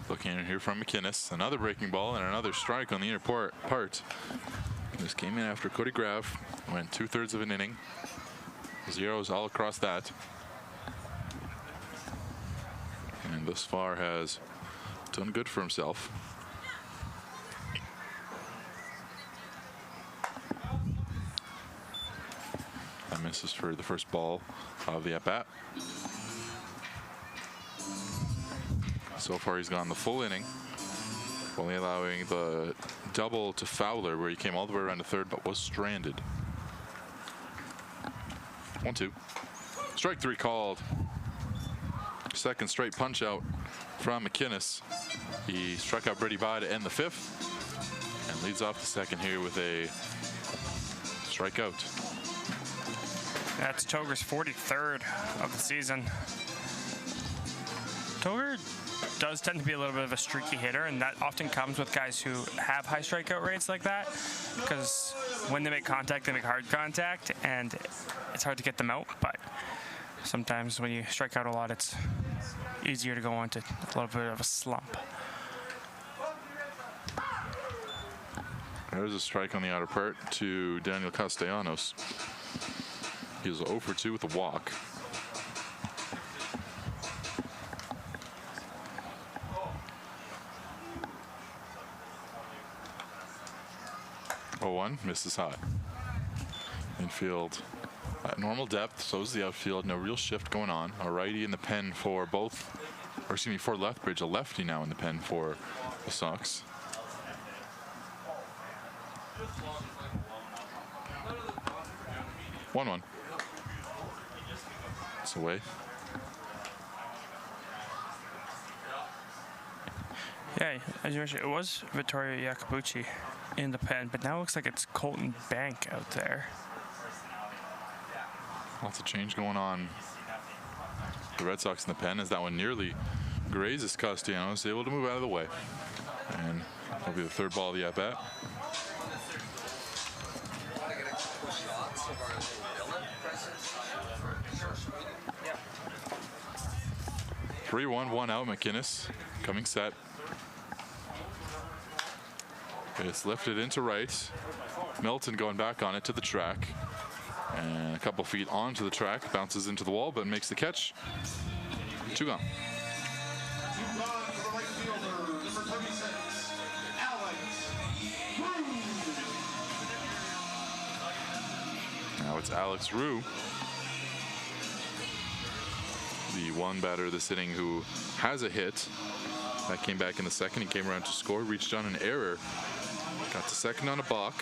Looking in here from McInnes, another breaking ball and another strike on the inner part. This came in after Cody Graff went 2/3 of an inning. Zeros all across that. And thus far has done good for himself. That misses for the first ball of the at-bat. So far he's gone the full inning, only allowing the double to Fowler where he came all the way around to third but was stranded. 1-2. Strike 3 called. Second straight punch out from McInnes. He struck out Brady Bye to end the 5th and leads off the 2nd here with a strikeout. That's Toger's 43rd of the season. Toger does tend to be a little bit of a streaky hitter, and that often comes with guys who have high strikeout rates like that, because when they make contact, they make hard contact, and it's hard to get them out. But sometimes when you strike out a lot, it's easier to go on to a little bit of a slump. There's a strike on the outer part to Daniel Castellanos. He was 0 for 2 with a walk. One misses high. Infield at normal depth, so is the outfield. No real shift going on. A righty in the pen for both, or excuse me, for Lethbridge. A lefty now in the pen for the Sox. One. It's away. Yeah, as you mentioned, it was Vittorio Iacobucci in the pen, but now it looks like it's Colton Bank out there. Lots of change going on. The Red Sox in the pen as that one nearly grazes Castellanos, able to move out of the way. And that'll be the third ball of the at-bat. Three, one out. McInnes coming set. It's lifted into right. Milton going back on it to the track. And a couple feet onto the track. Bounces into the wall, but makes the catch. 2 gone. Now it's Alex Rue, the one batter this inning who has a hit. That came back in the second. He came around to score, reached on an error. Got to second on a balk,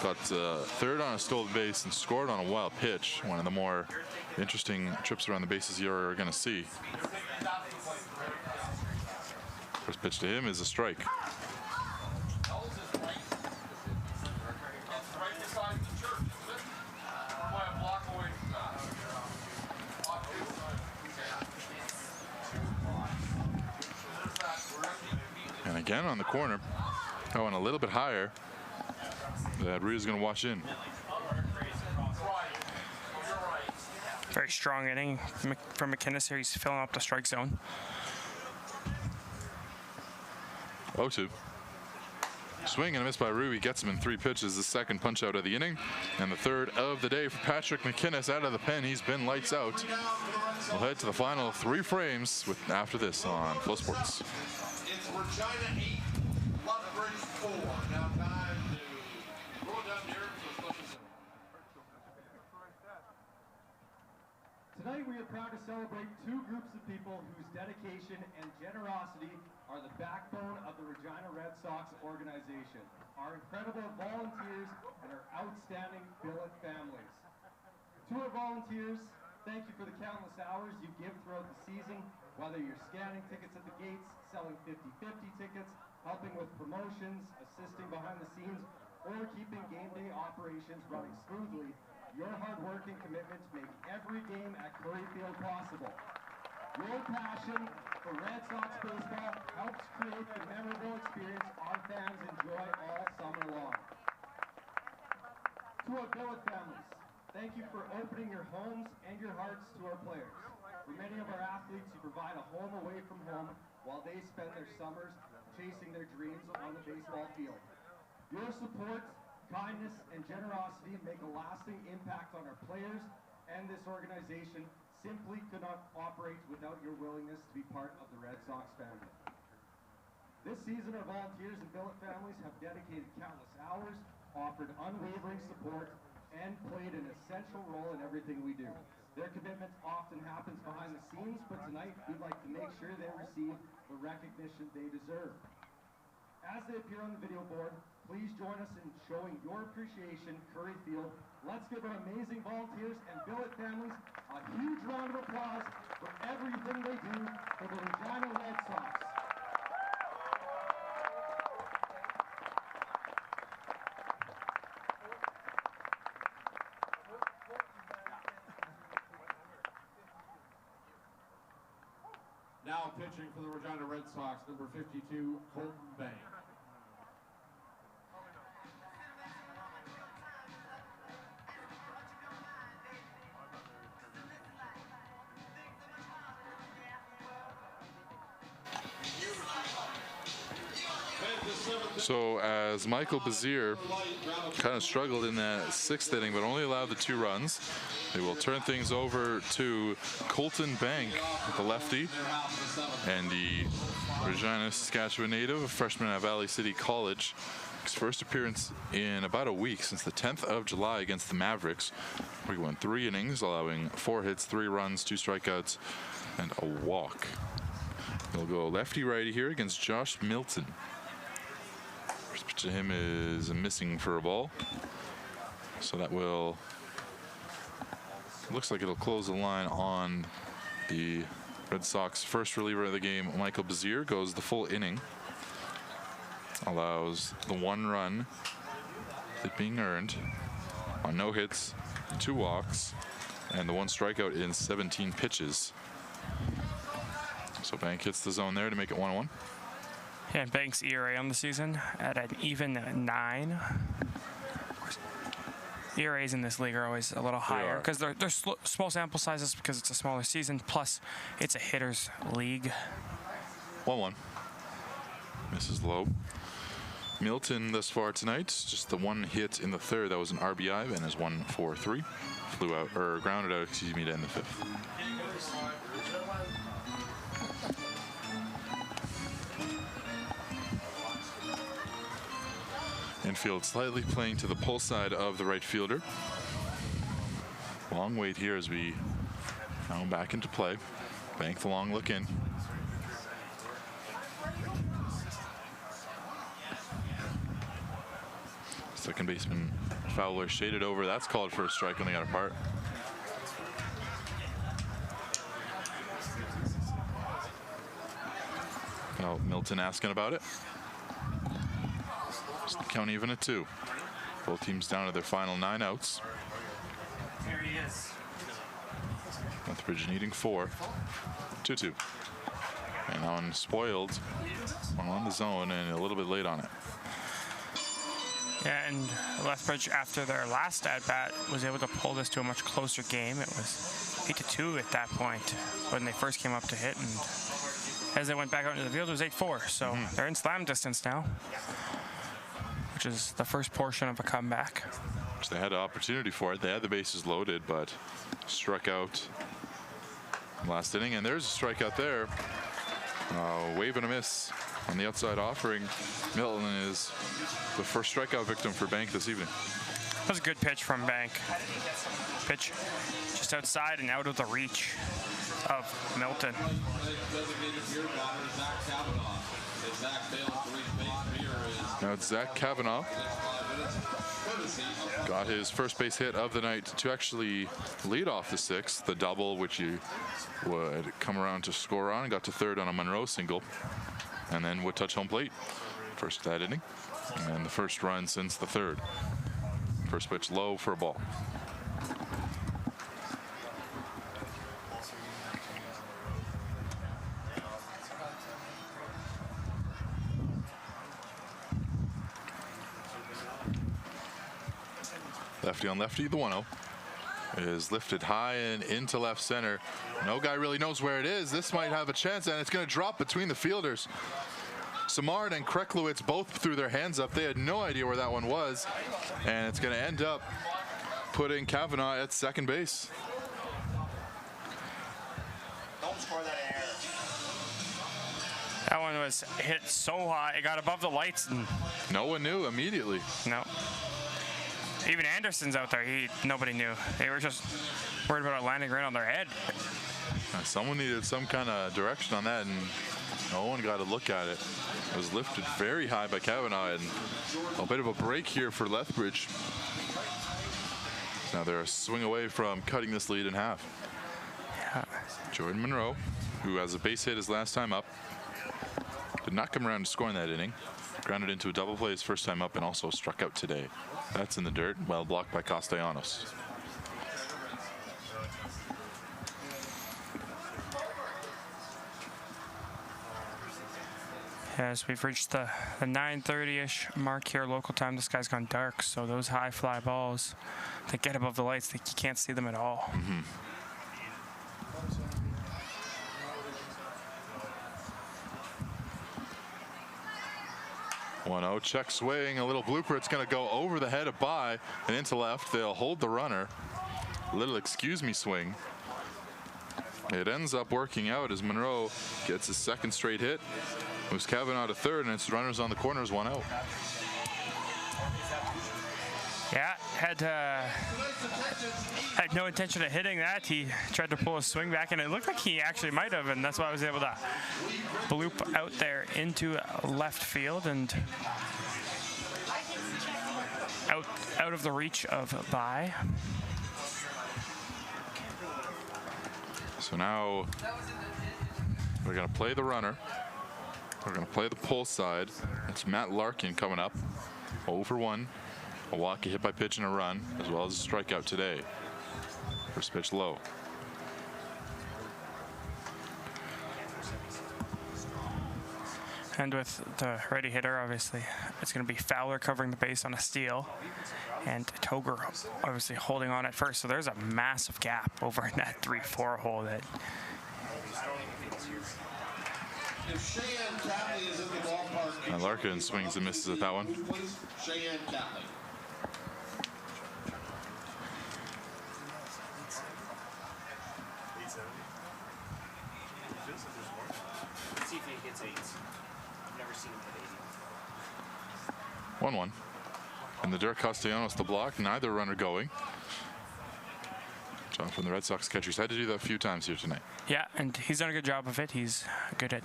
got third on a stolen base, and scored on a wild pitch. One of the more interesting trips around the bases you're going to see. First pitch to him is a strike. And again on the corner. Oh, and a little bit higher. That Ria's going to watch in. Very strong inning from McInnes here. He's filling up the strike zone. 0-2. Swing and a miss by Rue. He gets him in 3 pitches. The second punch out of the inning. And the third of the day for Patrick McInnes out of the pen. He's been lights out. We'll head to the final 3 frames after this on Flow Sports. It's Regina 8. Lethbridge 4. Now time to roll down here to Tonight we are proud to celebrate 2 groups of people whose dedication and generosity are the backbone of the Regina Red Sox organization. Our incredible volunteers and our outstanding billet families. To our volunteers, thank you for the countless hours you give throughout the season, whether you're scanning tickets at the gates, selling 50-50 tickets, helping with promotions, assisting behind the scenes, or keeping game day operations running smoothly. Your hard work and commitment make every game at Curry Field possible. Your passion for Red Sox baseball helps create the memorable experience our fans enjoy all summer long. To our billet families, thank you for opening your homes and your hearts to our players. For many of our athletes, you provide a home away from home while they spend their summers chasing their dreams on the baseball field. Your support, kindness, and generosity make a lasting impact on our players, and this organization simply could not operate without your willingness to be part of the Red Sox family. This season, our volunteers and billet families have dedicated countless hours, offered unwavering support, and played an essential role in everything we do. Their commitment often happens behind the scenes, but tonight we'd like to make sure they receive the recognition they deserve. As they appear on the video board, please join us in showing your appreciation, Curry Field. Let's give our amazing volunteers and billet families a huge round of applause for everything they do for the Regina Red Sox. Now pitching for the Regina Red Sox, number 52, Colton Bank. So as Michael Bazier kind of struggled in that 6th inning, but only allowed the 2 runs, they will turn things over to Colton Bank, the lefty, and the Regina, Saskatchewan native, a freshman at Valley City College. His first appearance in about a week, since the 10th of July against the Mavericks, where he went 3 innings, allowing 4 hits, 3 runs, 2 strikeouts, and a walk. He'll go lefty-righty here against Josh Milton. First pitch to him is missing for a ball. So that will, looks like it'll close the line on the Red Sox first reliever of the game. Michael Bazier goes the full inning. Allows the 1 run that being earned on no hits, 2 walks, and the 1 strikeout in 17 pitches. So Bank hits the zone there to make it 1-1. Yeah, Bank's ERA on the season at an even 9. ERAs in this league are always a little higher because they're small sample sizes because it's a smaller season. Plus, it's a hitter's league. 1-1. Misses low. Milton thus far tonight, just the 1 hit in the 3rd. That was an RBI, and his 1-4-3 flew out, or grounded out, excuse me, to end the 5th. Infield slightly playing to the pull side of the right fielder. Long wait here as we now back into play. Bank the long look in. Second baseman Fowler shaded over. That's called for a strike when they got apart. Now Milton asking about it. Count even at 2. Both teams down to their final 9 outs. There he is. Lethbridge needing 4. 2-2. And now one spoiled. One on the zone and a little bit late on it. Yeah, and Lethbridge, after their last at-bat, was able to pull this to a much closer game. It was 8-2 at that point when they first came up to hit. And as they went back out into the field, it was 8-4. So they're in slam distance now, which is the first portion of a comeback. Which they had an opportunity for it. They had the bases loaded, but struck out last inning. And there's a strikeout there. Wave and a miss on the outside offering. Milton is the first strikeout victim for Bank this evening. That was a good pitch from Bank. Pitch just outside and out of the reach of Milton. Now it's Zach Kavanaugh. Got his first base hit of the night to actually lead off the 6th, the double which he would come around to score on. Got to 3rd on a Monroe single, and then would touch home plate first that inning, and the first run since the 3rd. First pitch low for a ball. Lefty on lefty, the 1-0 is lifted high and into left center. No guy really knows where it is. This might have a chance, and it's going to drop between the fielders. Samard and Kreklowitz both threw their hands up. They had no idea where that one was, and it's going to end up putting Kavanaugh at second base. Don't score that air. That one was hit so high, it got above the lights, and no one knew immediately. No. Even Anderson's out there. Nobody knew. They were just worried about it landing right on their head. Someone needed some kind of direction on that, and no one got a look at it. It was lifted very high by Kavanaugh, and a bit of a break here for Lethbridge. Now they're a swing away from cutting this lead in half. Yeah. Jordan Monroe, who has a base hit his last time up, did not come around to score in that inning. Grounded into a double play his first time up, and also struck out today. That's in the dirt, well blocked by Castellanos. As we've reached the 9:30-ish mark here, local time, the sky's gone dark, so those high fly balls that get above the lights, you can't see them at all. 1-0, check swing, a little blooper. It's going to go over the head of Bai and into left. They'll hold the runner. A little excuse me swing. It ends up working out as Monroe gets his second straight hit. Moves Kavanaugh to third, and it's runners on the corners, 1-0. Yeah, had no intention of hitting that. He tried to pull a swing back, and it looked like he actually might have, and that's why I was able to bloop out there into left field and out of the reach of Bai. So now we're going to play the runner. We're going to play the pull side. It's Matt Larkin coming up. 0 for 1. A walk, a hit by pitch, and a run, as well as a strikeout today. First pitch low. And with the righty hitter, obviously, it's going to be Fowler covering the base on a steal, and Toger obviously holding on at first. So there's a massive gap over in that 3-4 hole that. If Cheyenne Catley is in the ballpark, And Larkin swings and misses at that one. Cheyenne Catley. Let's see if he hits 8s. I've never seen him hit 1-1. And the Dirk Castellanos the block, neither runner going. John from the Red Sox catcher's had to do that a few times here tonight. Yeah, and he's done a good job of it. He's good at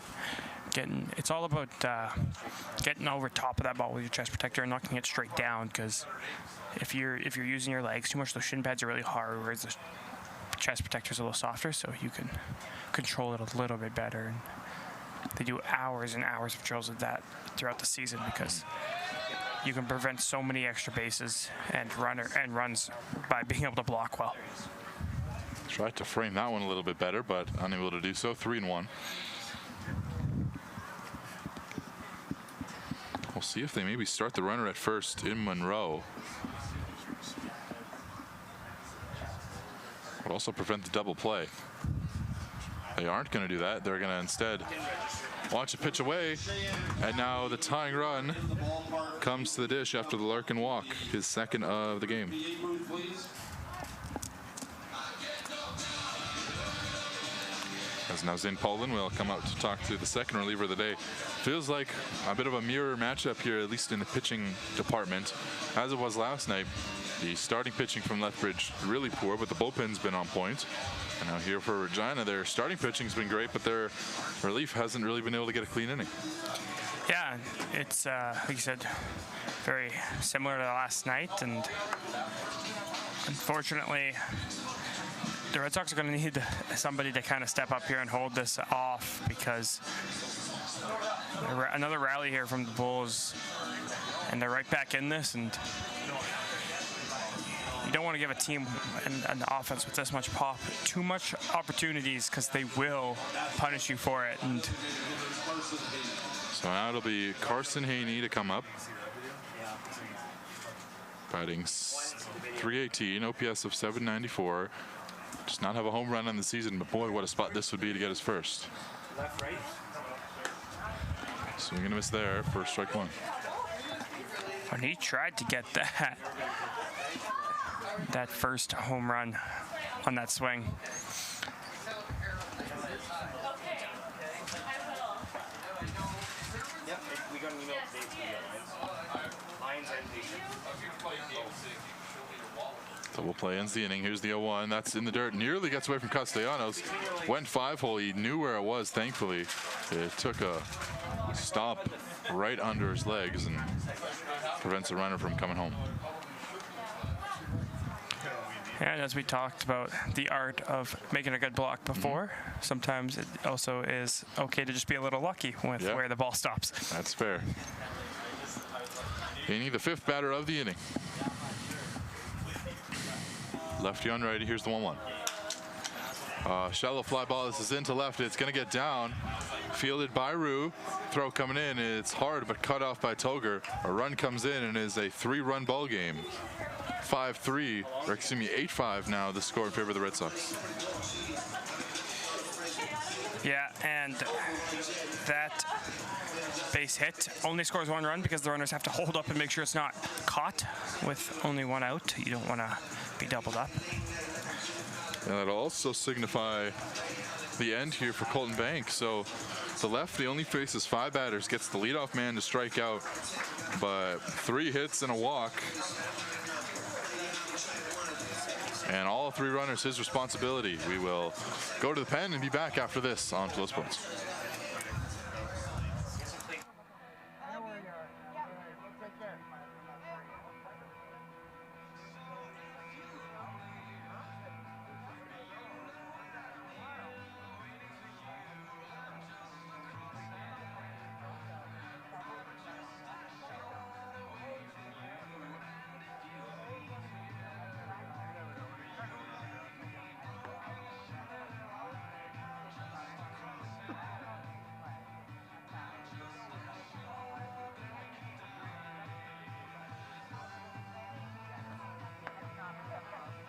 getting. It's all about getting over top of that ball with your chest protector and knocking it straight down. Because if you're using your legs too much, those shin pads are really hard, whereas the chest protector is a little softer, so you can control it a little bit better. And they do hours and hours of drills of that throughout the season because you can prevent so many extra bases and runs by being able to block well. Tried to frame that one a little bit better, but unable to do so. 3-1. We'll see if they maybe start the runner at first in Monroe. Would also prevent the double play. They aren't going to do that. They're going to instead watch a pitch away, and now the tying run comes to the dish after the Larkin walk, his second of the game. As now Zane Poland will come out to talk to the second reliever of the day. Feels like a bit of a mirror matchup here, at least in the pitching department, as it was last night. The starting pitching from Lethbridge really poor, but the bullpen's been on point. And now here for Regina, their starting pitching's been great, but their relief hasn't really been able to get a clean inning. Yeah, it's like you said, very similar to last night, and unfortunately, the Red Sox are going to need somebody to kind of step up here and hold this off, because another rally here from the Bulls, and they're right back in this, and you don't want to give a team an offense with this much pop too much opportunities, because they will punish you for it. And so now it'll be Carson Haney to come up, batting .318, OPS of .794. Just not have a home run on the season, but boy, what a spot this would be to get his first. Left, right. Swing and a miss there for strike one. when he tried to get that first home run on that swing. Yep, we got an email today to Lions and Double play ends the inning. Here's the 0-1. That's in the dirt. Nearly gets away from Castellanos. Went 5-hole. He knew where it was, thankfully. It took a stop right under his legs and prevents the runner from coming home. And as we talked about the art of making a good block before, sometimes it also is okay to just be a little lucky with where the ball stops. That's fair. Haney, the fifth batter of the inning. Lefty on righty. Here's the 1-1. Shallow fly ball. This is into left. It's going to get down. Fielded by Rue. Throw coming in. It's hard, but cut off by Toger. A run comes in and is a 3-run ball game. 5-3, or excuse me, 8-5 now, the score in favor of the Red Sox. Yeah, and that base hit only scores 1 run because the runners have to hold up and make sure it's not caught with only 1 out. You don't want to be doubled up. And that'll also signify the end here for Colton Bank. So the lefty only faces 5 batters, gets the leadoff man to strike out, but 3 hits and a walk. And all 3 runners his responsibility. We will go to the pen and be back after this on Flow Sports.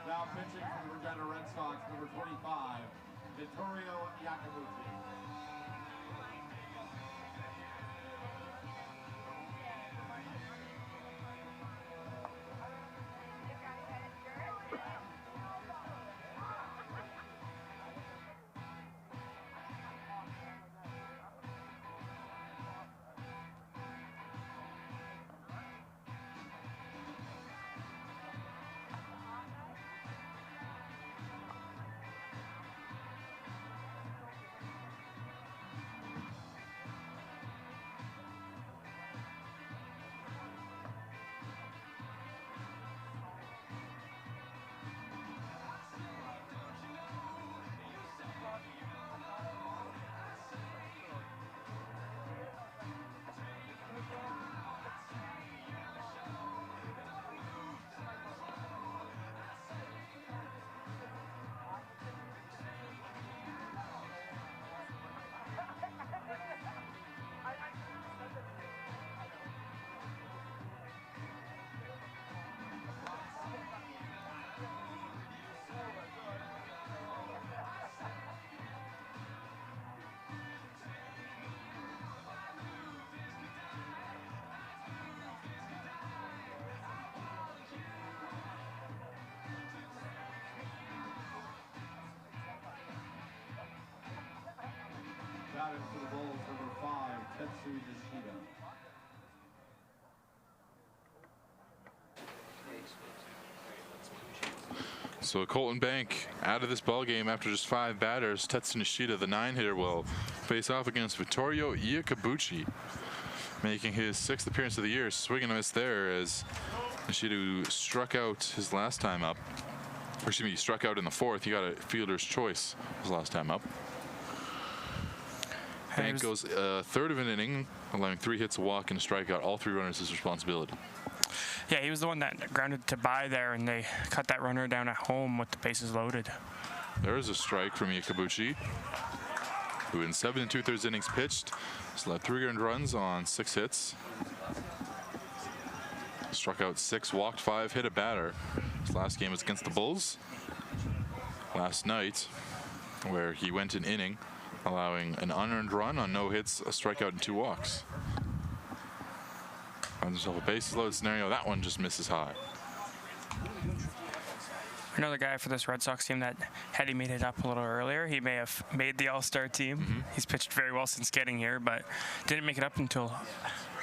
Now pitching for the Regina Red Sox, number 25, Vittorio Iacobucci. Batting for the Bulls, number 5, Tetsu Nishida. So Colton Bank out of this ball game after just 5 batters. Tetsu Nishida, the 9-hitter, will face off against Vittorio Iacobucci, making his 6th appearance of the year. Swing and a miss there as Nishida, who struck out his last time up, or excuse me, he struck out in the 4th. He got a fielder's choice his last time up. Bank goes a third of an inning, allowing 3 hits, a walk, and a strikeout. All 3 runners his responsibility. Yeah, he was the one that grounded to by there, and they cut that runner down at home with the bases loaded. There is a strike from Iacobucci, who in 7 2/3 innings pitched, has allowed 3 earned runs on 6 hits. Struck out 6, walked 5, hit a batter. His last game was against the Bulls last night, where he went an inning, allowing an unearned run on no hits, a strikeout, and 2 walks. Finds himself a bases loaded scenario. That one just misses high. Another guy for this Red Sox team that had he made it up a little earlier, he may have made the All-Star team. He's pitched very well since getting here, but didn't make it up until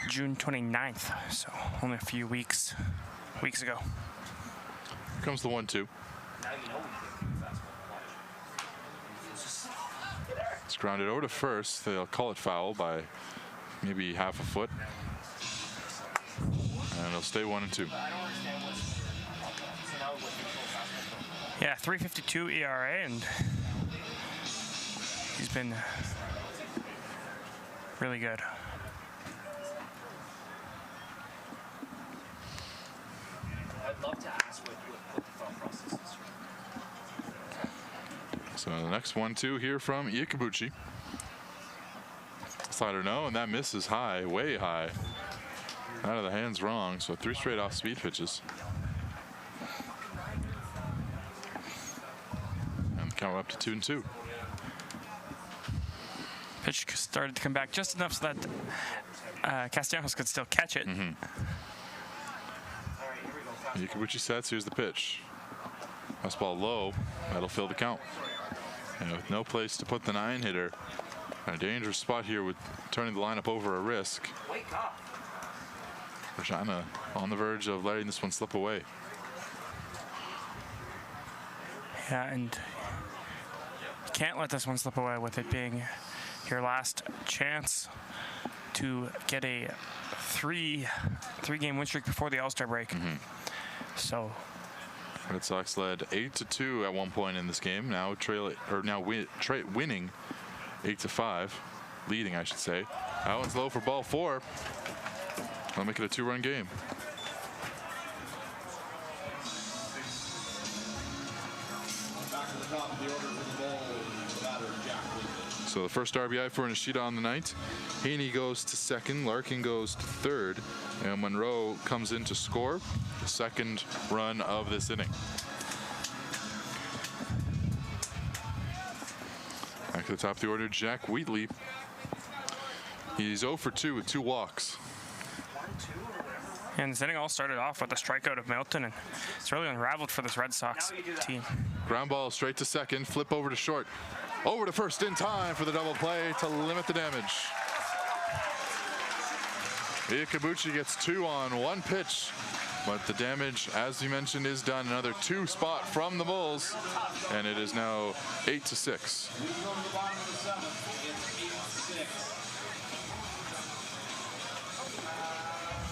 June 29th, so only a few weeks ago. Here comes the 1-2. It's grounded over to first. They'll call it foul by maybe half a foot. And it'll stay 1-2. Yeah, 3.52 ERA, and he's been really good. I'd love to ask what the thought process is. So the next 1-2 here from Iacobucci. Slider, no, and that misses high, way high. Out of the hands wrong, so 3 straight off speed pitches. And the count up to 2-2. Pitch started to come back just enough so that Castellanos could still catch it. Yakabuchi sets, here's the pitch. Fastball low, that'll fill the count. And with no place to put the 9-hitter, a dangerous spot here with turning the lineup over a risk. Regina on the verge of letting this one slip away. Yeah, and you can't let this one slip away with it being your last chance to get a three-game win streak before the All-Star break. So Red Sox led 8-2 at one point in this game. Now winning 8-5, leading, I should say. That one's low for ball 4. I'll make it a 2-run game. Back to the top of the order for the ball, the batter, Jack Whitman. So the first RBI for Nishida on the night. Haney goes to second, Larkin goes to third, and Monroe comes in to score the second run of this inning. Back to the top of the order, Jack Wheatley. He's 0 for 2 with 2 walks. And this inning all started off with a strikeout of Milton, and it's really unraveled for this Red Sox team. Ground ball straight to second, flip over to short. Over to first in time for the double play to limit the damage. Ikabuchi gets 2 on 1 pitch, but the damage, as you mentioned, is done. Another 2 spot from the Bulls, and it is now 8-6. We go to the bottom of the 7th. It's 8-6.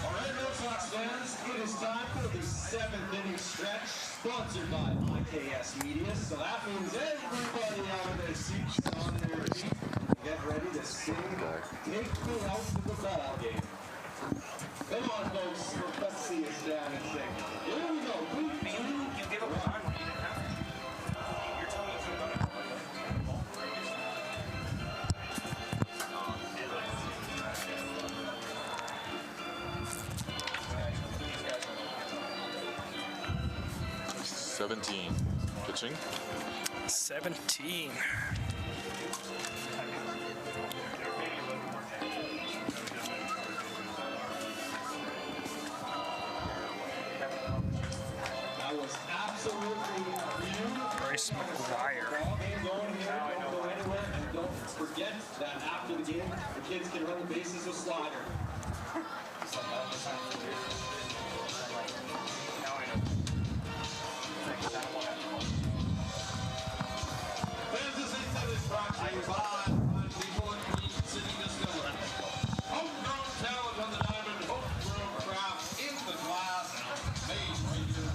All right, Red Sox fans, it is time for the 7th inning stretch, sponsored by IKS Media. So that means everybody out of their seats on their feet, get ready to sing "Take Me Out to the Ball Game." Come on, folks, let's see us down and sing. Here we go. 3, 2, You give up time when you didn't have to. You're telling us about it. 17 pitching. 17. That was absolutely beautiful. Bryce McGuire. Don't go anywhere, and don't forget that after the game, the kids can run the bases with Slider. Kansas City is brought to you by people in Queen City Distillery. Homegrown talent on the diamond, homegrown craft in the glass, made right here in the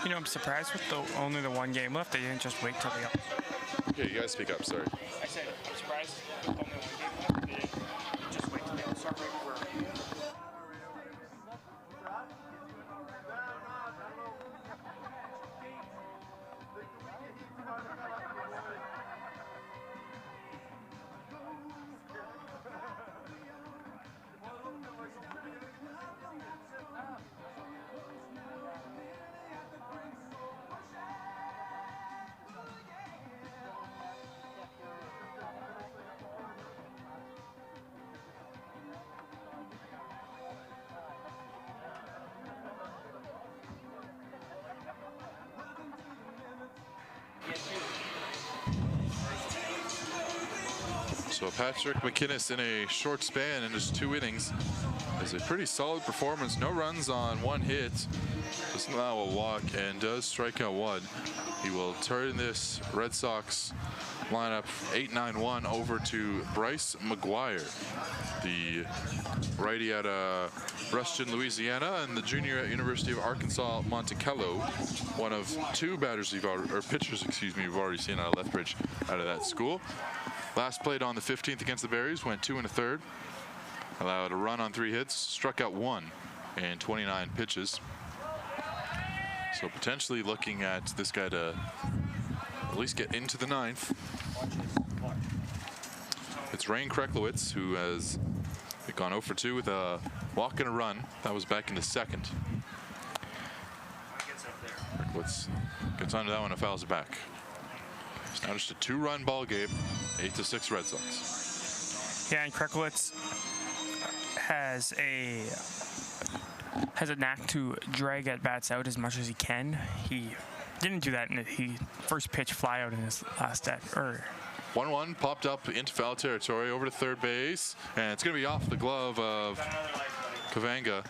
You know, I'm surprised with only the 1 game left. They didn't just wait till the. Okay, you guys speak up. Sorry. I said I'm surprised with only 1 game left. They didn't just wait till the All-Star break. So Patrick McInnes in a short span in just 2 innings It's a pretty solid performance. No runs on one hit. Doesn't allow a walk and does strike out one. He will turn this Red Sox lineup 8-9-1 over to Bryce McGuire, the righty out of Ruston, Louisiana, and the junior at University of Arkansas Monticello. One of two batters pitchers, excuse me, we've already seen out of Lethbridge out of that school. Last played on the 15th against the Berries, went 2 1/3. Allowed a run on 3 hits, struck out 1 in 29 pitches. So potentially looking at this guy to at least get into the 9th. It's Ryan Kreklowitz, who has gone 0 for 2 with a walk and a run. That was back in the 2nd. Kreklowitz gets onto that one and fouls it back. It's now just a 2-run ball game, 8-6 Red Sox. Yeah, and Kreklowitz has a knack to drag at bats out as much as he can. He didn't do that in the first pitch fly out in his last at 1-1 popped up into foul territory over to third base, and it's going to be off the glove of Kavanga.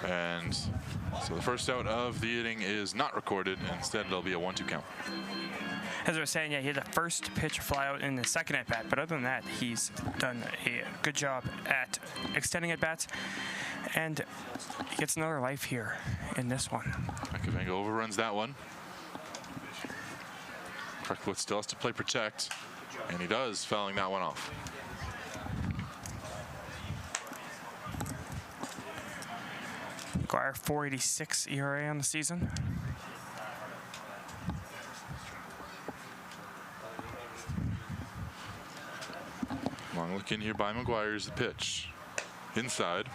And so the first out of the inning is not recorded. Instead, it'll be a 1-2 count. As I was saying, yeah, he had the first pitch fly out in the second at bat, but other than that, he's done a good job at extending at bats, and he gets another life here in this one. Kavanga overruns that one. Kreklowitz still has to play protect, and he does, fouling that one off. McGuire 4.86 ERA on the season. Long look in here by McGuire is the pitch. Inside,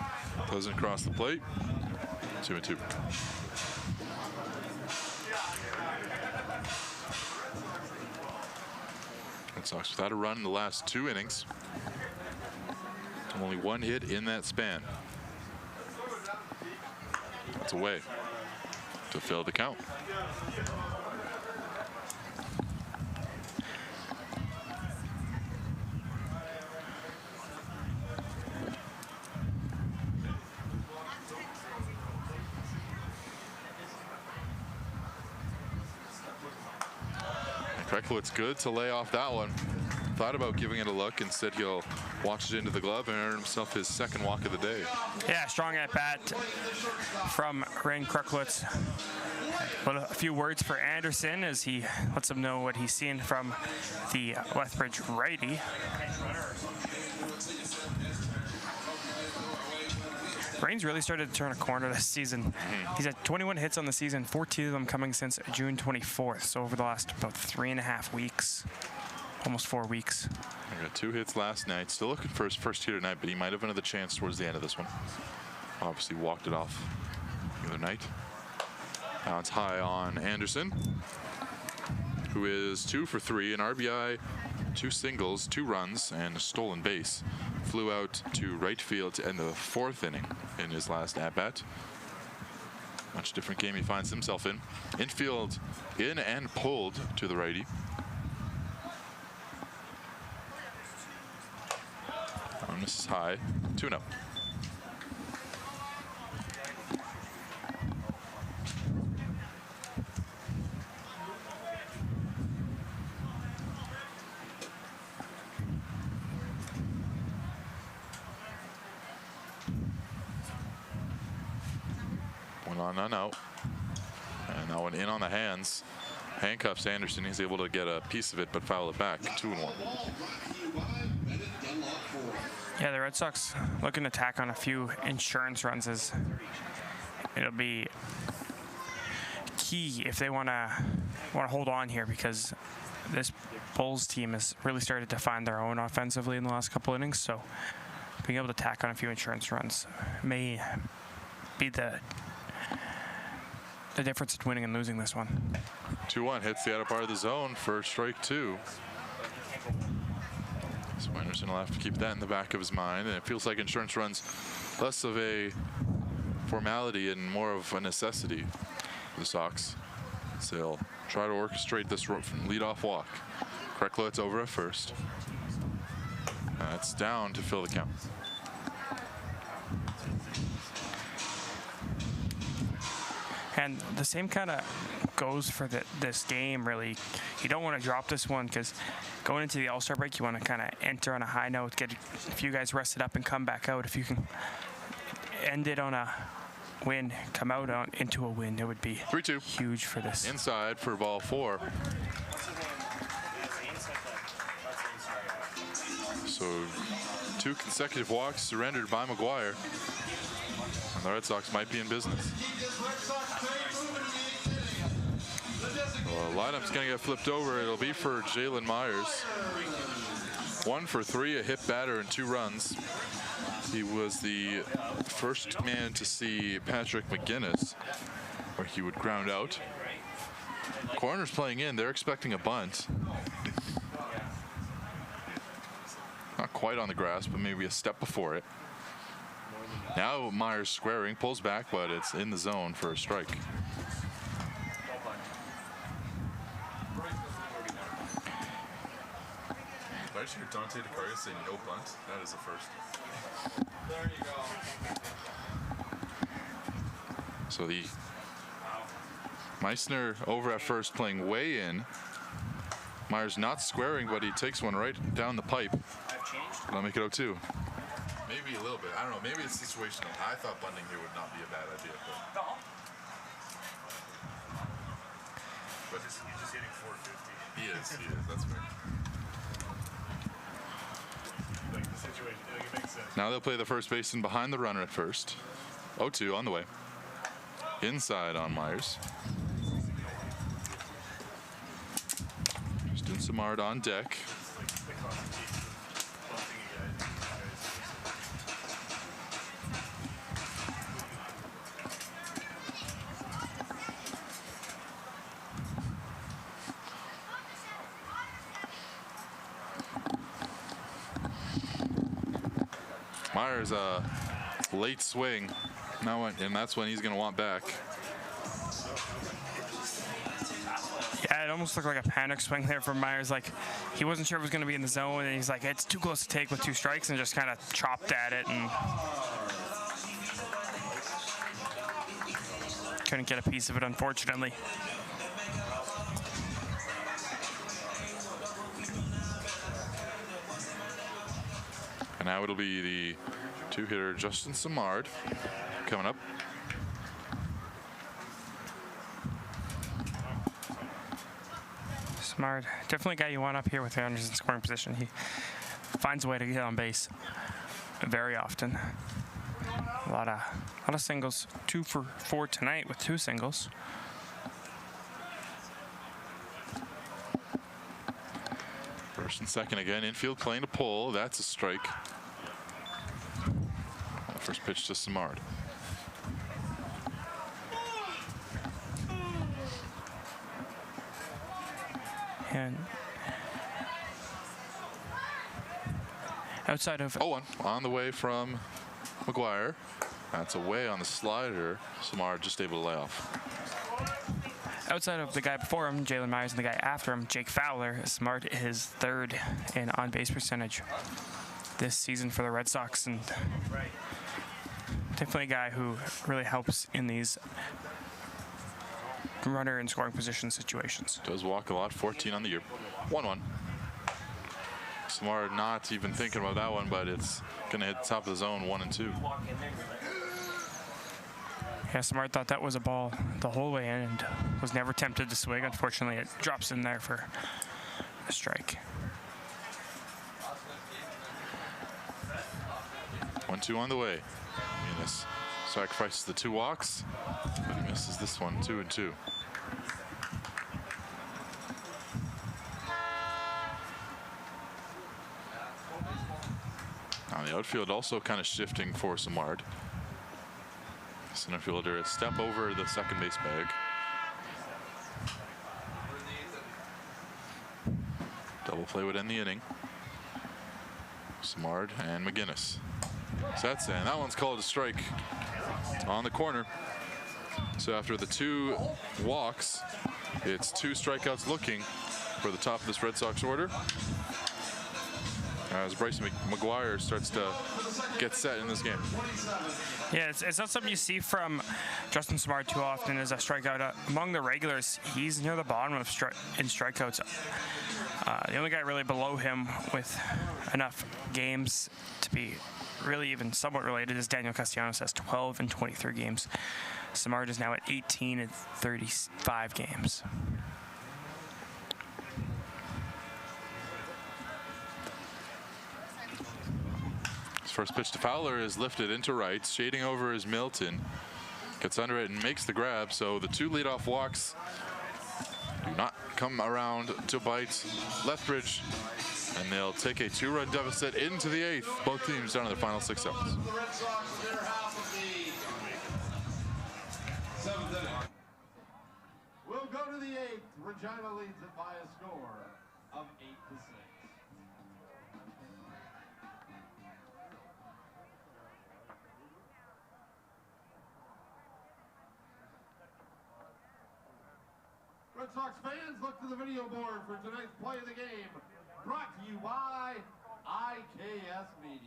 doesn't cross the plate. 2-2. Red Sox without a run in the last 2 innings. Only 1 hit in that span. That's away to fill the count. Kreklowitz good to lay off that one. Thought about giving it a look. Instead, he'll watch it into the glove and earn himself his 2nd walk of the day. Yeah, strong at bat from Ryan Kreklowitz. A few words for Anderson as he lets him know what he's seen from the Lethbridge righty. Rain's really started to turn a corner this season. He's had 21 hits on the season, 14 of them coming since June 24th. So over the last about 3.5 weeks, almost 4 weeks. He got 2 hits last night. Still looking for his first hit tonight, but he might have another chance towards the end of this one. Obviously walked it off the other night. Now it's high on Anderson, who is 2 for 3, an RBI, 2 singles, 2 runs, and a stolen base. Flew out to right field to end the 4th inning in his last at-bat. Much different game he finds himself in. Infield in and pulled to the righty. This is high, 2-0. One out. And that one in on the hands. Handcuffs Anderson. He's able to get a piece of it, but foul it back. 2-1. Yeah, the Red Sox looking to tack on a few insurance runs as it'll be key if they want to hold on here, because this Bulls team has really started to find their own offensively in the last couple innings. So being able to tack on a few insurance runs may be the difference between winning and losing this one. 2-1 hits the outer part of the zone for strike 2. So Anderson will have to keep that in the back of his mind, and it feels like insurance runs less of a formality and more of a necessity for the Sox. So they'll try to orchestrate this leadoff walk. Kreklowitz over at first. That's down to fill the count. And the same kind of goes for this game, really. You don't want to drop this one because going into the All-Star break, you want to kind of enter on a high note, get a few guys rested up and come back out. If you can end it on a win, come out into a win, it would be 3-2. Huge for this. Inside for ball 4. So 2 consecutive walks surrendered by McGuire. And the Red Sox might be in business. Well, lineup's going to get flipped over. It'll be for Jalen Myers. 1 for 3, a hit batter and 2 runs. He was the first man to see Patrick McGinnis, where he would ground out. Corner's playing in. They're expecting a bunt. Not quite on the grass, but maybe a step before it. Now Myers squaring, pulls back, but it's in the zone for a strike. Did I just hear Dante DeCaria say no bunt? That is a first. There you go. So the Meissner over at first playing way in. Myers not squaring, but he takes one right down the pipe. I'll make it 0-2. Maybe a little bit. I don't know. Maybe it's situational. I thought bunting here would not be a bad idea, but he's just hitting 450. He is. That's fair. Like the situation, like it makes sense. Now they'll play the first baseman behind the runner at first. 0-2 on the way. Inside on Myers. Justin Simard on deck. Myers a late swing. Now, and that's when he's going to want back. Yeah, it almost looked like a panic swing there from Myers. Like he wasn't sure if it was going to be in the zone, and he's like, it's too close to take with 2 strikes, and just kind of chopped at it and couldn't get a piece of it, unfortunately. And now it'll be the 2-hitter Justin Simard coming up. Simard, definitely a guy you want up here with runners in scoring position. He finds a way to get on base very often. A lot of singles. 2 for 4 tonight with 2 singles. First and second again. Infield playing a pull. That's a strike. First pitch to Simard. And outside of 0-1 on the way from McGuire. That's away on the slider. Simard just able to lay off. Outside of the guy before him, Jalen Myers, and the guy after him, Jake Fowler, Simard is 3rd in on-base percentage this season for the Red Sox, and definitely a guy who really helps in these runner and scoring position situations. Does walk a lot, 14 on the year. 1-1. Simard not even thinking about that one, but it's going to hit the top of the zone, 1 and 2. Yeah, Simard thought that was a ball the whole way in and was never tempted to swing. Unfortunately, it drops in there for a strike. 1-2 on the way. Venus sacrifices the 2 walks, but he misses this one, 2 and 2. Now the outfield also kind of shifting for Simard. Center fielder a step over the second base bag. Double play would end the inning. Simard and McGinnis. Sets in. That one's called a strike on the corner. So after the 2 walks, it's 2 strikeouts looking for the top of this Red Sox order. as Bryson McGuire starts to get set in this game. Yeah, it's not something you see from Justin Smart too often as a strikeout. Among the regulars, he's near the bottom of in strikeouts. The only guy really below him with enough games to be really even somewhat related is Daniel Castellanos, has 12 in 23 games. Smart is now at 18 in 35 games. First pitch to Fowler is lifted into right, shading over is Milton. Gets under it and makes the grab, so the 2 leadoff walks do not come around to bite Lethbridge, and they'll take a 2-run deficit into the 8th. Both teams down to their final 6 outs. The Red Sox, their half of the 7th inning. We'll go to the 8th. Regina leads it by a score of 8-6. Red Sox fans, look to the video board for tonight's play of the game. Brought to you by IKS Media.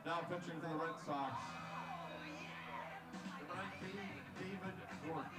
Now pitching for the Red Sox, number 19, David Gordon.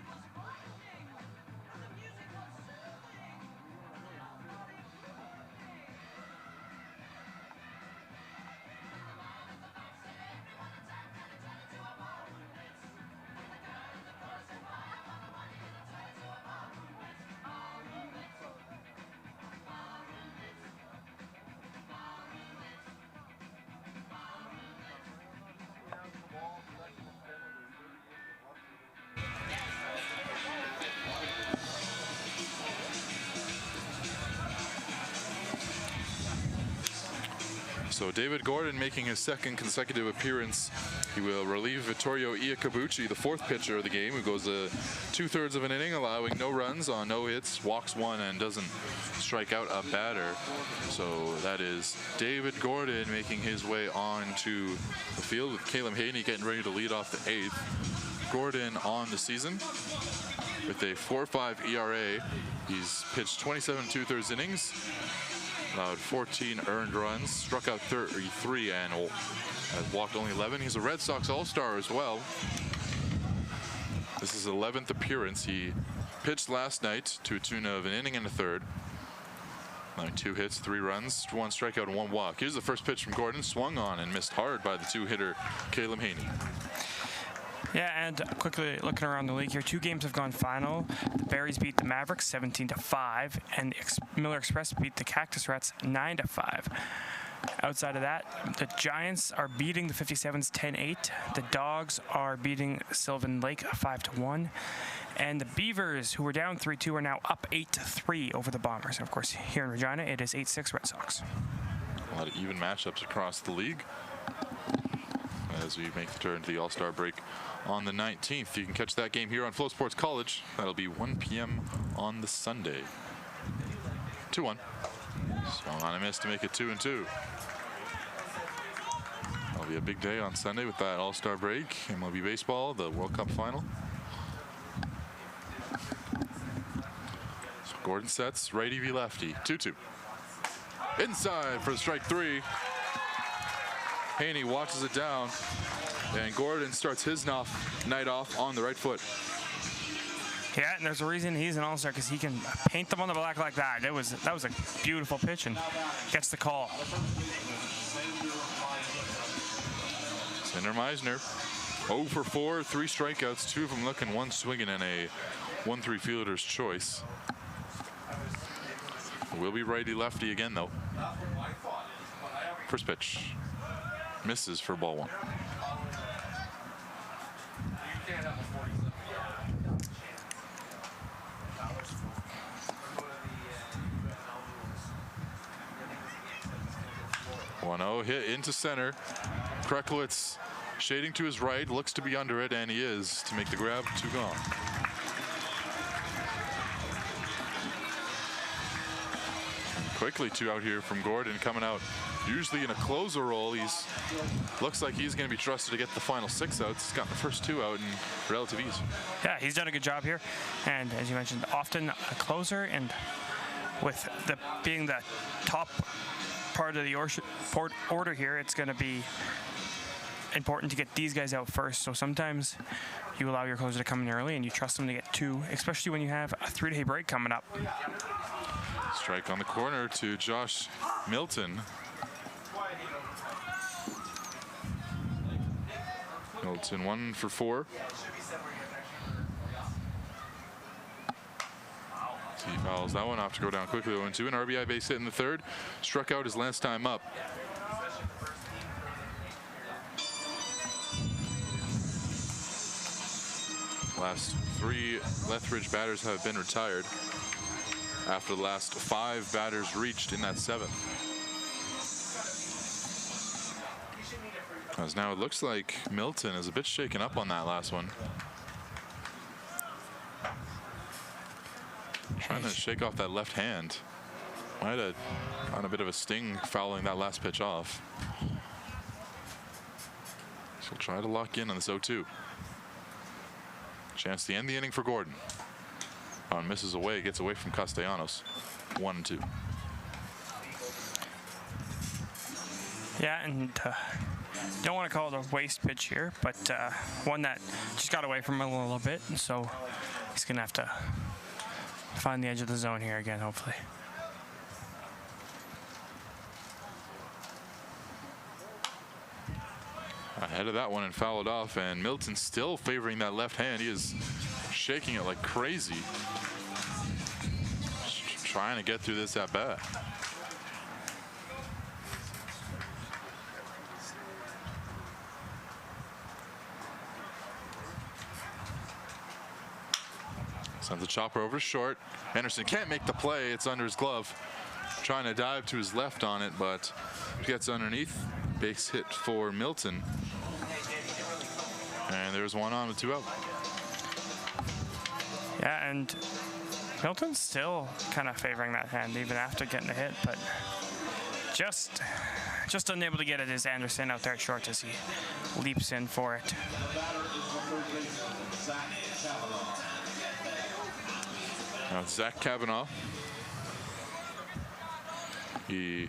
So David Gordon making his 2nd consecutive appearance. He will relieve Vittorio Iacobbucci, the 4th pitcher of the game, who goes 2/3 of an inning, allowing no runs on no hits, walks 1, and doesn't strike out a batter. So that is David Gordon making his way onto the field with Caleb Haney getting ready to lead off the 8th. Gordon on the season with a 4.5 ERA. He's pitched 27 2/3 innings. Allowed 14 earned runs, struck out 33, and has walked only 11. He's a Red Sox All-Star as well. This is his 11th appearance. He pitched last night to a tune of an inning and a third. Allowing 2 hits, 3 runs, 1 strikeout, and 1 walk. Here's the first pitch from Gordon, swung on and missed hard by the 2-hitter Caleb Haney. Yeah, and quickly looking around the league here, 2 games have gone final. The Berries beat the Mavericks 17-5, and Miller Express beat the Cactus Rats 9-5. Outside of that, the Giants are beating the 57s 10-8. The Dogs are beating Sylvan Lake 5-1. And the Beavers, who were down 3-2, are now up 8-3 over the Bombers. And of course, here in Regina, it is 8-6 Red Sox. A lot of even matchups across the league as we make the turn to the All-Star break on the 19th. You can catch that game here on FloCollege. That'll be 1 p.m. on the Sunday. 2-1. Swung on a miss to make it 2-2. That'll be a big day on Sunday with that All-Star break. MLB baseball, the World Cup final. So Gordon sets, righty v lefty, 2-2. Inside for strike 3. Haney watches it down, and Gordon starts his night off on the right foot. Yeah, and there's a reason he's an all-star, because he can paint them on the black like that. That was a beautiful pitch, and gets the call. Sander Meisner 0 for 4, 3 strikeouts, 2 of them looking, 1 swinging, and a 1-3 fielder's choice. Will be righty-lefty again, though. First pitch. Misses for ball 1. Hit into center. Krekowitz shading to his right, looks to be under it, and he is to make the grab. 2 gone. Quickly 2 out here from Gordon, coming out usually in a closer role. Looks like he's going to be trusted to get the final 6 outs. He's got the first 2 out in relative ease. Yeah, he's done a good job here, and as you mentioned, often a closer, and with being the top part of the order here, it's going to be important to get these guys out first. So sometimes you allow your closer to come in early and you trust them to get 2, especially when you have a 3-day break coming up. Strike on the corner to Josh Milton. Milton 1 for 4. He fouls that one off to go down quickly. 0-2. An RBI base hit in the 3rd. Struck out his last time up. Last 3 Lethbridge batters have been retired after the last 5 batters reached in that 7th. As now it looks like Milton is a bit shaken up on that last one. Trying to shake off that left hand. Might have on a bit of a sting fouling that last pitch off. So we'll try to lock in on this 0-2. Chance to end the inning for Gordon. On misses away, gets away from Castellanos. 1-2. Yeah, and don't want to call it a waste pitch here, but one that just got away from him a little bit, and so he's going to have to find the edge of the zone here again, hopefully. Ahead of that one and fouled off, and Milton still favoring that left hand. He is shaking it like crazy. Just trying to get through this at bat. Sends the chopper over to short. Anderson can't make the play. It's under his glove. Trying to dive to his left on it, but gets underneath. Base hit for Milton. And there's 1 on with 2 out. Yeah, and Milton's still kind of favoring that hand even after getting a hit, but just unable to get it is Anderson out there at short as he leaps in for it. Now it's Zach Kavanaugh. He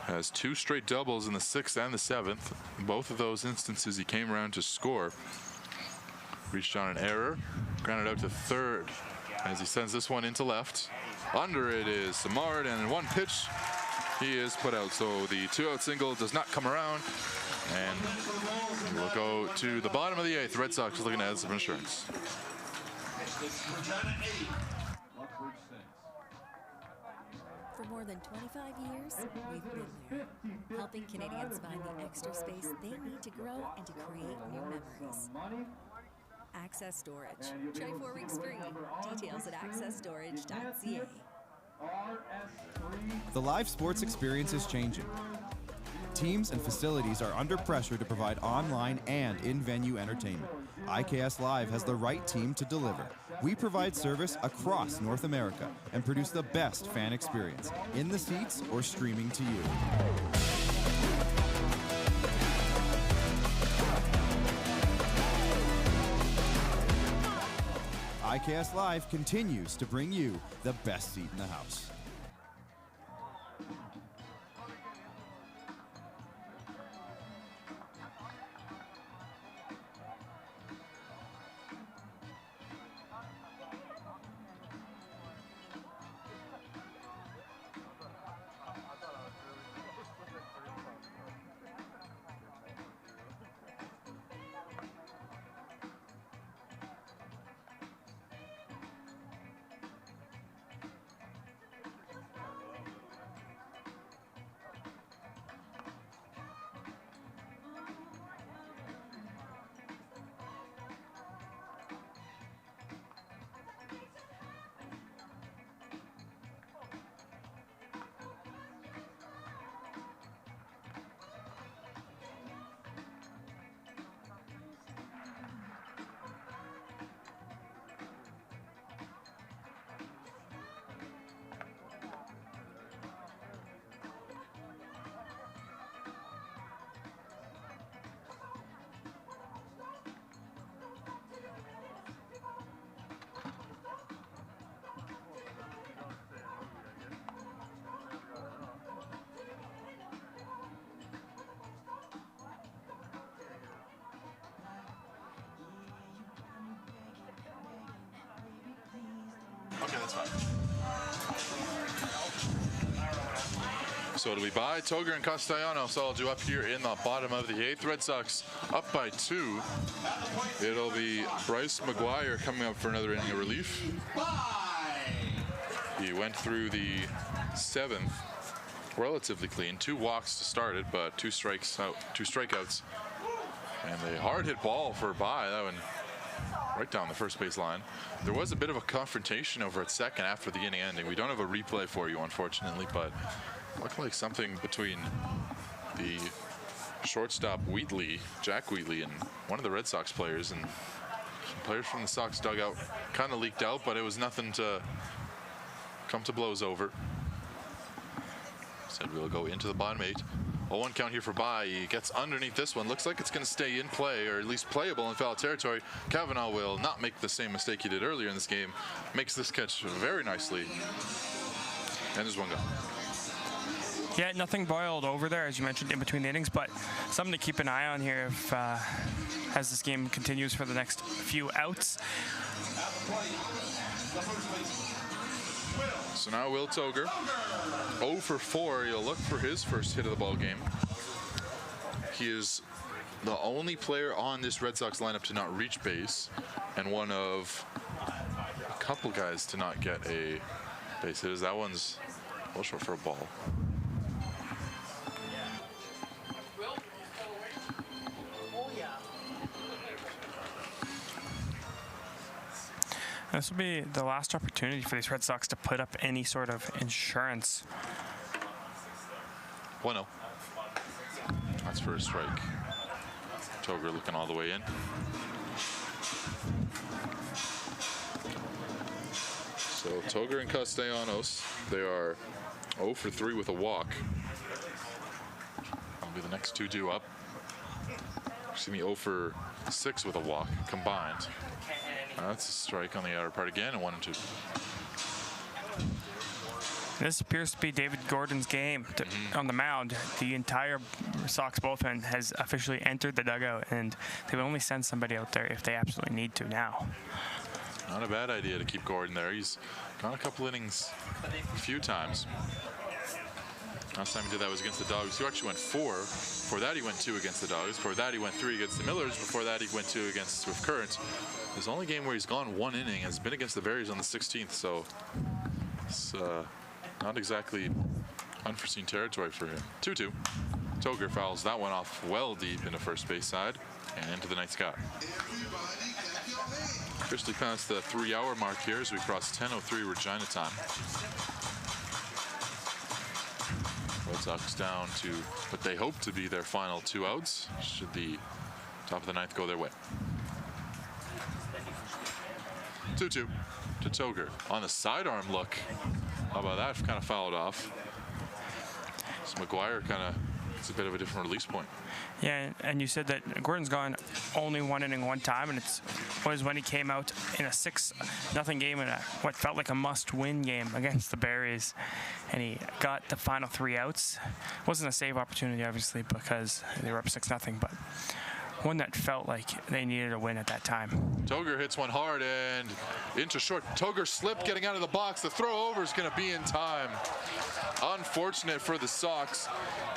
has 2 straight doubles in the 6th and the 7th. In both of those instances, he came around to score. Reached on an error, grounded out to 3rd as he sends this one into left. Under it is Samard, and in 1 pitch, he is put out. So the 2-out single does not come around, and we'll go to the bottom of the 8th. Red Sox looking to add some insurance. For more than 25 years, we've been there, helping Canadians find the extra space they need to grow and to create new memories. Access Storage. Try 4 weeks free. Details at accessstorage.ca. The live sports experience is changing. Teams and facilities are under pressure to provide online and in-venue entertainment. IKS Live has the right team to deliver. We provide service across North America and produce the best fan experience, in the seats or streaming to you. IKS Live continues to bring you the best seat in the house. that's fine. So it'll be by Toger and Castellanos. So I'll do up here in the bottom of the 8th. Red Sox up by 2. It'll be Bryce McGuire coming up for another inning of relief. He went through the 7th relatively clean. 2 walks to start it, but 2 strikeouts. And a hard hit ball for Bai. That one right down the first base line. There was a bit of a confrontation over at second after the inning ending. We don't have a replay for you, unfortunately, but looked like something between the shortstop Wheatley, Jack Wheatley, and one of the Red Sox players, and some players from the Sox dugout kind of leaked out, but it was nothing to come to blows over. Said we'll go into the bottom 8. 0-1 count here for Bai. He gets underneath this one. Looks like it's going to stay in play, or at least playable in foul territory. Kavanaugh will not make the same mistake he did earlier in this game. Makes this catch very nicely. And there's one gone. Yeah, nothing boiled over there, as you mentioned, in between the innings, but something to keep an eye on here if, as this game continues for the next few outs. So now Will Toger, 0 for 4. He'll look for his first hit of the ball game. He is the only player on this Red Sox lineup to not reach base, and one of a couple guys to not get a base hit. That one's a little short for a ball. This will be the last opportunity for these Red Sox to put up any sort of insurance. 1-0. That's for a strike. Toger looking all the way in. So Toger and Castellanos, they are 0 for 3 with a walk. That'll be the next 2 due up. Excuse me, 0 for 6 with a walk combined. That's a strike on the outer part again, and 1-2. This appears to be David Gordon's game on the mound. The entire Sox bullpen has officially entered the dugout, and they will only send somebody out there if they absolutely need to now. Not a bad idea to keep Gordon there. He's gone a couple innings a few times. Last time he did that was against the Dogs. He actually went 4. Before that, he went 2 against the Dogs. Before that, he went 3 against the Millers. Before that, he went 2 against Swift Current. His only game where he's gone 1 inning has been against the Berries on the 16th, so it's not exactly unforeseen territory for him. 2-2. Toger fouls that one off well deep into first base side and into the night sky. Officially past the 3-hour mark here as we cross 10:03 Regina time. Red Sox down to what they hope to be their final 2 outs, should the top of the 9th go their way. 2-2 to Toger on the sidearm look. How about that? Kind of fouled off. So McGuire kind of, it's a bit of a different release point. Yeah, and you said that Gordon's gone only 1 inning 1 time, and it was when he came out in a 6-0 game in what felt like a must-win game against the Berries, and he got the final 3 outs. It wasn't a save opportunity, obviously, because they were up 6-0, but one that felt like they needed a win at that time. Toger hits one hard and into short. Toger slipped getting out of the box. The throw over is going to be in time. Unfortunate for the Sox.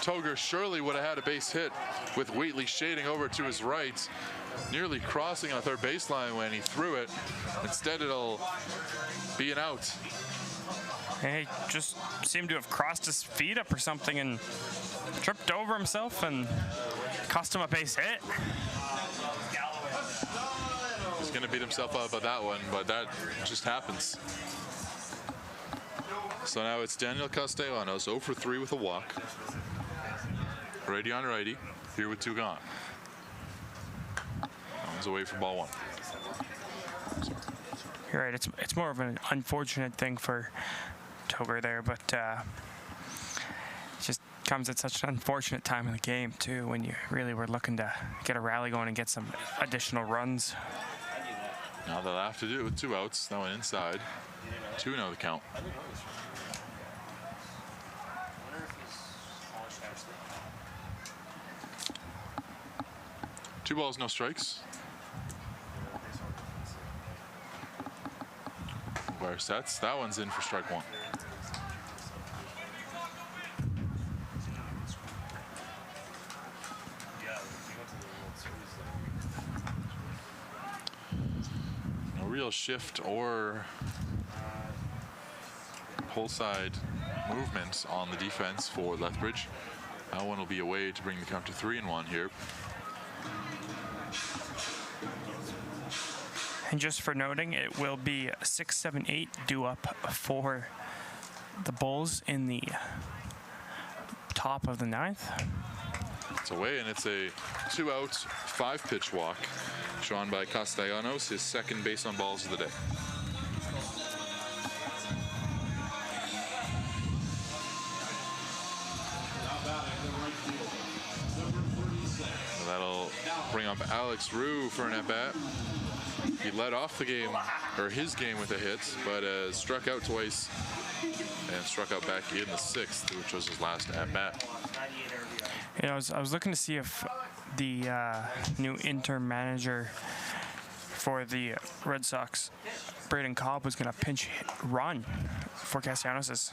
Toger surely would have had a base hit with Wheatley shading over to his right, nearly crossing on the third baseline when he threw it. Instead, it'll be an out. And he just seemed to have crossed his feet up or something and tripped over himself and cost him a base hit. He's going to beat himself up about that one, but that just happens. So now it's Daniel Castellanos, 0 for 3 with a walk. Righty on righty, here with 2 gone. One's away from ball 1. You're right, it's more of an unfortunate thing for Toger there, but it just comes at such an unfortunate time in the game too, when you really were looking to get a rally going and get some additional runs. Now they'll have to do it with 2 outs. That one inside. 2-0 the count. Two balls, no strikes. Where sets, that one's in for strike one. No real shift or pull side movement on the defense for Lethbridge. That one will be a way to bring the count to 3-1 here. And just for noting, it will be 6-7-8 due up for the Bulls in the top of the 9th. It's away, and it's a 2-out, 5-pitch walk drawn by Castellanos, his second base on balls of the day. So that'll bring up Alex Rue for an at-bat. He led off the game, or his game, with a hit, but struck out twice and struck out back in the 6th, which was his last at-bat. Yeah, I was looking to see if the new interim manager for the Red Sox, Braden Cobb, was going to pinch run for Castellanos.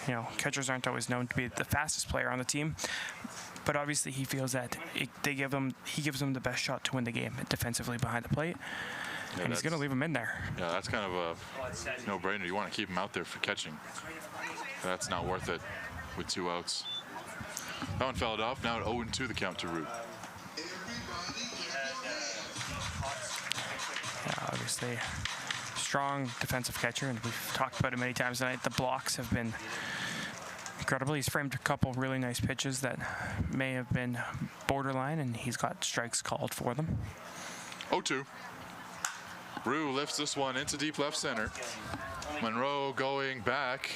You know, catchers aren't always known to be the fastest player on the team, but obviously he feels that he gives them the best shot to win the game defensively behind the plate, and he's going to leave him in there. Yeah, that's kind of a no-brainer. You want to keep him out there for catching. That's not worth it with 2 outs. That one fell off. Now 0-2 the count to Rue. Yeah, obviously strong defensive catcher, and we've talked about it many times tonight. The blocks have been incredible. He's framed a couple really nice pitches that may have been borderline, and he's got strikes called for them. 0-2. Rue lifts this one into deep left center. Monroe going back,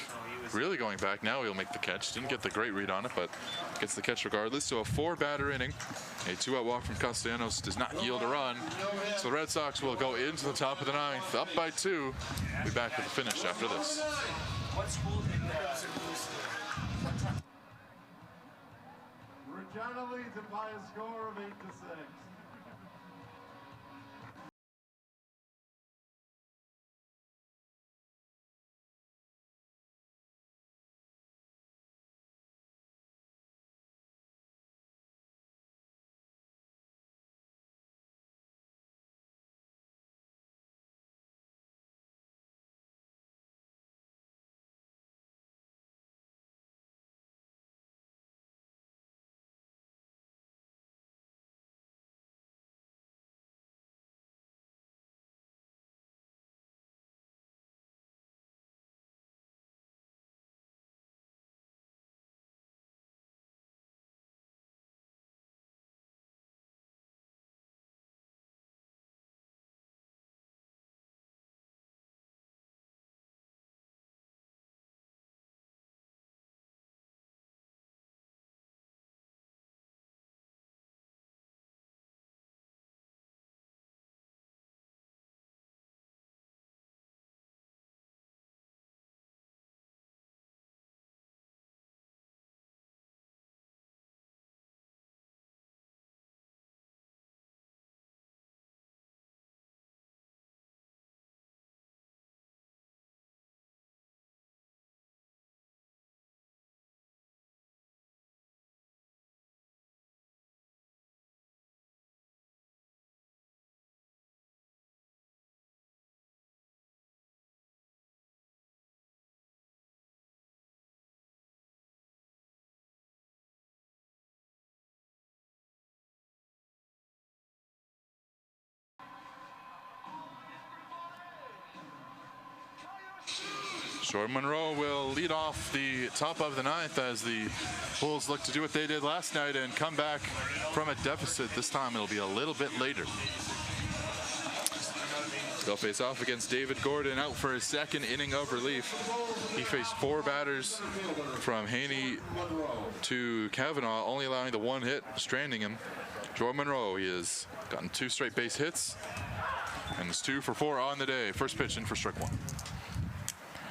really going back. Now he'll make the catch. Didn't get the great read on it, but gets the catch regardless. So a 4-batter inning. A 2-out walk from Castellanos does not yield a run. So the Red Sox will go into the top of the 9th, up by 2. We'll be back with the finish after this. Regina leads it by a score of 8-6. Jordan Monroe will lead off the top of the 9th as the Bulls look to do what they did last night and come back from a deficit. This time it'll be a little bit later. They'll face off against David Gordon, out for his 2nd inning of relief. He faced 4 batters from Haney to Kavanaugh, only allowing the 1 hit, stranding him. Jordan Monroe, he has gotten 2 straight base hits and is 2 for 4 on the day. First pitch in for strike 1.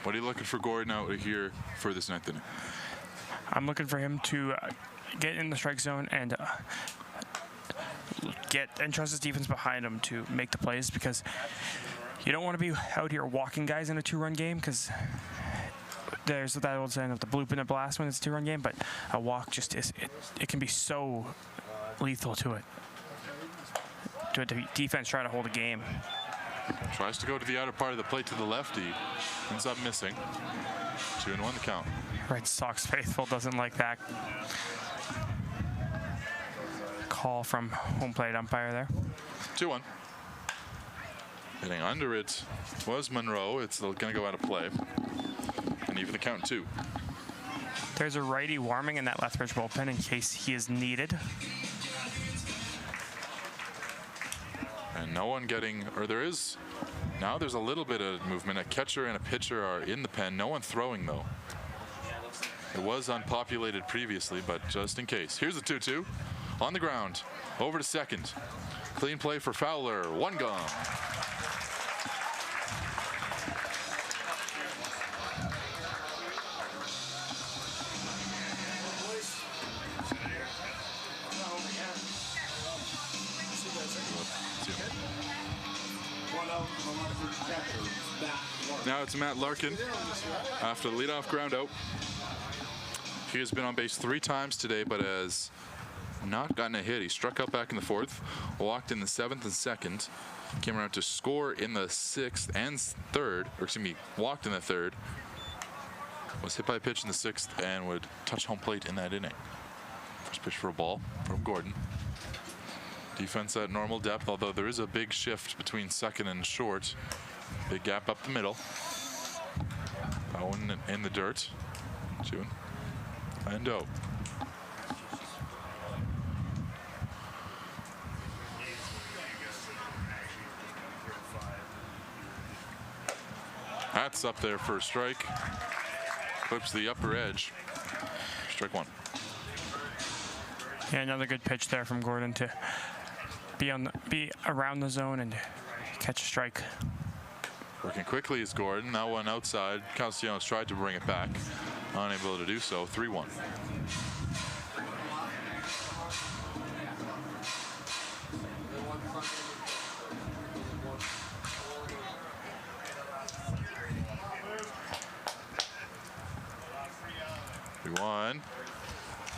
What are you looking for Gordon out here for this 9th inning? I'm looking for him to get in the strike zone and trust his defense behind him to make the plays, because You don't want to be out here walking guys in a 2-run game because there's that old saying of the bloop and the blast when it's a 2-run game, but a walk just is, it can be so lethal to it. To a defense trying to hold a game. Tries to go to the outer part of the plate to the lefty. Ends up missing. 2-1 the count. Red Sox faithful doesn't like that call from home plate umpire there. 2-1. Hitting under it was Monroe. It's going to go out of play. And even the count 2. There's a righty warming in that Lethbridge bullpen in case he is needed. And no one getting, or there is, now there's a little bit of movement. A catcher and a pitcher are in the pen. No one throwing though. It was unpopulated previously, but just in case. Here's the 2-2 on the ground. Over to second. Clean play for Fowler. 1 gone. Now it's Matt Larkin after the leadoff ground out. He has been on base 3 times today, but has not gotten a hit. He struck out back in the 4th, walked in the 7th and 2nd, came around to score in the 6th and 3rd, or excuse me, walked in the 3rd, was hit by a pitch in the 6th, and would touch home plate in that inning. First pitch for a ball from Gordon. Defense at normal depth, although there is a big shift between second and short. Big gap up the middle. Owen in the dirt. 2 and 0. That's up there for a strike. Clips the upper edge. Strike 1. Yeah, another good pitch there from Gordon to be around the zone and catch a strike. Working quickly is Gordon. That one outside. Castellanos tried to bring it back. Unable to do so. 3-1.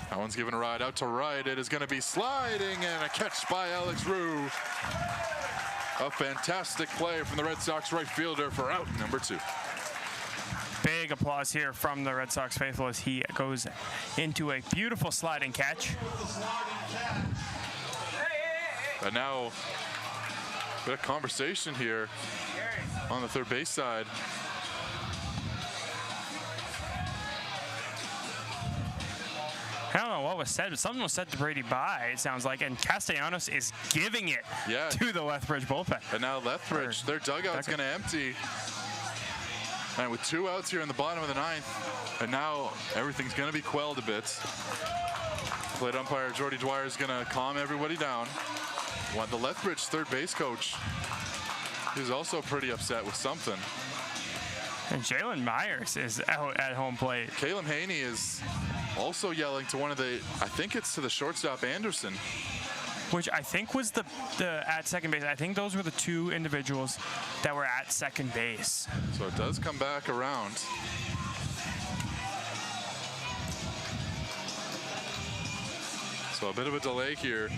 That one's given a ride out to right. It is going to be sliding, and a catch by Alex Rue. A fantastic play from the Red Sox right fielder for out number 2. Big applause here from the Red Sox faithful as he goes into a beautiful sliding catch. And now, a bit of conversation here on the third base side. I don't know what was said, but something was said to Brady Bye, it sounds like, and Castellanos is giving it to the Lethbridge bullpen. And now Lethbridge, their dugout's going to empty. And with 2 outs here in the bottom of the 9th, and now everything's going to be quelled a bit. Plate umpire Jordy Dwyer is going to calm everybody down. The Lethbridge third base coach is also pretty upset with something. And Jalen Myers is out at home plate. Caleb Haney is also yelling to one of the, I think it's to the shortstop Anderson. Which I think was the at second base. I think those were the 2 individuals that were at second base. So it does come back around. So a bit of a delay here.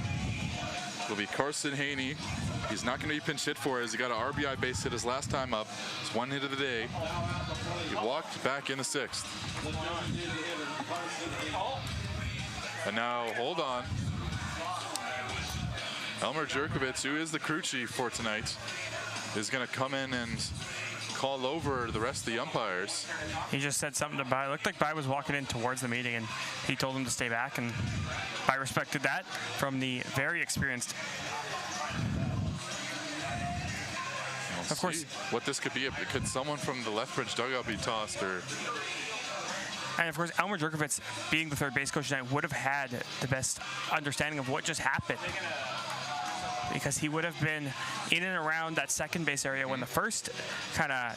It'll be Carson Haney. He's not going to be pinch hit for it as he got an RBI base hit his last time up. It's 1 hit of the day. He walked back in the 6th. And now, hold on. Elmer Jerkovich, who is the crew chief for tonight, is going to come in and call over the rest of the umpires. He just said something to Bye. It looked like Bye was walking in towards the meeting, and he told him to stay back, and Bye respected that from the very experienced. Of course, what this could be, could someone from the Lethbridge dugout be tossed, or? And of course, Elmer Jerkovich, being the third base coach tonight, would have had the best understanding of what just happened, because he would have been in and around that second base area when the first kind of,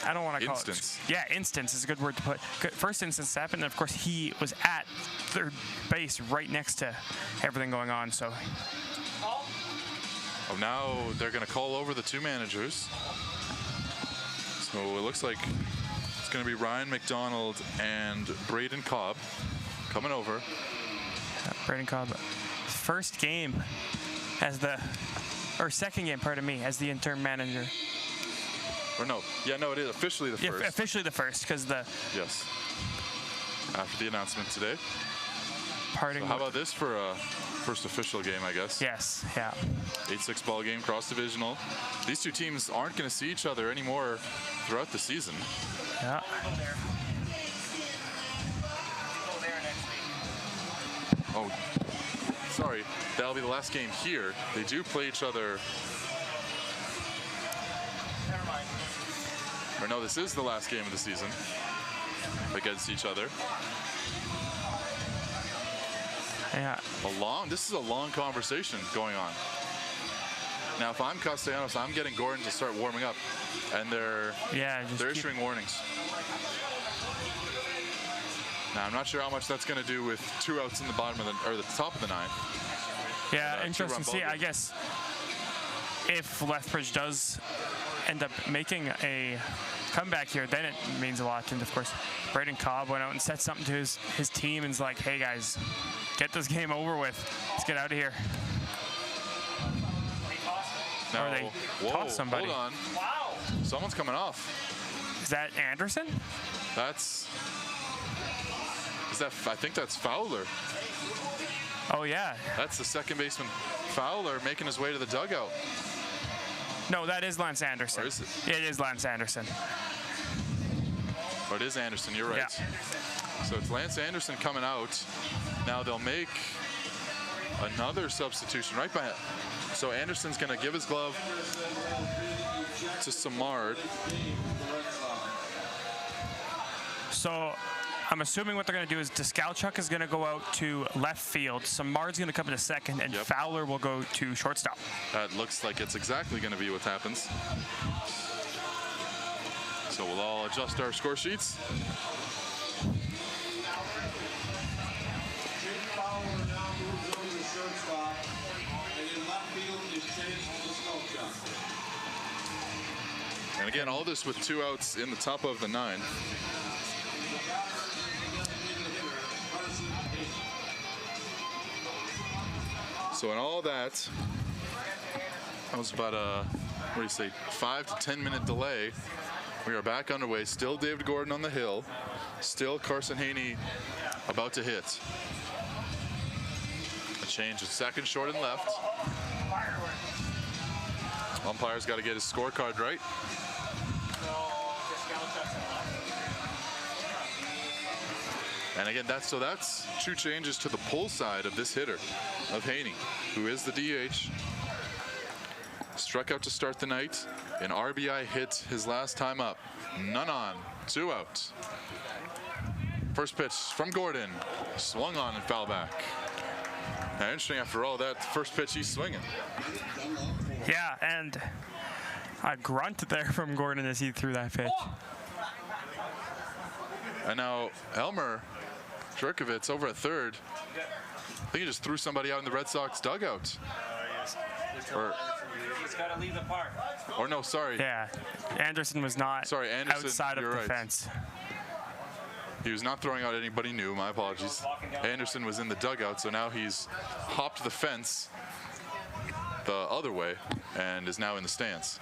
I don't want to call it. Yeah, instance is a good word to put. First instance happened, and of course he was at third base right next to everything going on. So Oh, now they're going to call over the two managers. So it looks like it's going to be Ryan McDonald and Braden Cobb coming over. Braden Cobb, first game as second game, pardon me, as the interim manager. Or no, yeah, no, it is officially the first. Yeah, officially the first, because Yes. After the announcement today. Parting. So how about this for a first official game, I guess? Yes, yeah. 8-6 ball game, cross-divisional. These two teams aren't going to see each other anymore throughout the season. Yeah. Oh, sorry. That'll be the last game here. They do play each other. Never mind. Or no, this is the last game of the season against each other. Yeah. This is a long conversation going on. Now, if I'm Castellanos, I'm getting Gordon to start warming up, and they're issuing warnings. Now, I'm not sure how much that's going to do with 2 outs in the bottom of the top of the 9th. Yeah, interesting to see. I guess if Lethbridge does end up making a comeback here, then it means a lot. And of course, Braden Cobb went out and said something to his team and is like, "Hey guys, get this game over with. Let's get out of here." No. Or they toss somebody. Hold on. Wow. Someone's coming off. Is that Anderson? I think that's Fowler. Oh yeah. That's the second baseman Fowler making his way to the dugout. No, that is Lance Anderson. Or is it? It is Lance Anderson. Oh, it is Anderson, you're right. Yeah. So it's Lance Anderson coming out. Now they'll make another substitution right by it. So Anderson's going to give his glove to Samard. So I'm assuming what they're going to do is Deskalchuk is going to go out to left field, Samard's going to come into second, and Fowler will go to shortstop. That looks like it's exactly going to be what happens. So we'll all adjust our score sheets. And again, all this with 2 outs in the top of the 9. So in all that was about a, 5 to 10 minute delay. We are back underway. Still David Gordon on the hill. Still Carson Haney about to hit. A change of second, short, and left. Umpire's got to get his scorecard right. And again, that's 2 changes to the pull side of this hitter, of Haney, who is the DH. Struck out to start the night. An RBI hit his last time up. None on, 2 out. First pitch from Gordon, swung on and foul back. Now, interesting, after all that, first pitch he's swinging. Yeah, and a grunt there from Gordon as he threw that pitch. And now Elmer Jerkovitz over at third. I think he just threw somebody out in the Red Sox dugout. He's got to leave the park. Or no, sorry. Yeah, Anderson was not outside of the fence. He was not throwing out anybody new, my apologies. Anderson was in the dugout, so now he's hopped the fence the other way and is now in the stands.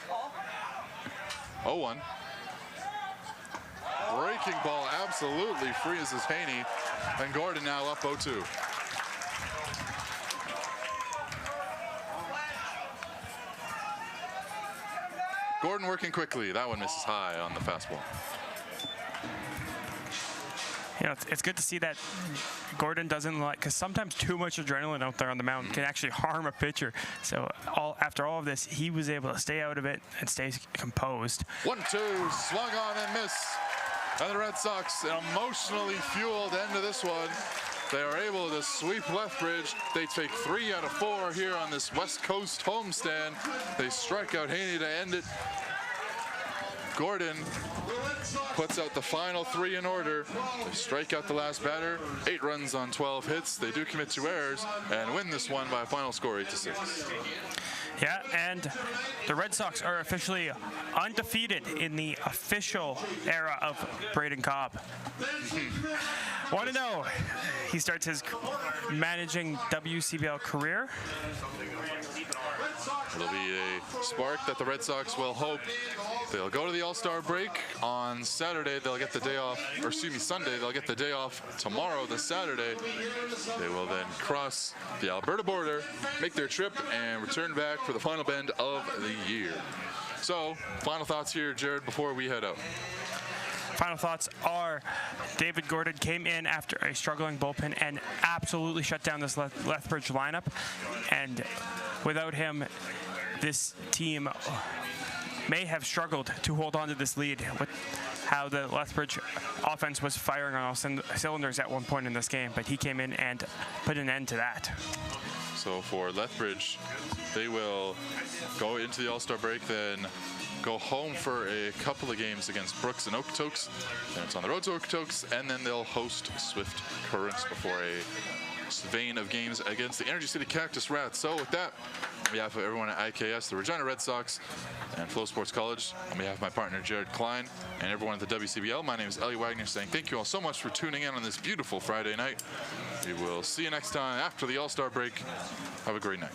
0-1. Breaking ball absolutely freezes Haney, and Gordon now up 0-2. Gordon working quickly. That one misses high on the fastball. You know, it's good to see that Gordon doesn't like, because sometimes too much adrenaline out there on the mound can actually harm a pitcher. So after all of this, he was able to stay out of it and stay composed. 1-2, swung on and missed. And the Red Sox, an emotionally fueled end to this one. They are able to sweep Lethbridge. They take 3 out of 4 here on this West Coast homestand. They strike out Haney to end it. 3-2 Gordon puts out the final 3 in order. They strike out the last batter, 8 runs on 12 hits. They do commit 2 errors and win this one by a final score 8-6. Yeah, and the Red Sox are officially undefeated in the official era of Braden Cobb. Want to know, he starts his managing WCBL career. It'll be a spark that the Red Sox will hope. They'll go to the All-Star break on Saturday. They'll get the day off, or excuse me, Sunday. They'll get the day off tomorrow, this Saturday. They will then cross the Alberta border, make their trip, and return back for the final bend of the year. So, final thoughts here, Jared, before we head out. Final thoughts are David Gordon came in after a struggling bullpen and absolutely shut down this Lethbridge lineup. And without him, this team may have struggled to hold on to this lead with how the Lethbridge offense was firing on all cylinders at one point in this game. But he came in and put an end to that. So for Lethbridge, they will go into the All-Star break, then go home for a couple of games against Brooks and Okotoks. Then it's on the road to Okotoks, and then they'll host Swift Currents before a vein of games against the Energy City Cactus Rats. So with that, on behalf of everyone at IKS, the Regina Red Sox, and FloCollege, on behalf of my partner Jared Klein, and everyone at the WCBL, my name is Ellie Wagner saying thank you all so much for tuning in on this beautiful Friday night. We will see you next time after the All-Star break. Have a great night.